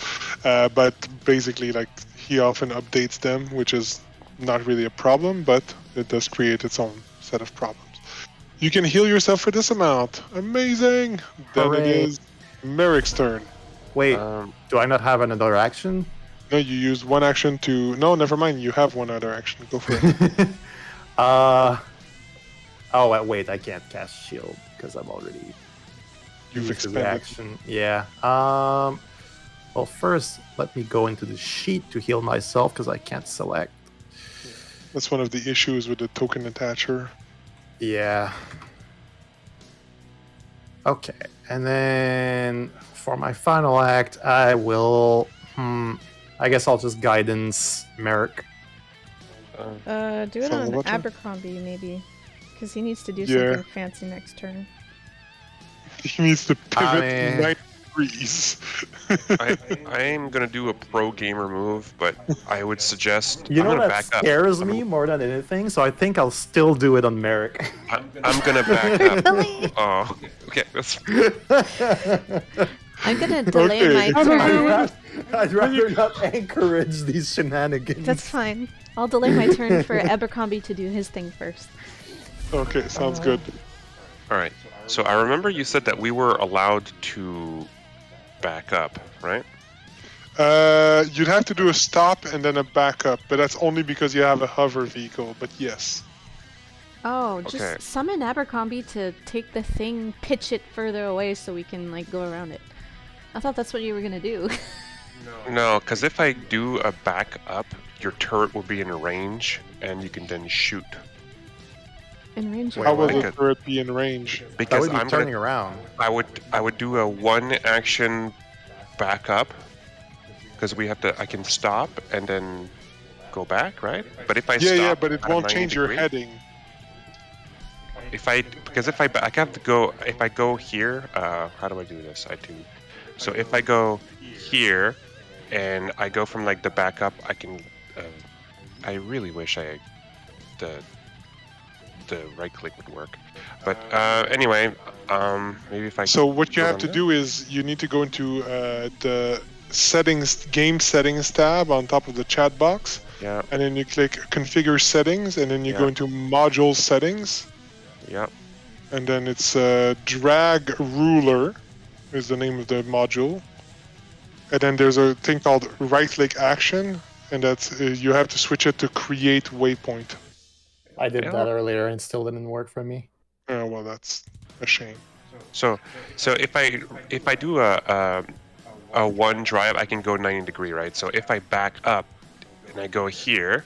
But basically, like, he often updates them, which is not really a problem, but it does create its own set of problems. You can heal yourself for this amount. Amazing. Then Hooray. it is Merrick's turn. Wait, do I not have another action? No, you use one action to... No, never mind. You have one other action. Go for it. Oh, wait, I can't cast shield because I've already You've used the expended. reaction. Yeah. Well, first, let me go into the sheet to heal myself because I can't select. That's one of the issues with the token attacher. Yeah. Okay, and then for my final act, I will... I guess I'll just guidance Merrick. Do it Follow on button? Abercrombie, maybe. Because he needs to do Yeah. something fancy next turn. He needs to pivot mean- 9 degrees. I am gonna do a pro gamer move, but I would suggest You I'm know gonna that back up. scares me more than anything, so I think I'll still do it on Merrick. I'm gonna back up. Delay. Oh, okay. That's I'm gonna delay my Okay. turn. I'd rather not encourage these shenanigans. That's fine. I'll delay my turn for Abercrombie to do his thing first. Okay, sounds good. all right. So I remember you said that we were allowed to back up, right? You'd have to do a stop and then a backup, but that's only because you have a hover vehicle, but yes. Oh, just Okay. summon Abercrombie to take the thing, pitch it further away so we can, like, go around it. I thought that's what you were gonna do. No, because if I do a back up, your turret will be in range, and you can then shoot. In range. Wait, How will I the could- turret be in range? That Because would be I'm turning gonna, around. I would do a one action back up, because I can stop and then go back, right? But if I stop Yeah, but it at a won't 90 change your degree- heading. because if I have to go, if I go here, how do I do this? So if I go here, and I go from like the back up, I can. I really wish the right click would work, but anyway, maybe if I. So what you go have down to there? do is you need to go into the game settings tab on top of the chat box, Yeah. and then you click configure settings, and then you go Yeah. into module settings, Yeah. and then it's drag ruler is the name of the module, and then there's a thing called right click action, and that's you have to switch it to create waypoint. I did Yeah. that earlier and still didn't work for me. Oh, well, that's a shame. So if I do a one drive, I can go 90 degree, right? So if I back up and I go here,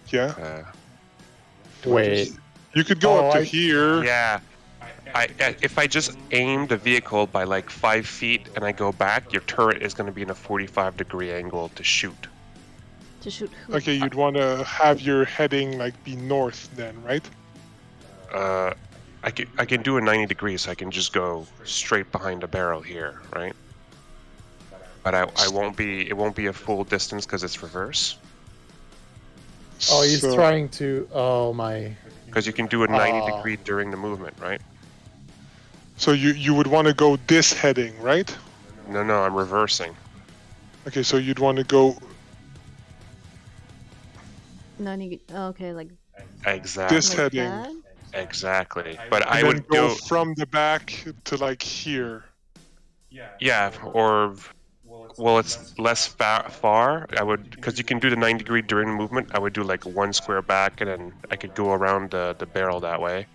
Yeah, Wait. you could go Oh, up to I- here. yeah. If I just aim the vehicle by like 5 feet and I go back, your turret is going to be in a 45-degree angle to shoot. To shoot who? Okay, you'd want to have your heading like be north then, right? I can do a 90 degrees, so I can just go straight behind a barrel here, right? But I won't be. It won't be a full distance because it's reverse. Oh, he's So- trying to. Oh my. Because you can do a 90 Oh. degree during the movement, right? So you would want to go this heading, right? No, I'm reversing. Okay, so you'd want to go 90. Okay, like Exactly. this heading, that? Exactly. But and I then would go go. from the back to like here. Yeah, or well, it's less far. I would, because you can do the 90 degree during the movement. I would do like one square back, and then I could go around the barrel that way,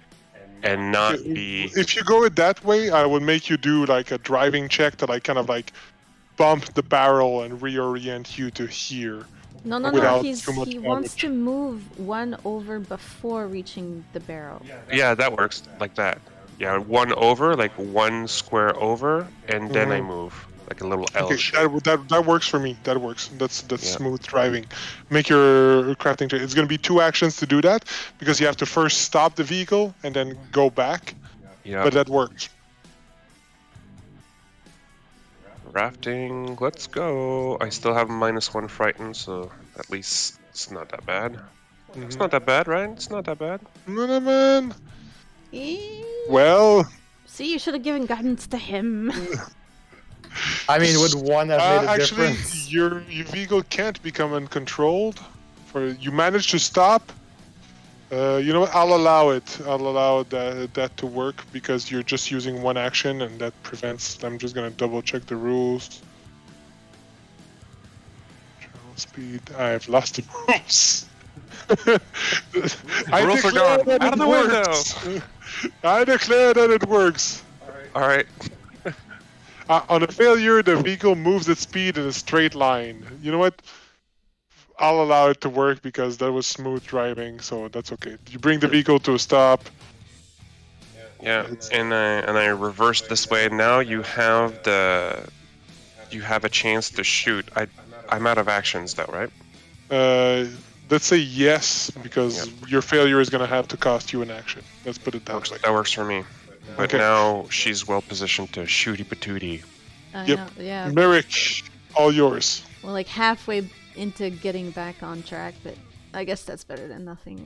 and not Okay, be. If you go it that way, I would make you do like a driving check to like kind of like bump the barrel and reorient you to here. No, no, no. Without He too much wants damage. to move one over before reaching the barrel. Yeah, that works like that. Yeah, one over, like one square over, and then I Mhm. move like a little L Okay, shape. that works for me. That works. That's Yeah. smooth driving. Make your crafting check. It's going to be 2 actions to do that because you have to first stop the vehicle and then go back. Yeah. But that works. Rafting, let's go. I still have -1 frightened, so at least it's not that bad. It's not that bad, right? It's not that bad. No, man. Eh, Well, See, you should have given guidance to him. I mean, would one have made a actually, difference? your vehicle can't become uncontrolled. You managed to stop. You know what? I'll allow it. I'll allow that to work because you're just using one action, and that prevents. I'm just gonna double check the rules. Travel speed. I've lost the rules. I rules are declare gone. that Out of it the window. works. I declare that it works. All right. On a failure, the vehicle moves its speed in a straight line. You know what? I'll allow it to work because that was smooth driving, so that's okay. You bring the vehicle to a stop. Yeah, and I reversed this way. Now you have a chance to shoot. I'm out of actions though, right? Let's say yes, because your failure is going to have to cost you an action. Let's put it that way. That works for me. But Okay. now she's well positioned to shooty patootie. I Yep. know, yeah. Merrick, all yours. Well, like halfway into getting back on track, but I guess that's better than nothing.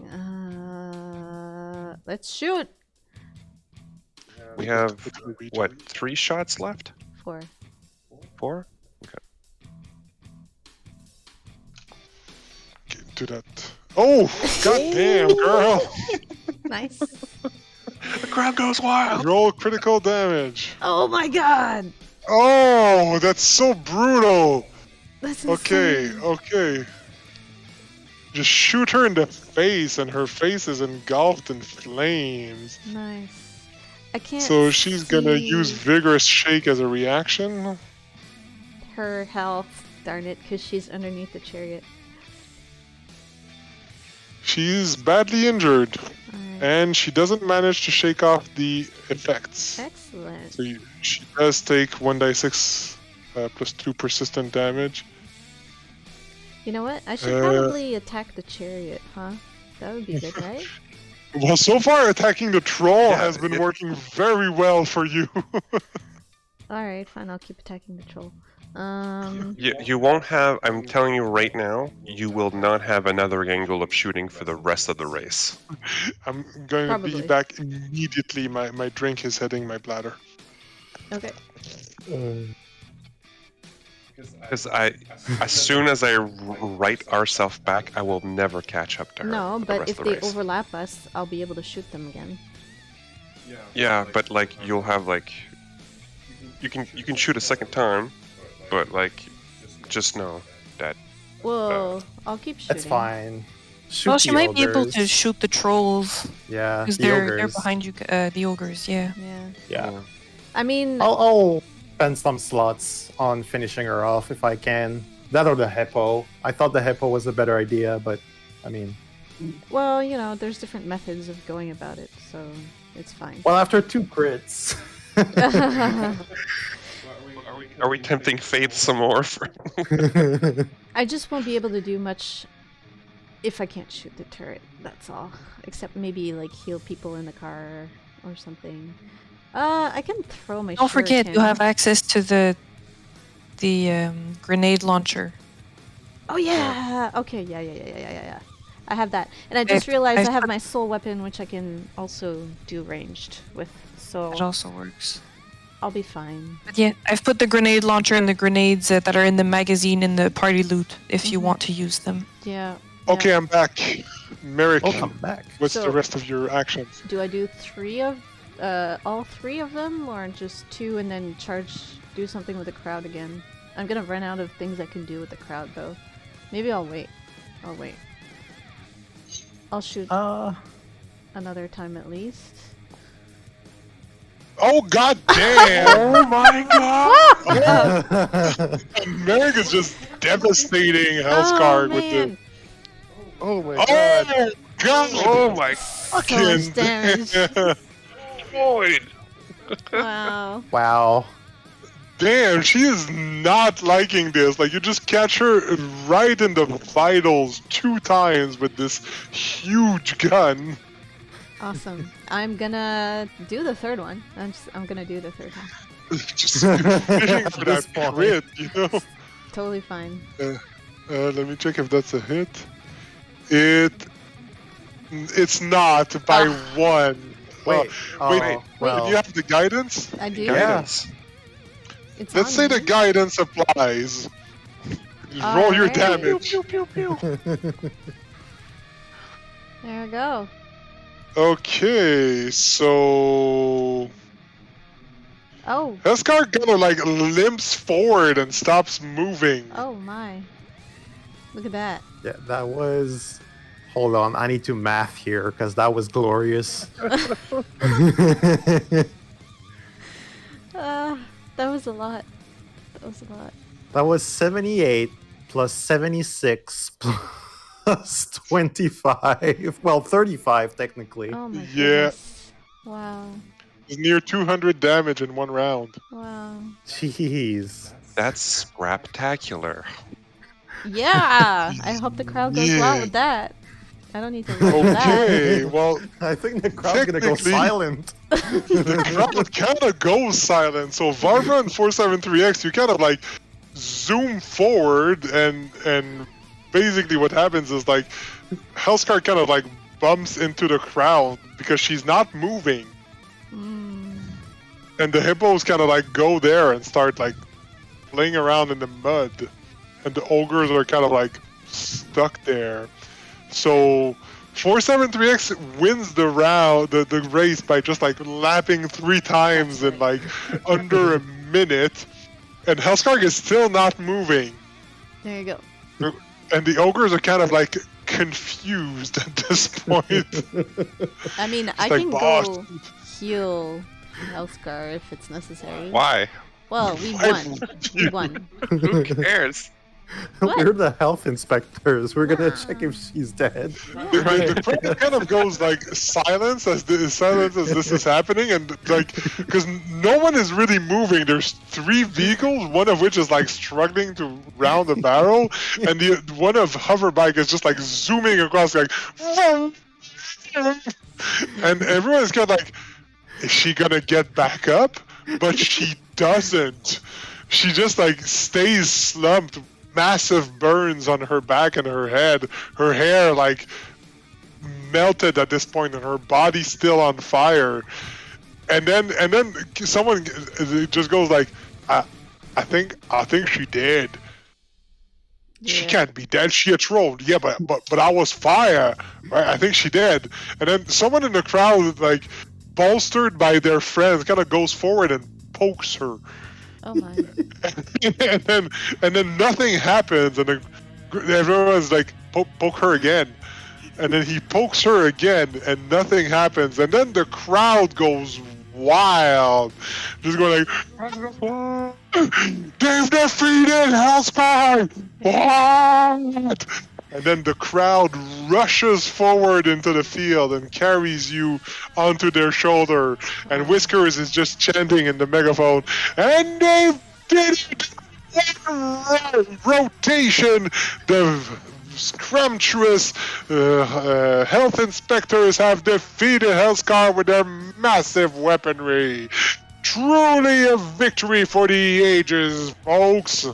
Let's shoot. We have What? what, 3 shots left? 4. 4? Do that. Oh, goddamn, girl! Nice. The crowd goes wild. Roll critical damage. Oh my god. Oh, that's so brutal. That's Okay, insane. okay. Just shoot her in the face, and her face is engulfed in flames. Nice. I can't. So she's gonna see use Vigorous Shake as a reaction. her health. Darn it, because she's underneath the chariot. She's badly injured, Alright. and she doesn't manage to shake off the effects. Excellent. So she does take 1d6 plus 2 persistent damage. You know what? I should Uh, probably attack the chariot, huh? That would be good, right? Well, so far attacking the troll Yeah, has been working very well for you. Alright, fine, I'll keep attacking the troll. You won't have. I'm telling you right now, you will not have another angle of shooting for the rest of the race. I'm going to Probably. be back immediately. My drink is hitting my bladder. Okay. Because as soon as I write ourselves back, I will never catch up to her. No, for the but rest if of the they race. overlap us, I'll be able to shoot them again. Yeah, but like you'll have like you can shoot a second time, but like just know that Whoa, I'll keep shooting. That's fine. Shoot Well, she the might be able to ogres. shoot the trolls Yeah, because the they're ogres. behind you. The ogres, yeah. Yeah. Yeah. I mean, I'll spend some slots on finishing her off if I can. That or the hippo. I thought the hippo was a better idea, but I mean, well, you know, there's different methods of going about it, so it's fine. well, after 2 crits. are we tempting fate some more? I just won't be able to do much if I can't shoot the turret, that's all. Except maybe, like, heal people in the car or something. I can throw my Don't forget, you shuriken. have access to the grenade launcher. Oh yeah! Okay, yeah. I have that. And I just realized I have my soul weapon, which I can also do ranged with, so It also works. I'll be fine. But yeah, I've put the grenade launcher and the grenades that are in the magazine in the party loot if you want to use them. Yeah. Okay, yeah. I'm back. Merrick, Welcome back. what's So- the rest of your actions? Do I do all 3 of them, or just 2 and then do something with the crowd again? I'm gonna run out of things I can do with the crowd, though. Maybe I'll wait. I'll shoot another time at least. Oh god damn! Oh my god! Merrick is just devastating Hellscarg oh, with the. man. Oh my Oh god! Oh my So Fucking much damage. god! Wow. Wow. Damn, she is not liking this. Like, you just catch her right in the vitals 2 times with this huge gun. Awesome. I'm gonna do the third one. I'm gonna do the third one. Just fishing for This that point. crit, you know? Totally fine. Let me check if that's a hit. It's not by 1. Wait. wait, well. do you have the guidance? I do. Guidance. It's Let's on say me. the guidance applies. Roll your Alright. damage. There we go. Okay, so Oh. Hellscarg kind of like limps forward and stops moving. Oh my. Look at that. Yeah, that was. Hold on, I need to math here because that was glorious. That was a lot. That was 78 plus 76 plus 25. Well, 35 technically. Oh my Yeah. goodness. Wow. It's near 200 damage in 1 round. Wow. Jeez. That's scraptacular. Yeah! I hope the crowd goes wild Yeah. with that. I don't need to roll that. Okay, well, I think the crowd's gonna go Technically- silent. the crowd kind of goes silent. So Varvara and 473X, you kind of like zoom forward, and basically what happens is like Hellscarg kind of like bumps into the crowd because she's not moving, Mm. and the hippos kind of like go there and start like playing around in the mud, and the ogres are kind of like stuck there. So 473X wins the round, the race by just like lapping 3 times in like under a minute, and Hellscarg is still not moving, There you go. and the ogres are kind of like confused at this point. I mean, I like, can boss. go heal Hellscar if it's necessary. Why? Well, we Why won. would We you? won. Who cares? What? We're the health inspectors. We're gonna check if she's dead. Right, the crowd kind of goes like silence as this is happening, and like because no one is really moving. There's 3 vehicles, one of which is like struggling to round the barrel, and the one of hoverbike is just like zooming across, like. And everyone's kind of like, is she gonna get back up? But she doesn't. She just like stays slumped, massive burns on her back and her head. Her hair like melted at this point, and her body's still on fire. And then someone just goes like, I think she did. She can't be dead. She a troll. Yeah, but I was fire. Right? I think she did. And then someone in the crowd, like bolstered by their friends, kind of goes forward and pokes her. Oh my. and then nothing happens, and everyone's like, poke her again. And then he pokes her again, and nothing happens. And then the crowd goes wild, just going like, they've defeated Hellspawn! What? And then the crowd rushes forward into the field and carries you onto their shoulder. And Whiskers is just chanting in the megaphone, and they did it! One rotation! The scrumptious health inspectors have defeated Hellscar with their massive weaponry. Truly a victory for the ages, folks.